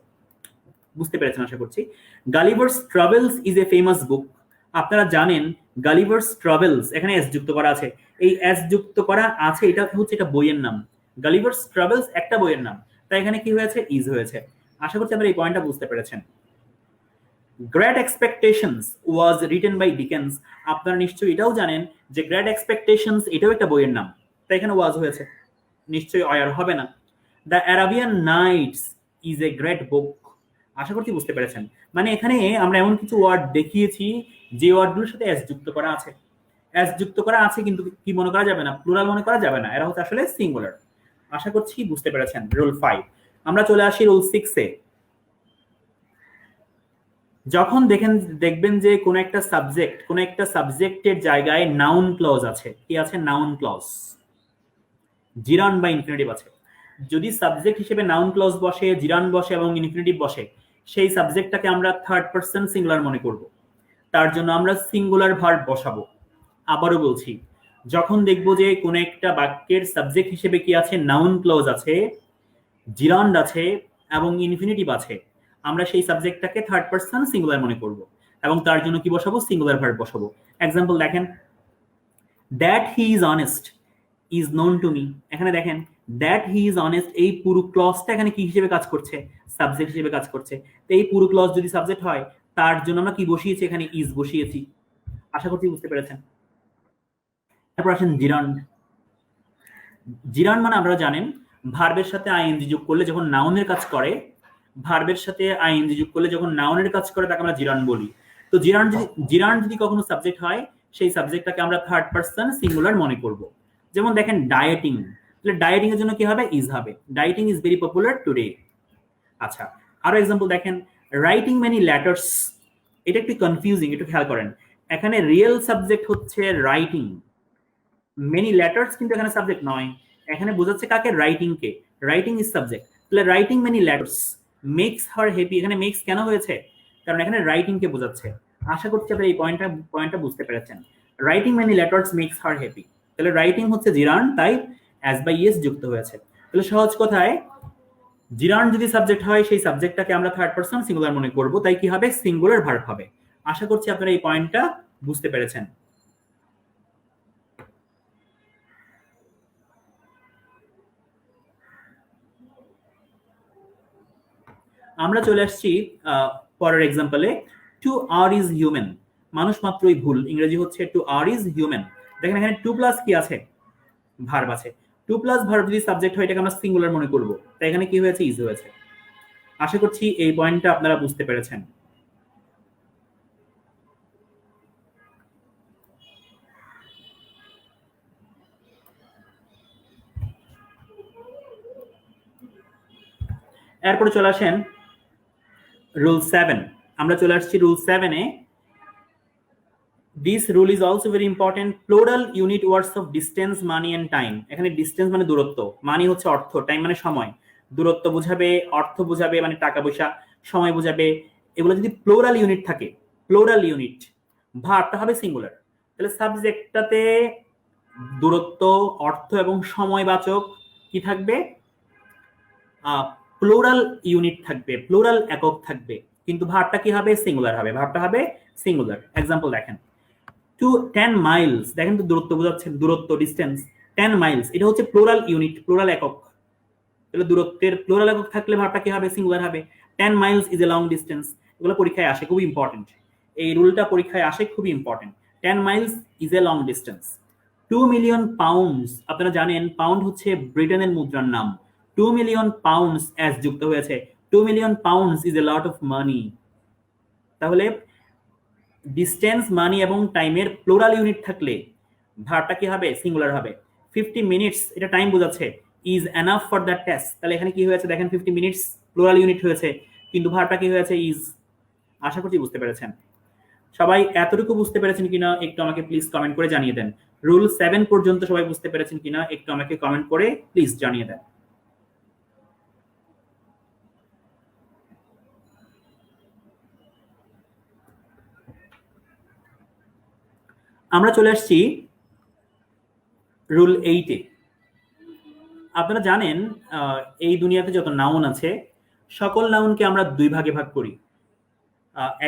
বুঝতে পেরেছেন আশা করছি। Gulliver's travels is a famous বুক। আপনারা জানেন গালিভার্স ট্রাভেলস, এখানে এস যুক্ত করা আছে। এই এস যুক্ত করা আছে, এটা হচ্ছে এটা বইয়ের নাম। গালিভার্স ট্রাভেলস একটা বইয়ের নাম, তাই এখানে কি হয়েছে, ইজ হয়েছে। আশা করছি আপনারা এই পয়েন্টটা বুঝতে পেরেছেন। Great Expectations was written by Dickens. আপনারা নিশ্চয়ই এটাও জানেন যে গ্রেট এক্সপেকটেশনস এটাও একটা বইয়ের নাম, তাই এখানে ওয়াজ হয়েছে, নিশ্চয়ই অয়ার হবে না। The Arabian Nights is a great book. আশা করছি বুঝতে পেরেছেন। মানে এখানে আমরা এমন কিছু ওয়ার্ড দেখিয়েছি যে ওয়ার্ডগুলোর সাথে এস যুক্ত করা আছে, এস যুক্ত করা আছে কিন্তু কি মনে করা যাবে না, প্লুরাল মনে করা যাবে না, এরা হচ্ছে আসলে সিঙ্গুলার। আশা করছি বুঝতে পেরেছেন রুল 5। আমরা চলে আসি রুল 6 এ। যখন দেখবেন যে কোন একটা সাবজেক্টের জায়গায় নাউন ক্লজ আছে, কি আছে, নাউন ক্লজ, জিরান বা ইনফিনিটিভ আছে। যদি সাবজেক্ট হিসেবে নাউন ক্লজ বসে, জিরান বসে এবং ইনফিনিটিভ বসে, সেই সাবজেক্টটাকে আমরা থার্ড পারসন সিঙ্গুলার মনে করব। তার জন্য আমরা সিঙ্গুলার ভার্ব বসাবো। আবারও বলছি, যখন দেখবো যে কোন একটা বাক্যের সাবজেক্ট হিসেবে কি আছে, নাউন ক্লজ আছে, জিরান্ড আছে এবং ইনফিনিটিভ আছে, আমরা সেই সাবজেক্টটাকে থার্ড পারসন সিঙ্গুলার মনে করব এবং তার জন্য কি বসাবো, সিঙ্গুলার ভার্ব বসাবো। এক্সাম্পল দেখেন, that he is honest is known to me. এখানে দেখেন দ্যাট হি ইজ অনেস্ট, এই পুরো ক্লজটা এখানে কি হিসেবে কাজ করছে, সাবজেক্ট হিসেবে কাজ করছে। তো এই পুরো ক্লজ যদি সাবজেক্ট হয়, তার জন্য আমরা কি বসিয়েছি, এখানে ইজ বসিয়েছি। আশা করছি বুঝতে পেরেছেন। তারপর আসেন জিরান্ড। জিরান্ড মানে আপনারা জানেন ভার্বের সাথে আইএনজি যোগ করলে যখন নাউনের কাজ করে, ভার্বের সাথে আইএনজি যোগ করলে যখন নাউনের কাজ করে তাকে আমরা জিরান্ড বলি। তো জিরান্ড যদি কখনো সাবজেক্ট হয়, সেই সাবজেক্টটাকে আমরা থার্ড পারসন সিঙ্গুলার মনে করব। যেমন দেখেন ডায়েটিং, তাহলে ডায়েটিং এর জন্য কি হবে, ইজ হবে। Dieting is very popular today. আচ্ছা, আরো এক্সাম্পল দেখেন, রাইটিং মেনি লেটার্স। এটা একটু কনফিউজিং, একটু খেয়াল করেন। এখানে রিয়েল সাবজেক্ট হচ্ছে রাইটিং, মেনি লেটার্স কিন্তু এখানে সাবজেক্ট নয়, এখানে বোঝাচ্ছে কাকে? Writing K. Writing is subject. তাহলে রাইটিং মেনি লেটার্স মেক্স হার হ্যাপি, এখানে মেক্স কেন হয়েছে? কারণ এখানে রাইটিং কে বোঝাচ্ছে। আশা করছি আপনারা এই পয়েন্টটা বুঝতে পেরেছেন। রাইটিং মেনি লেটার্স মেক্স হার হ্যাপি, তাহলে রাইটিং হচ্ছে জিরান, তাই অ্যাজ বাই ইয়েস যুক্ত হয়েছে। তাহলে সহজ কথায় জিরান যদি সাবজেক্ট হয় সেই সাবজেক্টটাকে আমরা থার্ড পারসন সিঙ্গুলার মনে করব, তাই কি হবে? সিঙ্গুলার ভার্ব হবে। আশা করছি আপনারা এই পয়েন্টটা বুঝতে পেরেছেন। আমরা চলে আসছি পরের এক্সাম্পলে। টু আর ইজ হিউম্যান, মানুষ মাত্রই ভুল, ইংরেজি হচ্ছে টু আর ইজ হিউম্যান। দেখেন এখানে টু প্লাস কি আছে? ভার্ব আছে। টু প্লাস ভার্ব যদি সাবজেক্ট হয় এটাকে আমরা সিঙ্গুলার মনে করব, তাই এখানে কি হয়েছে? ইজ হয়েছে। আশা করছি এই পয়েন্টটা আপনারা বুঝতে পেরেছেন। এরপরে চলে আসেন রুল 7। আমরা চলে আসছি রুল 7-এ। This rule is also very important. Plural unit words of distance, money and time. এখানে ডিস্টেন্স মানে দূরত্ব, মানি হচ্ছে অর্থ, টাইম মানে সময়। দূরত্ব বোঝাবে, অর্থ বোঝাবে মানে টাকা পয়সা, সময় বোঝাবে। এগুলো যদি প্লুরাল ইউনিট থাকে, প্লুরাল ইউনিট, ভার্বটা হবে সিঙ্গুলার। তাহলে সাবজেক্টটাতে দূরত্ব, অর্থ এবং সময়বাচক কি থাকবে? প্লুরাল ইউনিট থাকবে, প্লুরাল একক থাকবে, কিন্তু ভার্বটা কি হবে? সিঙ্গুলার হবে। ভার্বটা হবে সিঙ্গুলার। এক্সাম্পল দেখেন, টু 10 মাইলস, দেখেন তো দূরত্ব বোঝাচ্ছে, দূরত্ব ডিস্টেন্স। 10 মাইলস এটা হচ্ছে প্লুরাল ইউনিট, প্লুরাল একক। তাহলে দূরত্বের প্লুরাল একক থাকলে ভার্বটা কি হবে? সিঙ্গুলার হবে। 10 Miles is a long distance. এগুলো পরীক্ষায় আসে, খুবই ইম্পর্টেন্ট। এই রুলটা পরীক্ষায় আসে, খুবই important. 10 Miles is a long distance. 2 million pounds, আপনারা জানেন পাউন্ড হচ্ছে ব্রিটেনের মুদ্রার নাম। 2 মিলিয়ন পাউন্ডস অ্যাজ যুক্ত হয়েছে। 2 million pounds is a lot of money. তাহলে ডিস্টেন্স, মানি এবং টাইমের প্লুরাল ইউনিট থাকলে ভার্বটা কি হবে? সিঙ্গুলার হবে। 50 মিনিটস এটা টাইম বোঝাচ্ছে, is enough for the test. তাহলে এখানে কি হয়েছে? দেখেন 50 মিনিটস প্লুরাল ইউনিট হয়েছে, কিন্তু ভার্বটা কি হয়েছে? ইজ। আশা করছি বুঝতে পেরেছেন। সবাই এতটুকু বুঝতে পেরেছেন কিনা একটু আমাকে প্লিজ কমেন্ট করে জানিয়ে দেন। রুল 7 পর্যন্ত সবাই বুঝতে পেরেছেন কিনা একটু আমাকে কমেন্ট করে প্লিজ জানিয়ে দেন। আমরা চলে আসছি রুল 8-এ। আপনারা জানেন এই দুনিয়াতে যত নাউন আছে সকল নাউনকে আমরা দুই ভাগে ভাগ করি।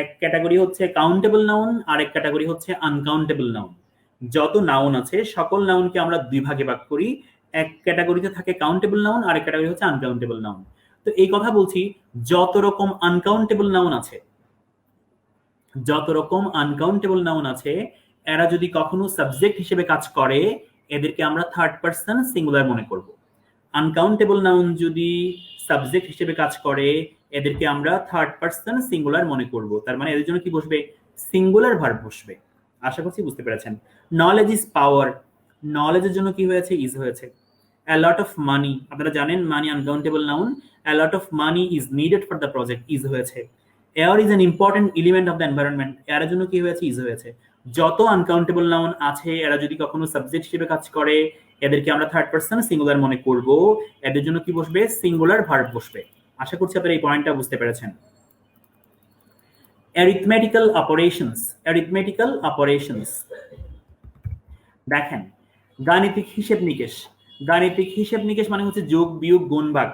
এক ক্যাটাগরি হচ্ছে কাউন্টেবল নাউন, আর এক ক্যাটাগরি হচ্ছে আনকাউন্টেবল নাউন। যত নাউন আছে সকল নাউনকে আমরা দুই ভাগে ভাগ করি। এক ক্যাটাগরিতে থাকে কাউন্টেবল নাউন, আর এক ক্যাটাগরি হচ্ছে আনকাউন্টেবল নাউন। তো এই কথা বলছি, যত রকম আনকাউন্টেবল নাউন আছে, যত রকম আনকাউন্টেবল নাউন আছে, এরা যদি কখনো সাবজেক্ট হিসেবে কাজ করে এদেরকে আমরা থার্ড পারসন সিঙ্গুলার মনে করব। আনকাউন্টেবল নাউন যদি সাবজেক্ট হিসেবে কাজ করে এদেরকে আমরা থার্ড পারসন সিঙ্গুলার মনে করব। তার মানে এদের জন্য কি বসবে? সিঙ্গুলার ভার্ব বসবে। আশা করছি বুঝতে পেরেছেন। নলেজ ইজ পাওয়ার, নলেজের জন্য কি হয়েছে? ইজ হয়েছে। a lot of money, আপনারা জানেন money uncountable noun. a lot of money is needed for the project, is হয়েছে। air is an important element of the environment, এর জন্য কি হয়েছে? ইজ হয়েছে। যত আনকাউন্টেবল নাউন আছে এরা যদি কখনো সাবজেক্ট হিসেবে কাজ করে এদেরকে আমরা থার্ড পারসন সিঙ্গুলার মনে করব। এদের জন্য কি বসবে? সিঙ্গুলার ভার্ব বসবে। আশা করছি আপনারা এই পয়েন্টটা বুঝতে পেরেছেন। অ্যারিথমেটিক্যাল অপারেশনস, অ্যারিথমেটিক্যাল অপারেশনস দেখেন, গাণিতিক হিসেব নিকেশ। গাণিতিক হিসেব নিকেশ মানে হচ্ছে যোগ বিয়োগ গুণ ভাগ।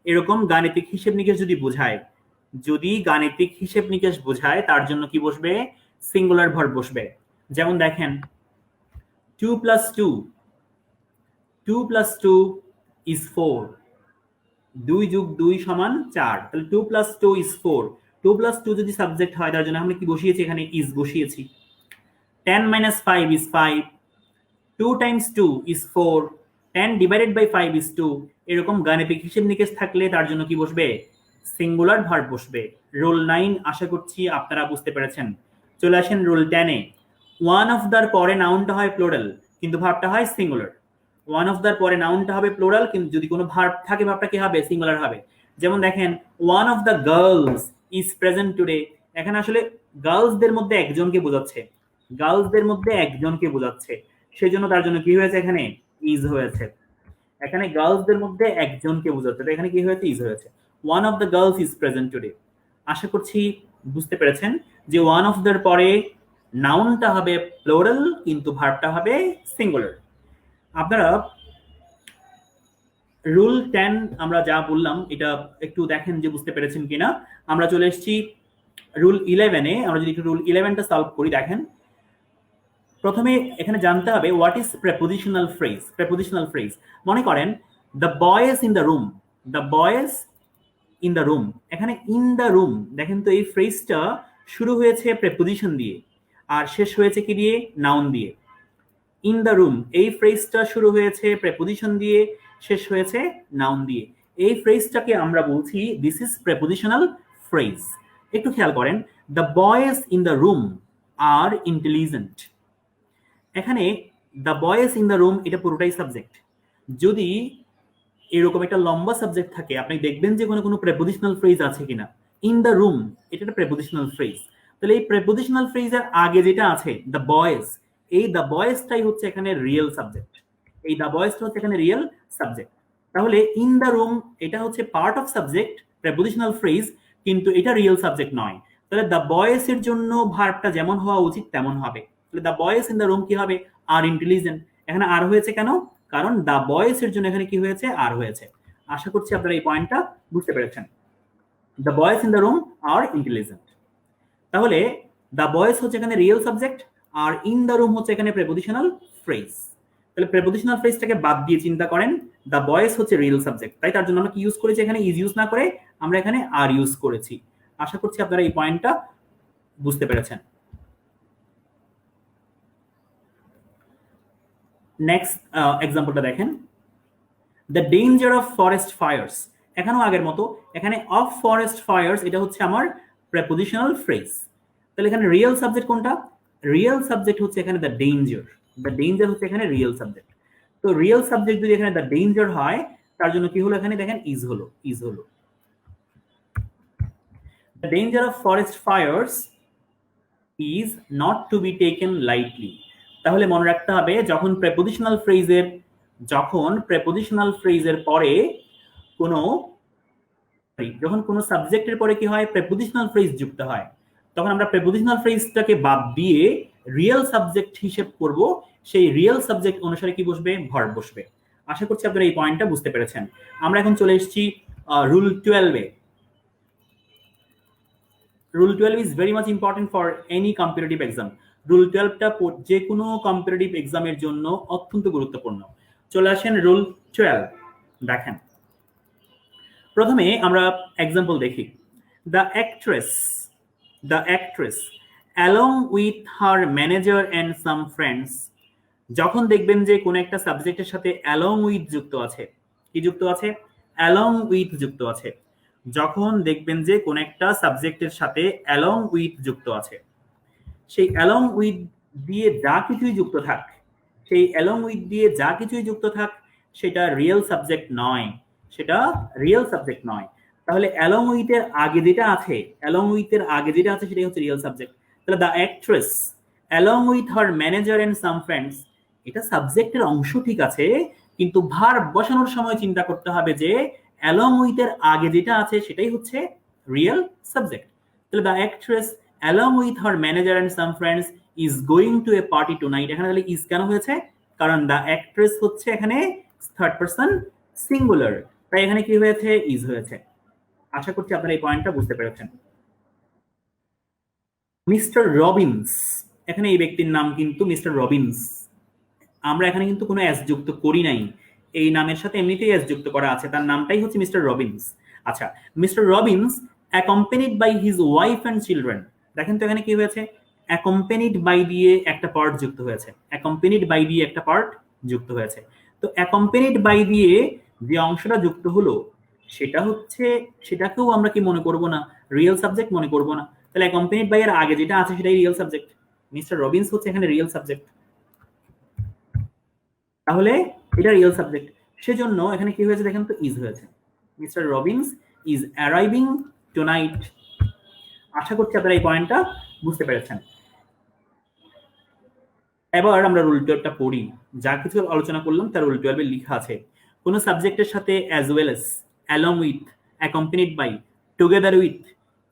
এরকম গাণিতিক হিসেব নিকেশ যদি বোঝায়, যদি গাণিতিক হিসেব নিকেশ বোঝায় তার জন্য কি বসবে? সিঙ্গুলার ভার্ব বসবে। যেমন দেখেন 2 + 2, 2 + 2 is 4, 2 + 2 = 4। তাহলে 2 + 2 is 4। 2 + 2 যদি সাবজেক্ট হয় তার জন্য আমরা কি বসিয়েছি? এখানে ইজ বসিয়েছি। 10 - 5 is 5, 2 × 2 is 4, 10 / 5 is 2। এরকম গাণিতিক হিসেব নিকেশ থাকলে তার জন্য কি বসবে? সিঙ্গুলার ভার্ব বসবে। রুল 9 আশা করছি আপনারা বুঝতে পেরেছেন। চলে আসেন রুল 10-এ। ওয়ান অফ দার পরে নাউনটা হয় প্লুরাল কিন্তু ভার্বটা হয় সিঙ্গুলার। ওয়ান অফ দার পরে নাউনটা হবে প্লুরাল কিন্তু যদি কোনো ভার্ব থাকে ভার্বটা কি হবে? সিঙ্গুলার হবে। যেমন দেখেন one of the girls is present today, এখানে আসলে গার্লসদের মধ্যে একজনকে বোঝাচ্ছে, গার্লসদের মধ্যে একজনকে বোঝাচ্ছে, সেই জন্য তার জন্য কি হয়েছে? এখানে ইজ হয়েছে। এখানে গার্লসদের মধ্যে একজনকে বোঝাচ্ছে, তো এখানে কি হয়েছে, ইজ হয়েছে। One of the girls is present today. আশা করছি বুঝতে পেরেছেন যে ওয়ান অফ দ্যার পরে নাউনটা হবে প্লোরাল কিন্তু ভার্বটা হবে সিঙ্গুলার। আপনারা রুল 10 আমরা যা বললাম এটা একটু দেখেন যে বুঝতে পেরেছেন কিনা। আমরা চলে এসেছি রুল 11-এ। আমরা যদি একটু রুল 11টা সলভ করি, দেখেন প্রথমে এখানে জানতে হবে what is prepositional phrase. Prepositional phrase মনে করেন the boys in the room, the boys in the room. এখানে ইন দ্য রুম দেখেন তো এই ফ্রেজটা শুরু হয়েছে প্রেপোজিশন দিয়ে আর শেষ হয়েছে কি দিয়ে, নাউন দিয়ে। ইন দ্য রুম এই ফ্রেজটা শুরু হয়েছে প্রেপোজিশন দিয়ে, শেষ হয়েছে নাউন দিয়ে। এই ফ্রেজটাকে আমরা বলছি দিস ইজ প্রেপোজিশনাল ফ্রেজ। একটু খেয়াল করেন, the boys in the room are intelligent. এখানে the boys in the room এটা পুরোটাই সাবজেক্ট। যদি এরকম একটা লম্বা সাবজেক্ট থাকে আপনি দেখবেন যে কোনো প্রেপোজিশনাল ফ্রেজ আছে কিনা। ইন দ্য রুম এটা একটা প্রেপোজিশনাল ফ্রেজ, তাহলে এই প্রেপোজিশনাল ফ্রেজের আগে যেটা আছে দ্য বয়েজ, এই দ্য বয়েজটাই হচ্ছে এখানে রিয়েল সাবজেক্ট। এই দ্য বয়েজটা হচ্ছে এখানে রিয়েল সাবজেক্ট। তাহলে ইন দ্য রুম এটা হচ্ছে part of subject, prepositional phrase, কিন্তু এটা রিয়েল সাবজেক্ট নয়। তাহলে দ্য বয়েজ এর জন্য ভার্বটা যেমন হওয়া উচিত তেমন হবে। তাহলে the boys in the room কি হবে, আর ইন্টেলিজেন্ট। এখানে আর হয়েছে কেন, কারণ দ্য বয়েজ এর জন্য এখানে কি হয়েছে, আর হয়েছে। আশা করছি আপনারা এই পয়েন্টটা বুঝতে পেরেছেন। The boys in the room are intelligent. তাহলে দ্য বয়েজ হচ্ছে এখানে রিয়েল সাবজেক্ট আর ইন দ্য রুম হচ্ছে এখানে প্রেপোজিশনাল ফ্রেজ। তাহলে প্রেপোজিশনাল ফ্রেজটাকে বাদ দিয়ে চিন্তা করেন দ্য বয়েজ হচ্ছে রিয়েল সাবজেক্ট, তাই তার জন্য আমরা কি ইউজ করেছি, এখানে ইজ ইউজ না করে আমরা এখানে আর ইউজ করেছি। আশা করছি আপনারা এই পয়েন্টটা বুঝতে পেরেছেন। নেক্সট এক্সাম্পলটা দেখেন, the danger of forest fires. এখানেও আগের মতো, এখানে অফ ফরেস্ট ফায়ার্স এটা হচ্ছে আমার প্রেপোজিশনাল ফ্রেজ। তাহলে এখানে রিয়েল সাবজেক্ট কোনটা, রিয়েল সাবজেক্ট হচ্ছে এখানে দ্য ডেঞ্জার। দ্য ডেঞ্জার হচ্ছে এখানে রিয়েল সাবজেক্ট। তো রিয়েল সাবজেক্ট যদি এখানে দ্য ডেঞ্জার হয় তার জন্য কি হলো, এখানে দেখেন ইজ হলো, ইজ হলো। The danger of forest fires is not to be taken lightly. তাহলে মনে রাখতে হবে যখন প্রেপোজিশনাল ফ্রেজের পরে যখন কোনো সাবজেক্টের পরে কি হয়, প্রেপোজিশনাল ফ্রেজ যুক্ত হয়, তখন আমরা প্রেপোজিশনাল ফ্রেজটাকে বাদ দিয়ে রিয়েল সাবজেক্ট হিসেব করব। সেই রিয়েল সাবজেক্ট অনুসারে কি বসবে, ভার্ব বসবে। আশা করছি আপনারা এই পয়েন্টটা বুঝতে পেরেছেন। আমরা এখন চলে এসেছি রুল 12-এ। Rule 12 is very much important for any competitive exam. Rule 12টা যে কোনো কম্পিটিটিভ এক্সামের জন্য অত্যন্ত গুরুত্বপূর্ণ। চলে আসেন রুল 12, দেখেন প্রথমে আমরা এক্সাম্পল দেখি। The actress along with her manager and some friends. যখন দেখবেন যে কোন একটা সাবজেক্টের সাথে অ্যালং উইথ যুক্ত আছে, কি যুক্ত আছে, অ্যালং উইথ যুক্ত আছে। যখন দেখবেন যে কোন একটা সাবজেক্টের সাথে অ্যালং উইথ যুক্ত আছে, সেই অ্যালং উইথ দিয়ে যা কিছুই যুক্ত থাক, সেই অ্যালং উইথ দিয়ে যা কিছুই যুক্ত থাক সেটা রিয়েল সাবজেক্ট নয়, সেটা রিয়েল সাবজেক্ট নয়। তাহলে অ্যালং উইথের আগে যেটা আছে, অ্যালং উইথের আগে যেটা আছে সেটাই হচ্ছে রিয়েল সাবজেক্ট। তাহলে the actress along with her manager and some friends, এটা সাবজেক্টের অংশ ঠিক আছে, কিন্তু ভার্ব বসানোর সময় চিন্তা করতে হবে যে অ্যালং উইথের আগে যেটা আছে সেটাই হচ্ছে রিয়েল সাবজেক্ট। তাহলে the actress along with her manager and some friends is going to a party tonight. এখানে তাহলে ইজ কেন হয়েছে, কারণ দ্য অ্যাক্ট্রেস হচ্ছে এখানে থার্ড পারসন সিঙ্গুলার, তাই এখানে কি হয়েছে, ইজ হয়েছে। আশা করছি আপনারা এই পয়েন্টটা বুঝতে পেরেছেন। মিস্টার রবিনস, এখানে এই ব্যক্তির নাম কিন্তু মিস্টার রবিনস, আমরা এখানে কিন্তু কোনো এস যুক্ত করি নাই, এই নামের সাথে এমনিতেই এস যুক্ত করা আছে, তার নামটাই হচ্ছে মিস্টার রবিনস। আচ্ছা, mister Robbins accompanied by his wife and children. দেখেন তো এখানে কি হয়েছে, অ্যাকম্পেনিড বাই দিয়ে একটা পার্ট যুক্ত হয়েছে, অ্যাকম্পেনিড বাই দিয়ে একটা পার্ট যুক্ত হয়েছে। তো অ্যাকম্পেনিড বাই দিয়ে যে অংশটা যুক্ত হলো সেটাকেও আমরা কি মনে করব না, রিয়েল সাবজেক্ট মনে করব না। তাহলে অ্যাকম্পেনিড বাই এর আগে যেটা আছে সেটাই রিয়েল সাবজেক্ট, মিস্টার রবিনস হচ্ছে এখানে রিয়েল সাবজেক্ট, তাহলে এটা রিয়েল সাবজেক্ট। সেজন্য এখানে কি হয়েছে দেখেন তো, ইজ হয়েছে। Mister Robbins is arriving tonight. আশা করছি আপনারা এই পয়েন্টটা বুঝতে পেরেছেন। এবার আমরা রুল 12টা পড়ি। যা কিছু আলোচনা করলাম তার রুল 12-এ লেখা আছে। কোন সাবজেক্টের সাথে as well as, along with, accompanied by, together with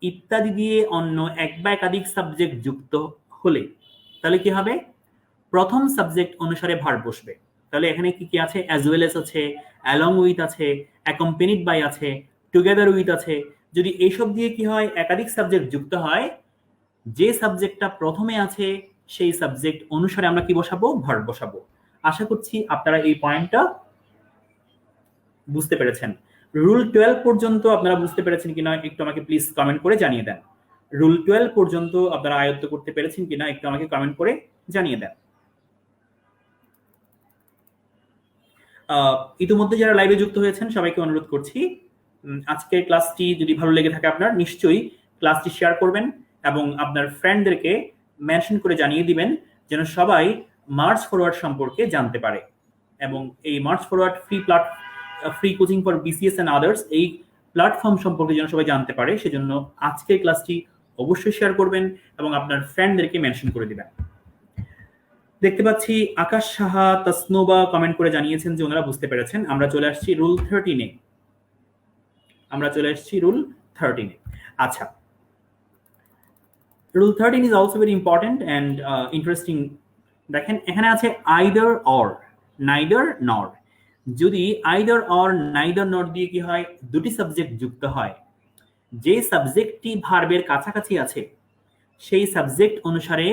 ইত্যাদি দিয়ে অন্য এক বা একাধিক সাবজেক্ট যুক্ত হলে তাহলে কি হবে? প্রথম সাবজেক্ট অনুসারে ভার্ব বসবে। তাহলে এখানে কি কি আছে? অ্যাজ ওয়েল এস আছে, অ্যালং উইথ আছে, অ্যাকম্পানিড বাই আছে, টুগেদার উইথ আছে। যদি এইসব দিয়ে কি হয়, একাধিক সাবজেক্ট যুক্ত হয়, যে সাবজেক্টটা প্রথমে আছে সেই সাবজেক্ট অনুসারে আমরা কি বসাবো? ভার্ব বসাবো। আশা করছি আপনারা এই পয়েন্টটা বুঝতে পেরেছেন। রুল 12 পর্যন্ত আপনারা বুঝতে পেরেছেন কিনা একটু আমাকে প্লিজ কমেন্ট করে জানিয়ে দেন। রুল 12 পর্যন্ত আপনারা আয়ত্ত করতে পেরেছেন কিনা একটু আমাকে কমেন্ট করে জানিয়ে দেন। ইতিমধ্যে যারা লাইভে যুক্ত হয়েছেন সবাইকে অনুরোধ করছি, আজকের ক্লাসটি যদি ভালো লেগে থাকে আপনার, নিশ্চয়ই ক্লাসটি শেয়ার করবেন এবং আপনার ফ্রেন্ডদেরকে মেনশন করে জানিয়ে দিবেন যেন সবাই মার্চ ফরওয়ার্ড সম্পর্কে জানতে পারে। এবং এই March Forward free coaching for BCS and others এই প্ল্যাটফর্ম সম্পর্কে যেন সবাই জানতে পারে, সেজন্য আজকের ক্লাসটি অবশ্যই শেয়ার করবেন এবং আপনার ফ্রেন্ডদেরকে মেনশন করে দিবেন। দেখতে পাচ্ছি আকাশ সাহা, তাসনোবা কমেন্ট করে জানিয়েছেন যে ওনারা বুঝতে পেরেছেন। আমরা চলে আসছি রুল 13-এ। আচ্ছা, rule 13 is also very important and interesting. দেখেন এখানে আছে আইদার অর, নাইদার নর। যদি আইদার অর নাইদার নর দিয়ে কি হয়, দুটি সাবজেক্ট যুক্ত হয়, যে সাবজেক্টটি ভার্বের কাছাকাছি আছে সেই সাবজেক্ট অনুসারে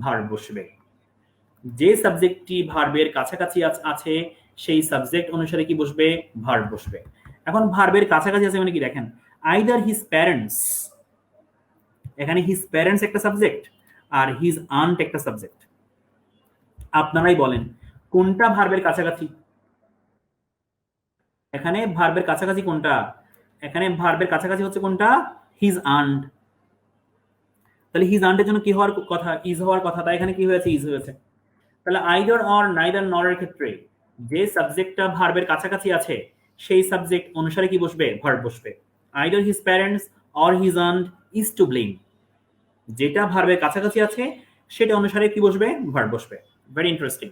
ভার্ব বসবে। যে সাবজেক্টটি ভার্বের কাছাকাছি আছে সেই সাবজেক্ট অনুসারে কি বসবে? ভার্ব বসবে। এখন ভার্বের কাছাকাছি আছে মানে কি? দেখেন আইদার হিজ প্যারেন্টস, এখানে হিজ প্যারেন্টস একটা সাবজেক্ট আর হিজ আন্ট একটা সাবজেক্ট। আপনারাই বলেন কোনটা ভার্বের কাছাকাছি? এখানে ভার্বের কাছাকাছি কোনটা? এখানে ভার্বের কাছাকাছি হচ্ছে কোনটা? His aunt. তাহলে হিজ আন্টের জন্য কি হওয়ার কথা? ইজ হওয়ার কথা। তাই এখানে কি হয়েছে? ইজ হয়েছে। তাহলে আইদার অর নাইদার নরের ক্ষেত্রে যে সাবজেক্টটা ভার্বের কাছাকাছি আছে সেই সাবজেক্ট অনুসারে কি বসবে? ভার্ব বসবে। Either his parents or his aunt is to blame, যেটা ভার্বের কাছাকাছি আছে সেটা অনুসারে কি বসবে? ভার্ব বসবে। Very interesting.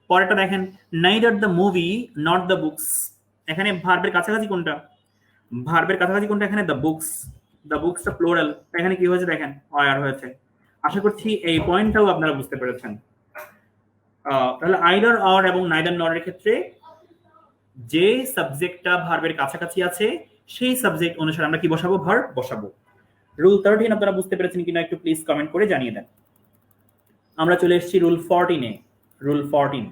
পরেরটা দেখেন neither the movie not the books. এখানে ভার্বের কাছাকাছি কোনটা? ভার্বের কাছাকাছি কোনটা? এখানে দ্য বুকস। দ্য বুকসটা প্লোরাল, এখানে কি হয়েছে? দেখেন আর হয়েছে। আশা করছি এই পয়েন্টটাও আপনারা বুঝতে পেরেছেন। তাহলে আইদার অর এবং নাইদার নরের ক্ষেত্রে যে সাবজেক্টটা ভার্বের কাছাকাছি আছে সেই সাবজেক্ট অনুসারে আমরা কি বসাবো? ভার্ব বসাবো। রুল 13 আপনারা বুঝতে পেরেছেন কিনা একটু প্লিজ কমেন্ট করে জানিয়ে দেন। আমরা চলে এসেছি রুল 14-এ। রুল 14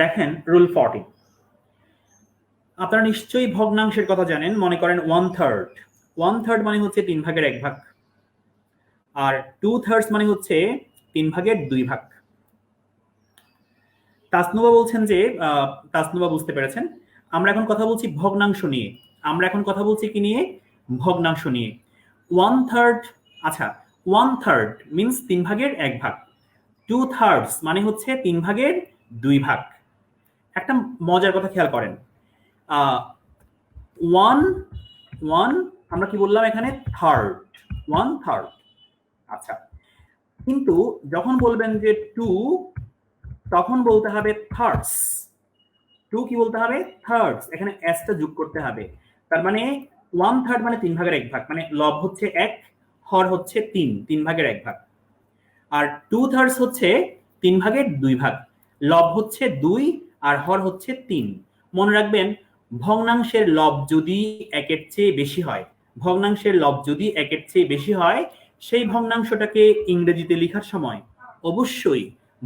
দেখেন, রুল 14 আপনারা নিশ্চয়ই ভগ্নাংশের কথা জানেন। মনে করেন 1/3। 1/3 মানে হচ্ছে 3 ভাগের 1 ভাগ, আর 2/3 মানে হচ্ছে 3 ভাগের 2 ভাগ। তাসনুবা বলছেন যে তাসনুবা বুঝতে পেরেছেন। আমরা এখন কথা বলছি ভগ্নাংশ নিয়ে। আমরা এখন কথা বলছি কি নিয়ে? ভগ্নাংশ নিয়ে। 1/3, আচ্ছা 1/3 মিন্স 3 ভাগের 1 ভাগ। 2/3 মানে হচ্ছে 3 ভাগের 2 ভাগ। একটা মজার কথা খেয়াল করেন, 1 আমরা কি বললাম এখানে? থার্ড, 1/3। আচ্ছা, কিন্তু যখন বলবেন যে 2 তখন বলতে হবে থার্ডস। 2 কি বলতে হবে? থার্ডস। এখানে এস টা যোগ করতে হবে। তার মানে 1/3 মানে 3 ভাগের 1 ভাগ, মানে লব হচ্ছে 1, হর হচ্ছে 3 ভাগের 1 ভাগ। আর 2/3 হচ্ছে 3 ভাগের 2 ভাগ, লব হচ্ছে 2 আর হর হচ্ছে 3। মনে রাখবেন ভগ্নাংশের লব যদি 1-এর চেয়ে বেশি হয়, ভগ্নাংশের লব যদি 1-এর চেয়ে বেশি হয়, সেই ভগ্নাংশটাকে ইংরেজিতে লেখার সময় অবশ্যই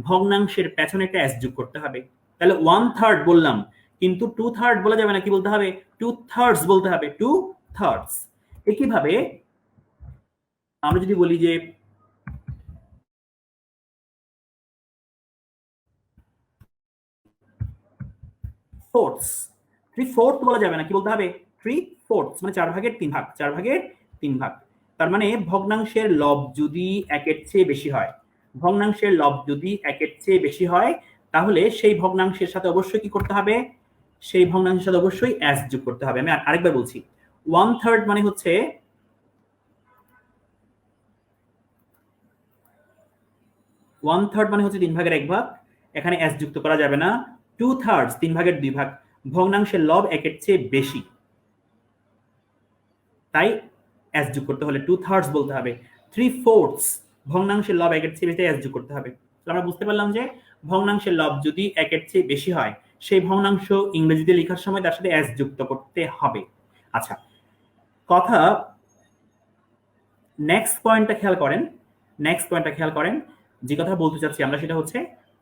ভগ্নাংশের পেছনে একটা এস যোগ করতে হবে। তাহলে 1/3 বললাম, কিন্তু 2/3 বলা যাবে না। কি বলতে হবে? 2/3 বলতে হবে। 2/3। একইভাবে আমরা যদি বলি যে 3/4 বলা যাবে না। কি বলতে হবে? 3/4 মানে 4 ভাগের 3 ভাগ। 4 ভাগের 3 ভাগ। তার মানে ভগ্নাংশের লব যদি 1-এর চেয়ে বেশি হয়, ভগ্নাংশের লব যদি 1-এর চেয়ে বেশি হয়, তাহলে সেই ভগ্নাংশের সাথে অবশ্যই কি করতে হবে? সেই ভগ্নাংশের সাথে অবশ্যই এস যোগ করতে হবে। আমি আরেকবার বলছি, 1/3 মানে হচ্ছে 1 1/3 মানে হচ্ছে 3/1 এখানে s যুক্ত করা যাবে না। 2/3 3/2 ভগ্নাংশের লব 1-এর চেয়ে বেশি, তাই s যোগ করতে হলে 2/3 বলতে হবে। 3/4 ভগ্নাংশের লব 1-এর চেয়ে বেশি, s যোগ করতে হবে। তাহলে আমরা বুঝতে পারলাম যে ভগ্নাংশের লব যদি 1-এর চেয়ে বেশি হয়, সেই ভগ্নাংশ ইংরেজিতে লেখার সময় তার সাথে s যুক্ত করতে হবে। আচ্ছা, কথা নেক্সট পয়েন্টটা খেয়াল করেন। যে কথা বলতে চাচ্ছি আমরা সেটা হচ্ছে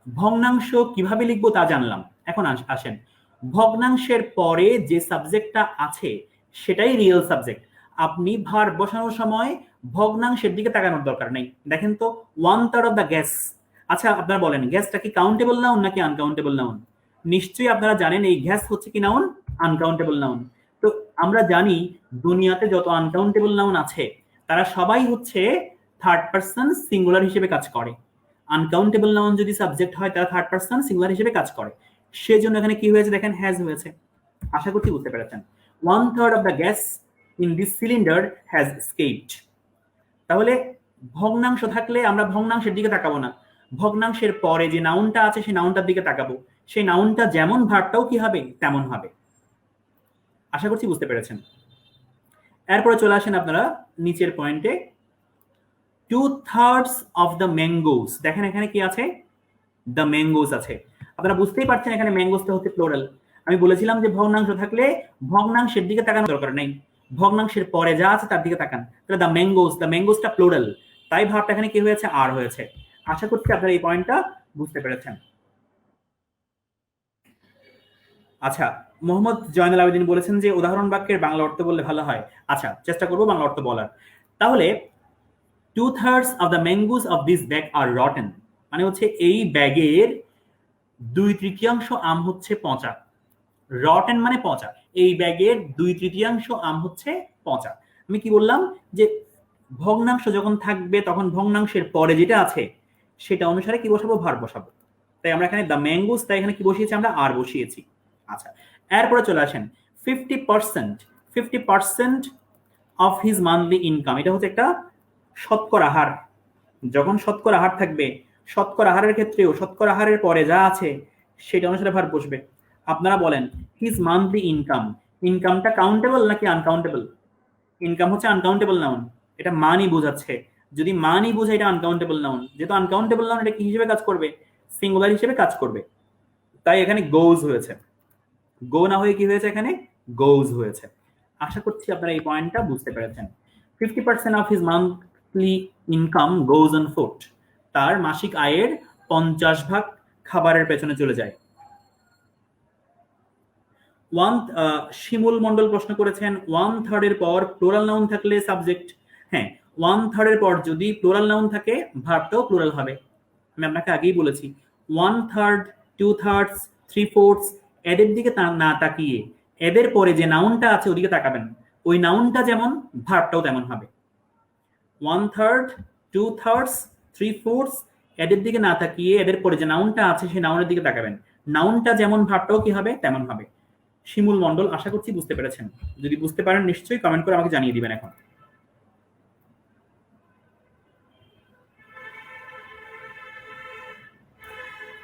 ভগ্নাংশ কিভাবে লিখবো তা জানলাম। এখন আসেন, ভগ্নাংশের পরে যে সাবজেক্টটা আছে সেটাই রিয়েল সাবজেক্ট। আপনি ভার বসানোর সময় ভগ্নাংশের দিকে তাকানোর দরকার নেই। দেখেন তো 1/3 অফ দ্য গ্যাস। আচ্ছা, আপনারা বলেন গ্যাসটা কি কাউন্টেবল নাউন নাকি আনকাউন্টেবল নাউন? নিশ্চয়ই আপনারা জানেন এই গ্যাস হচ্ছে কি নাউন? Uncountable noun. তো আমরা জানি দুনিয়াতে যত আনকাউন্টেবল নাউন আছে তারা সবাই হচ্ছে থার্ড পারসন সিঙ্গুলার হিসেবে কাজ করে। আনকাউন্টেবল নাউন যদি সাবজেক্ট হয় তারা থার্ড পারসন সিঙ্গুলার হিসেবে কাজ করে। সেজন্য এখানে কি হয়েছে দেখেন, হ্যাজ হয়েছে। আশা করছি বুঝতে পেরেছেন। 1/3 of the gas in this cylinder has escaped. তাহলে ভগ্নাংশ থাকলে আমরা ভগ্নাংশের দিকে তাকাবো না, ভগ্নাংশের পরে যে নাউনটা আছে সেই নাউনটার দিকে তাকাবো। সেই নাউনটা যেমন ভার্বটাও কি হবে তেমন হবে। আশা করছি বুঝতে পেরেছেন। এরপরে চলে আসেন আপনারা নিচের পয়েন্টে। 2/3 অফ দ্য ম্যাঙ্গোস। দেখেন এখানে কি আছে? দ্য ম্যাঙ্গোস আছে। আপনারা বুঝতেই পারছেন এখানে ম্যাঙ্গোসটা হচ্ছে প্লুরাল। আমি বলেছিলাম যে ভগ্নাংশ থাকলে ভগ্নাংশের দিকে তাকানোর দরকার নেই, ভগ্নাংশের পরে যা আছে তার দিকে তাকান। তাহলে দ্য ম্যাঙ্গোসটা প্লুরাল, তাই ভাবটা এখানে কি হয়েছে? আর হয়েছে। আশা করছি আপনারা এই পয়েন্টটা বুঝতে পেরেছেন। আচ্ছা, মোহাম্মদ জয়নুল আবেদিন বলেছেন যে উদাহরণ বাক্যের বাংলা অর্থ বললে ভালো হয়। আচ্ছা, চেষ্টা করবো বাংলা অর্থ বলার। তাহলে 2/3 of the mangoes of this bag are rotten মানে হচ্ছে এই ব্যাগের 2/3 আম হচ্ছে পচা। রটেন মানে পচা। এই ব্যাগের 2/3 আম হচ্ছে পচা। আমি কি বললাম যে ভগ্নাংশ যখন থাকবে তখন ভগ্নাংশের পরে যেটা আছে সেটা অনুসারে কি বসাবো? ভার বসাবো। তাই আমরা এখানে দ্য ম্যাঙ্গোস, তাই এখানে কি বসিয়েছি? আমরা আর বসিয়েছি। আচ্ছা, এরপরে চলে আসেন 50% অফ হিজ মান্থলি ইনকাম। এটা হচ্ছে একটা শতকরা হার। যখন শতকরা হার থাকবে, শতকরা হারের ক্ষেত্রেও শতকরা হারের পরে যা আছে সেটা অনুসারে ভার বসবে। আপনারা বলেন হিজ মান্থলি ইনকাম, ইনকামটা কাউন্টেবল নাকি আনকাউন্টেবল? ইনকাম হচ্ছে আনকাউন্টেবল নাউন, এটা মানি বোঝাচ্ছে। যদি মানি বোঝায় এটা আনকাউন্টেবল নাউন। যেহেতু আনকাউন্টেবল নাউন, এটা কি হিসেবে কাজ করবে? সিঙ্গুলার হিসেবে কাজ করবে। তাই এখানে গোজ হয়েছে, গো না হয়ে কি হয়েছে? এখানে গোজ হয়েছে। আশা করছি আপনারা এই পয়েন্টটা বুঝতে পেরেছেন। 50% of his monthly income goes on food. তার মাসিক আয়ের 50% খাবারের পেছনে চলে যায়। শিমুল মন্ডল প্রশ্ন করেছেন 1/3 এর পর প্লুরাল নাউন থাকলে সাবজেক্ট। হ্যাঁ, 1/3 এর পর যদি প্লুরাল নাউন থাকে ভার্বটাও প্লুরাল হবে। আমি আপনাকে আগেই বলেছি 1/3, 2/3, 3/4 এদের দিকে না তাকিয়ে এদের পরে যে নাউনটা আছে ওদিকে তাকাবেন। ওই নাউনটা যেমন ভার্বটাও তেমন হবে। 1/3, 2/3, 3/4 এদের দিকে না তাকিয়ে এদের পরে যে নাউনটা আছে সেই নাউনের দিকে তাকাবেন। নাউনটা যেমন ভার্বটাও কি হবে? তেমন হবে। শিমুল মন্ডল, আশা করছি বুঝতে পেরেছেন। যদি বুঝতে পারেন নিশ্চয়ই কমেন্ট করে আমাকে জানিয়ে দিবেন। এখন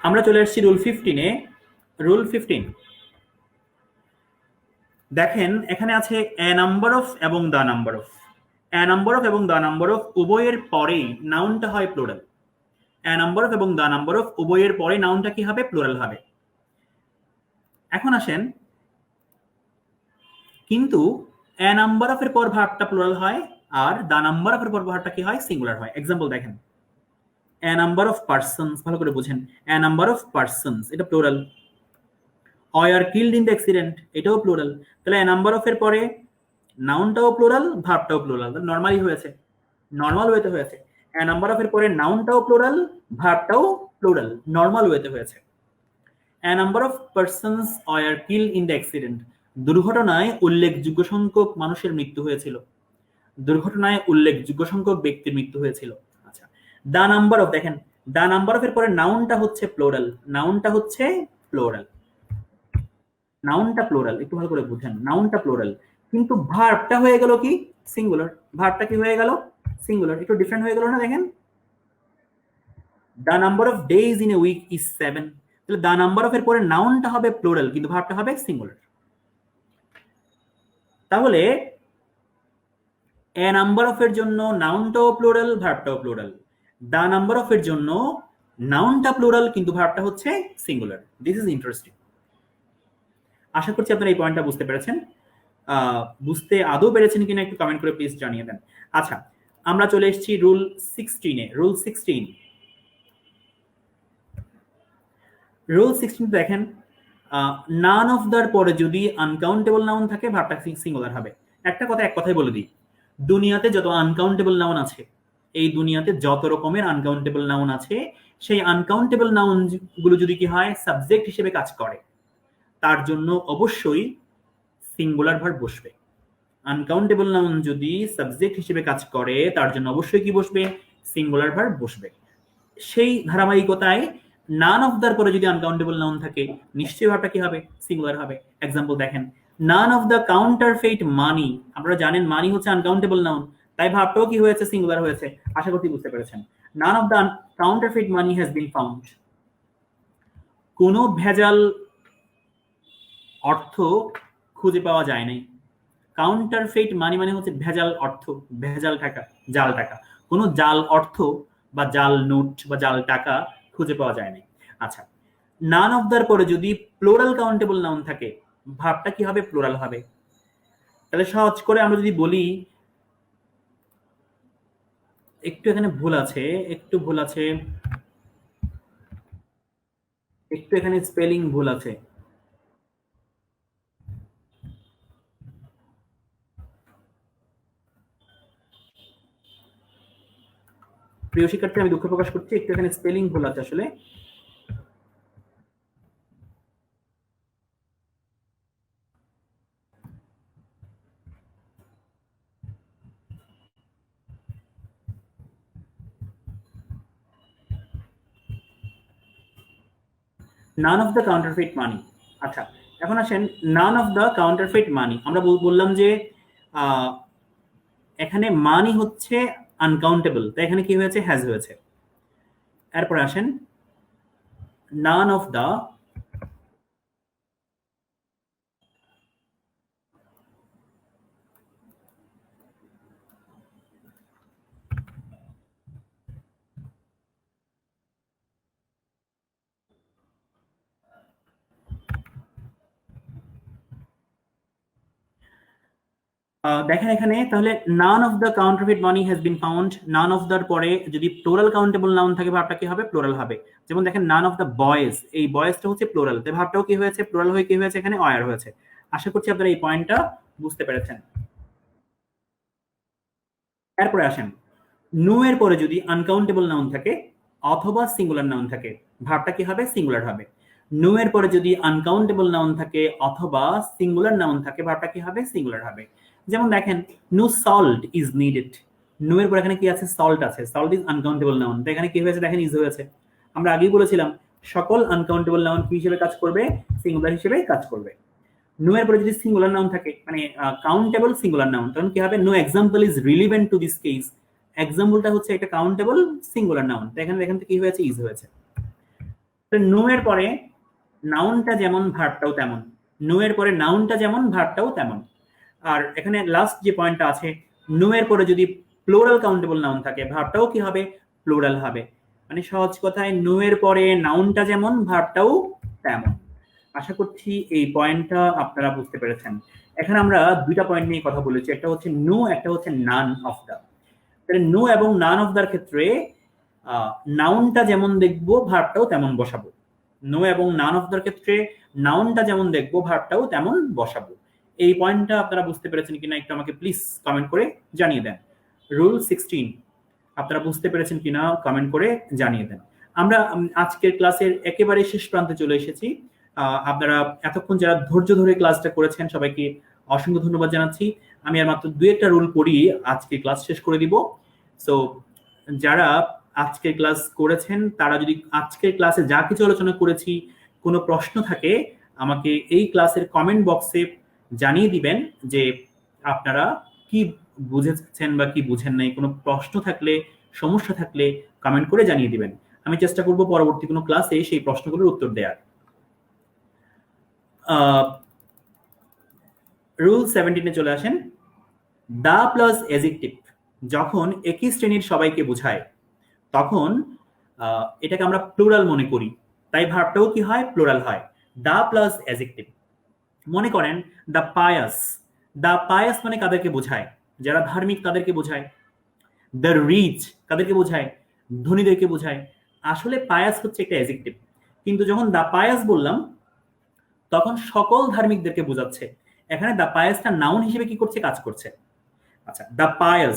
আমরা চলে আসছি রুল 15-এ। রুল 15 দেখেন এখানে আছে এ নাম্বার অফ এবং the number of. A number of এবং দ্য নাম্বার অফ উভয়ের পরেই নাউনটা হয় প্লুরাল। এ নাম্বার অফ এবং দ্য নাম্বার অফ উভয়ের পরে নাউনটা কি হবে? প্লুরাল হবে। এখন আসেন, কিন্তু এ নাম্বার অফ এর পর ভার্বটা প্লুরাল হয় আর দ্য নাম্বার অফ এর পর ভার্বটা কি হয়? সিঙ্গুলার হয়। এক্সাম্পল দেখেন, এ নাম্বার অফ পারসনস, ভালো করে বুঝেন। এ নাম্বার অফ পারসনস এটা plural. Are killed in the accident এটাও প্লুরাল। তাহলে এ নাম্বার অফ এর পরে নাউনটাও প্লুরাল, ভার্বটাও প্লুরাল। নরমালি হয়েছে, নরমাল ওয়েতে হয়েছে। এ নাম্বার অফ এর পরে নাউনটাও প্লুরাল, ভার্বটাও প্লুরাল, নরমাল ওয়েতে হয়েছে। A number of persons are killed in the accident, দুর্ঘটনায় উল্লেখযোগ্য সংখ্যক মানুষের মৃত্যু হয়েছিল। দুর্ঘটনায় উল্লেখযোগ্য সংখ্যক ব্যক্তির মৃত্যু হয়েছিল। আচ্ছা, দা নাম্বার অফ, দেখেন দা নাম্বার অফ এর পরে নাউনটা হচ্ছে প্লুরাল, নাউনটা হচ্ছে প্লুরাল, নাউনটা প্লুরাল। একটু ভালো করে বুঝেন, নাউনটা প্লুরাল কিন্তু ভার্বটা হয়ে গেল কি? সিঙ্গুলার। ভার্বটা কি হয়ে গেল? সিঙ্গুলার। একটু ডিফারেন্ট হয়ে গেল না? দেখেন the number of days in a week is 7, তাহলে দ্য নাম্বার অফ এর পরে নাউনটা হবে প্লুরাল কিন্তু ভার্বটা হবে সিঙ্গুলার। তাহলে এ নাম্বার অফ এর জন্য নাউনটাও প্লুরাল, ভার্বটাও প্লুরাল। দ্য নাম্বার অফ এর জন্য নাউনটা প্লুরাল কিন্তু ভার্বটা হচ্ছে সিঙ্গুলার। This is interesting. আশা করছি আপনারা এই পয়েন্টটা বুঝতে পেরেছেন। বুঝতে আদৌ পেরেছেন কিনা একটু কমেন্ট করে প্লিজ জানিয়ে দেন। আচ্ছা, আমরা চলে এসেছি রুল 16-এ। রুল 16 দেখেন, নান অফ দার পরে যদি আনকাউন্টেবল নাউন থাকে ভার্বটা সিঙ্গুলার হবে। একটা কথা এক কথাই বলে দিই, দুনিয়াতে যত আনকাউন্টেবল নাউন আছে, এই দুনিয়াতে যত রকমের আনকাউন্টেবল নাউন আছে, সেই আনকাউন্টেবল নাউন গুলো যদি কি হয় সাবজেক্ট হিসেবে কাজ করে, তার জন্য অবশ্যই সিঙ্গুলার ভার্ব বসবে। আনকাউন্টেবল নাউন যদি সাবজেক্ট হিসেবে কাজ করে, তার জন্য অবশ্যই কি বসবে? সিঙ্গুলার ভার্ব বসবে। সেই ধারাবাহিকতায় নান অফ দার পরে যদি আনকাউন্টেবল নাউন থাকে, নিশ্চয়ই ভার্বটা কি হবে? সিঙ্গুলার হবে। এক্সাম্পল দেখেন, নান অফ দ্য কাউন্টারফেইট মানি। আপনারা জানেন মানি হচ্ছে আনকাউন্টেবল নাউন, তাই ভার্বটাও কি হয়েছে? সিঙ্গুলার হয়েছে। আশা করছি বুঝতে পেরেছেন। None of the counterfeit money has been found. কোন ভেজাল অর্থ খুঁজে পাওয়া যায় নাই। কাউন্টারফেইট মানি মানে হচ্ছে ভেজাল অর্থ, ভেজাল টাকা, জাল টাকা। কোনো জাল অর্থ বা জাল নোট বা জাল টাকা খুঁজে পাওয়া যায় নাই। আচ্ছা, নান অফ দার পরে যদি প্লোরাল কাউন্টেবল নাউন থাকে, ভাবটা কি হবে? প্লোরাল হবে। তাহলে সহজ করে আমরা যদি বলি, একটু এখানে ভুল আছে, একটু ভুল আছে, একটু এখানে স্পেলিং ভুল আছে। প্রিয় শিক্ষার্থী, আমি দুঃখ প্রকাশ করছি, একটু এখানে স্পেলিং ভুল আছে আসলে। নান অফ দ্য কাউন্টারফেইট মানি। আচ্ছা, এখন আসেন নান অফ দ্য কাউন্টারফেইট মানি। আমরা বললাম যে এখানে মানি হচ্ছে আনকাউন্টেবল, তাই এখানে কি হয়েছে? হ্যাজ হয়েছে। এরপরে আসেন নান অফ দ্য দেখেন এখানে, তাহলে none of the counterfeit money has been found. None of দার পরে যদি প্লোরাল কাউন্টেবল নাউন থাকে, ভাবটা কি হবে? প্লোরাল হবে। যেমন দেখেন নান অফ দ্য বয়েজ, এই বয়েজটা হচ্ছে প্লোরাল, তাই ভাবটাও কি হয়েছে? প্লোরাল হয়ে কি হয়েছে? এখানে অয়ার হয়েছে। আশা করছি আপনারা এই পয়েন্টটা বুঝতে পেরেছেন। এরপরে আসেন, নো এর পরে যদি আনকাউন্টেবল নাউন থাকে অথবা সিঙ্গুলার নাউন থাকে, ভাবটা কি হবে? সিঙ্গুলার হবে। নো এর পরে যদি আনকাউন্টেবল নাউন থাকে অথবা সিঙ্গুলার নাউন থাকে, ভাবটা কি হবে? সিঙ্গুলার হবে। যেমন দেখেন, no salt is needed. No এর পরে এখানে কি আছে? সল্ট আছে। সল্ট ইজ আনকাউন্টেবল নাউন, তো এখানে কি হয়েছে? দেখেন ইজ হয়েছে। আমরা আগেই বলেছিলাম সকল আনকাউন্টেবল নাউন কি হিসেবে কাজ করবে? সিঙ্গুলার হিসেবে কাজ করবে। নো এর পরে যদি সিঙ্গুলার নাউন থাকে, মানে কাউন্টেবল সিঙ্গুলার নাউন, তখন কি হবে? No example is relevant to this case. এক্সাম্পলটা হচ্ছে একটা কাউন্টেবল সিঙ্গুলার নাউন, তো এখানে দেখেন কি হয়েছে? ইজ হয়েছে। নো এর পরে নাউনটা যেমন ভার্বটাও তেমন, নো এর পরে নাউনটা যেমন ভার্বটাও তেমন। আর এখানে লাস্ট যে পয়েন্টটা আছে, নো এর পরে যদি প্লোরাল কাউন্টেবল নাউন থাকে, ভার্বটাও কি হবে? প্লোরাল হবে। মানে সহজ কথায় নো এর পরে নাউনটা যেমন ভার্বটাও তেমন। আশা করছি এই পয়েন্টটা আপনারা বুঝতে পেরেছেন। এখানে আমরা দুইটা পয়েন্ট নিয়ে কথা বলেছি, একটা হচ্ছে নো, একটা হচ্ছে নান অফ দা। তাহলে নো এবং নান অফ দার ক্ষেত্রে নাউনটা যেমন দেখবো ভার্বটাও তেমন বসাবো। নো এবং নান অফ দার ক্ষেত্রে নাউনটা যেমন দেখবো ভার্বটাও তেমন বসাবো। এই পয়েন্টটা আপনারা বুঝতে পেরেছেন কিনা একটু আমাকে প্লিজ কমেন্ট করে জানিয়ে দেন। রুল 16 আপনারা বুঝতে পেরেছেন কিনা কমেন্ট করে জানিয়ে দেন। আমরা আজকের ক্লাসের একেবারে শেষ প্রান্তে চলে এসেছি। আপনারা এতক্ষণ যারা ধৈর্য ধরে ক্লাসটা করেছেন সবাইকে অসংখ্য ধন্যবাদ জানাচ্ছি। আমি আর মাত্র দুই একটা রুল পড়িয়ে আজকে ক্লাস শেষ করে দিব। সো যারা আজকের ক্লাস করেছেন, তারা যদি আজকের ক্লাসে যা কিছু আলোচনা করেছি কোনো প্রশ্ন থাকে, আমাকে এই ক্লাসের কমেন্ট বক্সে জানিয়ে দিবেন যে আপনারা কি বুঝেছেন বা কি বুঝেন নাই। কোনো প্রশ্ন থাকলে, সমস্যা থাকলে কমেন্ট করে জানিয়ে দিবেন। আমি চেষ্টা করব পরবর্তী কোনো ক্লাসে সেই প্রশ্নগুলোর উত্তর দেওয়ার। রুল 17-এ চলে আসেন। দা প্লাস এজেক্টিভ যখন একই শ্রেণীর সবাইকে বোঝায় তখন এটাকে আমরা প্লুরাল মনে করি, তাই ভার্বটাও কি হয়? প্লুরাল হয়। The plus adjective. মনে করেন দা পায়াস। দা পায়াস মানে কাদেরকে বোঝায়? যারা ধার্মিক তাদেরকে বোঝায়। দ্য রিচ কাদেরকে বোঝায়? ধনীদেরকে বোঝায়। আসলে পায়াস হচ্ছে একটা এজেক্টিভ, কিন্তু যখন দা পায়াস বললাম তখন সকল ধার্মিকদেরকে বোঝাচ্ছে। এখানে দা পায়াসটা নাউন হিসেবে কি করছে? কাজ করছে। আচ্ছা, দা পায়াস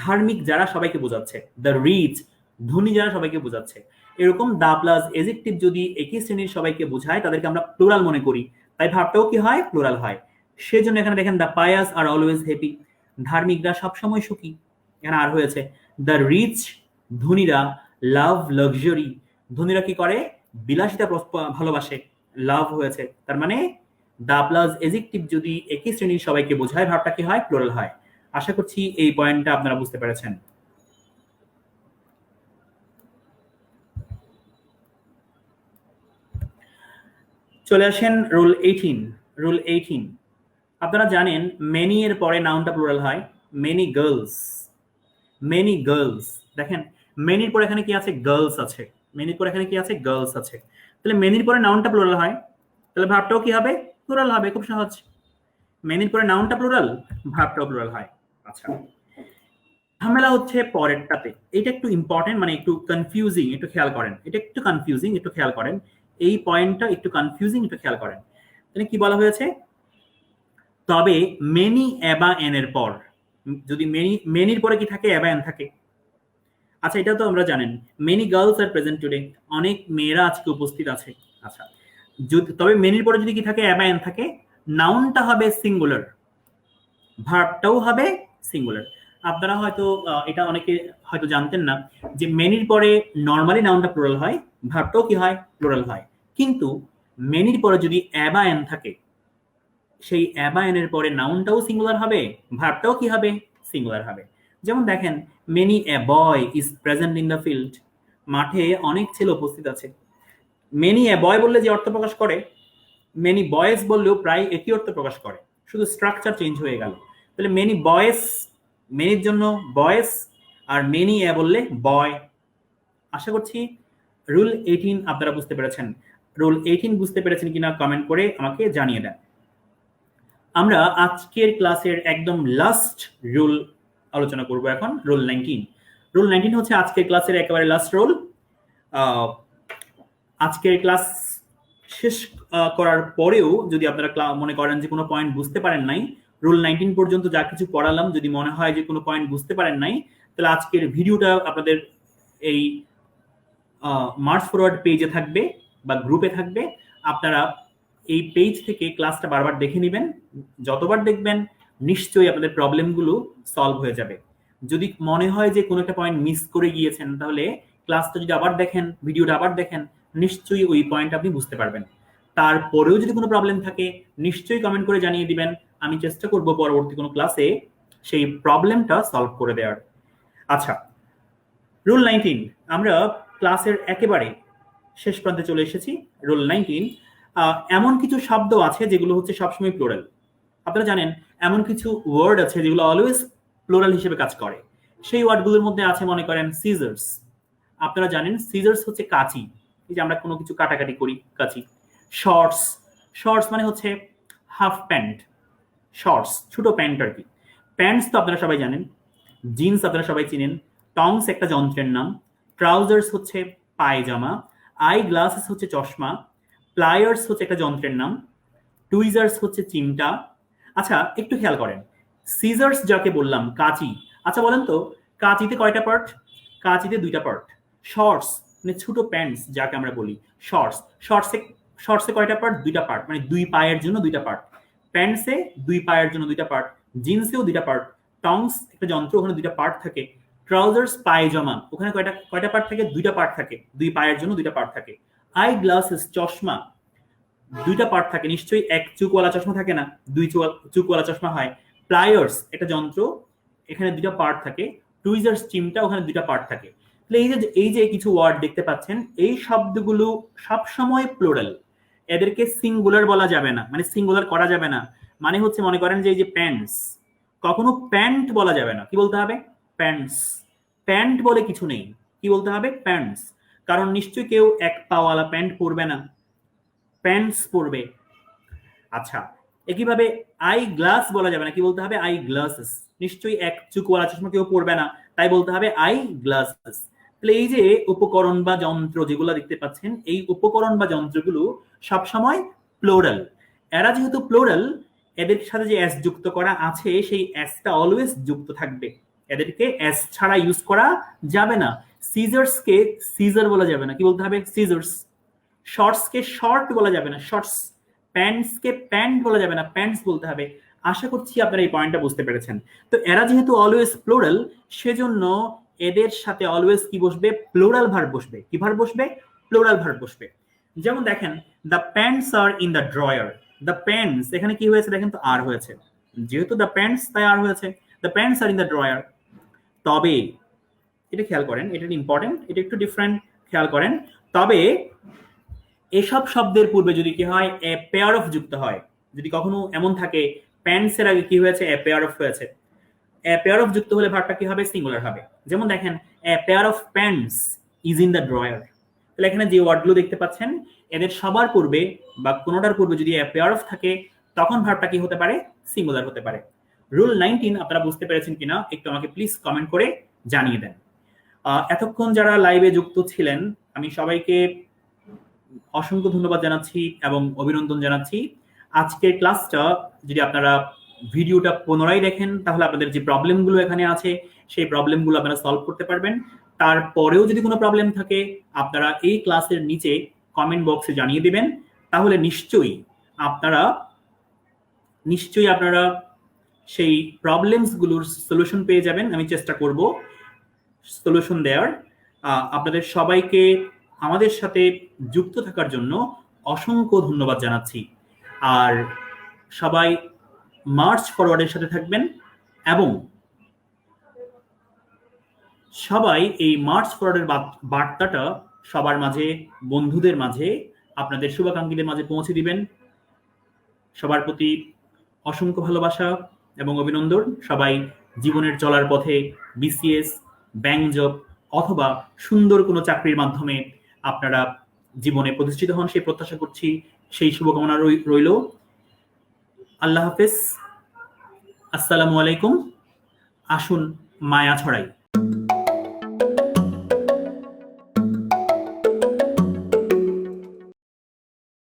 ধার্মিক যারা সবাইকে বোঝাচ্ছে, দ্য রিচ ধনী যারা সবাইকে বোঝাচ্ছে। এরকম দা প্লাস এজেক্টিভ যদি একই শ্রেণীর সবাইকে বোঝায় তাদেরকে আমরা প্লুরাল মনে করি, তাই ভাবটাও কি হয়? প্লুরাল হয়। সেজন্য এখানে দেখেন দা পায়াস আর অলওয়েজ হ্যাপি, ধার্মিকরা সবসময় সুখী। এখানে আর হয়েছে দ্য রিচ ধনীরা লাভ লাক্সারি, ধনীরা কি করে? বিলাসিতা ভালোবাসে। লাভ হয়েছে, তার মানে দা প্লাস এজেক্টিভ যদি একই শ্রেণীর সবাইকে বোঝায় ভাবটা কি হয়? প্লুরাল হয়। আশা করছি এই পয়েন্টটা আপনারা বুঝতে পেরেছেন। চলে আসেন রুল 18। রুল 18 আপনারা জানেন মেনি এর পরে নাউনটা প্লুরাল হয়। Many girls, many girls. দেখেন মেনির পরে এখানে কি আছে? গার্লস আছে। মেনির পরে এখানে কি আছে? গার্লস আছে। তাহলে মেনির পরে নাউনটা প্লুরাল হয়, তাহলে ভাবটাও কি হবে? প্লুরাল হবে। খুব সহজ। মেনির পরে নাউনটা প্লুরাল, ভাবটাও প্লুরাল হয়। আচ্ছা, ঝামেলা হচ্ছে পরেরটাতে। এটা একটু ইম্পর্টেন্ট, মানে একটু কনফিউজিং, একটু খেয়াল করেন। এটা একটু কনফিউজিং, একটু খেয়াল করেন। এই পয়েন্টটা একটু কনফিউজিং, একটু খেয়াল করেন। তাহলে কি বলা হয়েছে? তবে মেনি এবা এন এর পর যদি মেনির পরে কি থাকে? এবা এন থাকে। আচ্ছা, এটা তো আমরা জানেন মেনি গার্লস আর প্রেজেন্ট টুডে, অনেক মেয়েরা আজকে উপস্থিত আছে। আচ্ছা, তবে মেনির পরে যদি কি থাকে? এবা এন থাকে, নাউনটা হবে সিঙ্গুলার, ভার্বটাও হবে সিঙ্গুলার। আপনারা হয়তো এটা অনেকে হয়তো জানতেন না যে মেনির পরে নরমালি নাউনটা প্লুরাল হয়, ভার্বটাও কি হয়? প্লুরাল হয়। কিন্তু মেনির পরে যদি অ্যাবা এন থাকে, সেই অ্যাবা এন এর পরে নাউনটাও সিঙ্গুলার হবে, ভার্বটাও কি হবে? সিঙ্গুলার হবে। যেমন দেখেন many a boy is present in the field, মাঠে অনেক ছেলে উপস্থিত আছে। মেনি এ বয় বললে যে অর্থ প্রকাশ করে, মেনি বয়েজ বললেও প্রায় একই অর্থ প্রকাশ করে, শুধু স্ট্রাকচার চেঞ্জ হয়ে গেল। তাহলে মেনি বয়েস, মেনির জন্য বয়েস, আর মেনি এ বললে বয়। আশা করছি রুল 18 আপনারা বুঝতে পেরেছেন। রুল 18 বুঝতে পেরেছেন কিনা কমেন্ট করে আমাকে জানিয়ে দেন। আমরা আজকের ক্লাসের একদম লাস্ট রুল আলোচনা করব এখন, রুল 19। রুল 19 হচ্ছে আজকের ক্লাসের একেবারে লাস্ট রুল। আজকের ক্লাস শেষ করার পরেও যদি আপনারা মনে করেন যে কোনো পয়েন্ট বুঝতে পারেন নাই, রুল 19 পর্যন্ত যা কিছু পড়ালাম যদি মনে হয় যে কোনো পয়েন্ট বুঝতে পারেন নাই, তাহলে আজকের ভিডিওটা আপনাদের এই মার্চ ফরওয়ার্ড পেজে থাকবে বা গ্রুপে থাকবে। আপনারা এই পেজ থেকে ক্লাসটা বারবার দেখে নেবেন। যতবার দেখবেন নিশ্চয়ই আপনাদের প্রবলেমগুলো সলভ হয়ে যাবে। যদি মনে হয় যে কোনো একটা পয়েন্ট মিস করে গিয়েছেন, তাহলে ক্লাসটা যদি আবার দেখেন, ভিডিওটা আবার দেখেন, নিশ্চয়ই ওই পয়েন্ট আপনি বুঝতে পারবেন। তারপরেও যদি কোনো প্রবলেম থাকে নিশ্চয়ই কমেন্ট করে জানিয়ে দিবেন। আমি চেষ্টা করব পরবর্তী কোনো ক্লাসে সেই প্রবলেমটা সলভ করে দেওয়ার। আচ্ছা, রুল 19 আমরা ক্লাসের একেবারে শেষ প্রান্তে চলে এসেছি। রুল 19 এমন কিছু শব্দ আছে যেগুলো হচ্ছে সবসময় প্লুরাল। আপনারা জানেন এমন কিছু ওয়ার্ড আছে যেগুলো অলওয়েজ প্লুরাল হিসেবে কাজ করে। সেই ওয়ার্ডগুলোর মধ্যে আছে মনে করেন সিজার্স। আপনারা জানেন সিজার্স হচ্ছে কাঁচি, এই যে আমরা কোনো কিছু কাটাকাটি করি, কাঁচি। শর্টস, শর্টস মানে হচ্ছে হাফ প্যান্ট, শর্টস ছোট প্যান্ট আর কি। প্যান্টস তো আপনারা সবাই জানেন। জিন্স আপনারা সবাই চিনেন। টংস একটা যন্ত্রের নাম। ট্রাউজার্স হচ্ছে পায়জামা। আই গ্লাসেস হচ্ছে চশমা। প্লায়ার্স হচ্ছে একটা যন্ত্রের নাম। টুইজার্স হচ্ছে চিমটা। আচ্ছা, একটু খেয়াল করেন, সিজার্স যাকে বললাম কাঁচি। আচ্ছা বলেন তো কাঁচিতে কয়টা পার্ট? কাঁচিতে 2টা পার্ট। শর্টস মানে ছোট প্যান্টস যাকে আমরা বলি শর্টস, শর্টসে কয়টা পার্ট? 2টা পার্ট, মানে 2 পায়ের জন্য 2টা পার্ট। প্যান্টসে 2 পায়ের জন্য 2টা পার্ট। জিন্সেও 2টা পার্ট। টংস একটা যন্ত্র, ওখানে 2টা পার্ট থাকে। ট্রাউজার্স পায়জামা, ওখানে কয়টা পার্ট থাকে? 2টা পার্ট থাকে, 2 পায়ের জন্য 2টা পার্ট থাকে। আই গ্লাসেস চশমা, 2টা পার্ট থাকে। নিশ্চয়ই এক চুকওয়ালা চশমা থাকে না, 2 চুকওয়ালা চশমা হয়। প্লায়ার্স একটা যন্ত্র, এখানে 2টা পার্ট থাকে। টুইজার্স চিমটা, ওখানে 2টা পার্ট থাকে। এই যে কিছু ওয়ার্ড দেখতে পাচ্ছেন, এই শব্দগুলো সবসময় প্লুরাল, এদেরকে সিঙ্গুলার বলা যাবে না, মানে সিঙ্গুলার করা যাবে না। মানে হচ্ছে মনে করেন যে এই যে প্যান্টস, কখনো প্যান্ট বলা যাবে না, কি বলতে হবে? প্যান্টস। প্যান্ট বলে কিছু নেই, কি বলতে হবে? প্যান্টস। কারণ নিশ্চয়ই কেউ এক পাওয়ালা প্যান্ট পরবে না, প্যান্টস পরবে। আচ্ছা, একইভাবে আই গ্লাস বলা যাবে না, কি বলতে হবে? I glasses. নিশ্চয়ই এক চুকওয়ালা চশমা কেউ পরবে না, তাই বলতে হবে আই গ্লাসেস। তাহলে এই যে উপকরণ বা যন্ত্র যেগুলো দেখতে পাচ্ছেন, এই উপকরণ বা যন্ত্রগুলো সবসময় প্লোরাল। এরা যেহেতু প্লোরাল, এদের সাথে যে এস যুক্ত করা আছে, সেই এসটা অলওয়েজ যুক্ত থাকবে, এদেরকে এস ছাড়া ইউজ করা যাবে না। সিজার্স কে সিজার বলা যাবে না, কি বলতে হবে? সিজার্স। শর্টস কে শর্ট বলা যাবে না, শর্টস। প্যান্টস কে প্যান্ট বলা যাবে না, প্যান্টস বলতে হবে। আশা করছি আপনারা এই পয়েন্টটা বুঝতে পেরেছেন। তো এরা যেহেতু অলওয়েজ প্লুরাল, সেজন্য এদের সাথে অলওয়েজ কি বসবে? প্লুরাল ভার্ব বসবে। কি ভার্ব বসবে? প্লুরাল ভার্ব বসবে। যেমন দেখেন, the pants are in the drawer. The pants, এখানে কি হয়েছে দেখেন তো? আর হয়েছে, যেহেতু দ্য প্যান্টস তাই আর হয়েছে। The pants are in the drawer. তবে এটা খেয়াল করেন, এটা ইম্পর্টেন্ট, এটা একটু ডিফারেন্ট, খেয়াল করেন। তবে এসব শব্দের পূর্বে যদি কি হয়? এ পেয়ার অফ যুক্ত হয়। যদি কখনো এমন থাকে প্যান্টস এর আগে কি হয়েছে? এ পেয়ার অফ হয়েছে। এ পেয়ার অফ যুক্ত হলে ভার্বটা কি হবে? সিঙ্গুলার হবে। যেমন দেখেন, a pair of pants is in the drawer. তাহলে এখানে যে ওয়ার্ডগুলো দেখতে পাচ্ছেন, এদের সবার পূর্বে বা কোনোটার পূর্বে যদি এ পেয়ার অফ থাকে, তখন ভার্বটা কি হতে পারে? সিঙ্গুলার হতে পারে। রুল 19 আপনারা বুঝতে পেরেছেন কিনা একটু আমাকে প্লিজ কমেন্ট করে জানিয়ে দেন। এতক্ষণ যারা লাইভে যুক্ত ছিলেন, আমি সবাইকে অসংখ্য ধন্যবাদ জানাচ্ছি এবং অভিনন্দন জানাচ্ছি। আজকের ক্লাসটা যদি আপনারা ভিডিওটা পুনরায় দেখেন, তাহলে আপনাদের যে প্রবলেমগুলো এখানে আছে, সেই প্রবলেমগুলো আপনারা সলভ করতে পারবেন। তারপরেও যদি কোনো প্রবলেম থাকে, আপনারা এই ক্লাসের নিচে কমেন্ট বক্সে জানিয়ে দিবেন। তাহলে নিশ্চয়ই আপনারা সেই প্রবলেমসগুলোর সলিউশন পেয়ে যাবেন। আমি চেষ্টা করব সলিউশন দেওয়ার। আপনাদের সবাইকে আমাদের সাথে যুক্ত থাকার জন্য অসংখ্য ধন্যবাদ জানাচ্ছি। আর সবাই মার্চ ফরওয়ার্ডের সাথে থাকবেন এবং সবাই এই মার্চ ফরওয়ার্ডের বার্তাটা সবার মাঝে, বন্ধুদের মাঝে, আপনাদের শুভাকাঙ্ক্ষীদের মাঝে পৌঁছে দিবেন। সবার প্রতি অসংখ্য ভালোবাসা এবং অভিনন্দন। সবাই জীবনের চলার পথে বিসিএস, ব্যাংক জব অথবা সুন্দর কোনো চাকরির মাধ্যমে আপনারা জীবনে প্রতিষ্ঠিত হন, সেই প্রত্যাশা করছি। সেই শুভকামনা রইল। আল্লাহ হাফেজ, আসসালামু আলাইকুম। আসুন মায়া ছড়াই।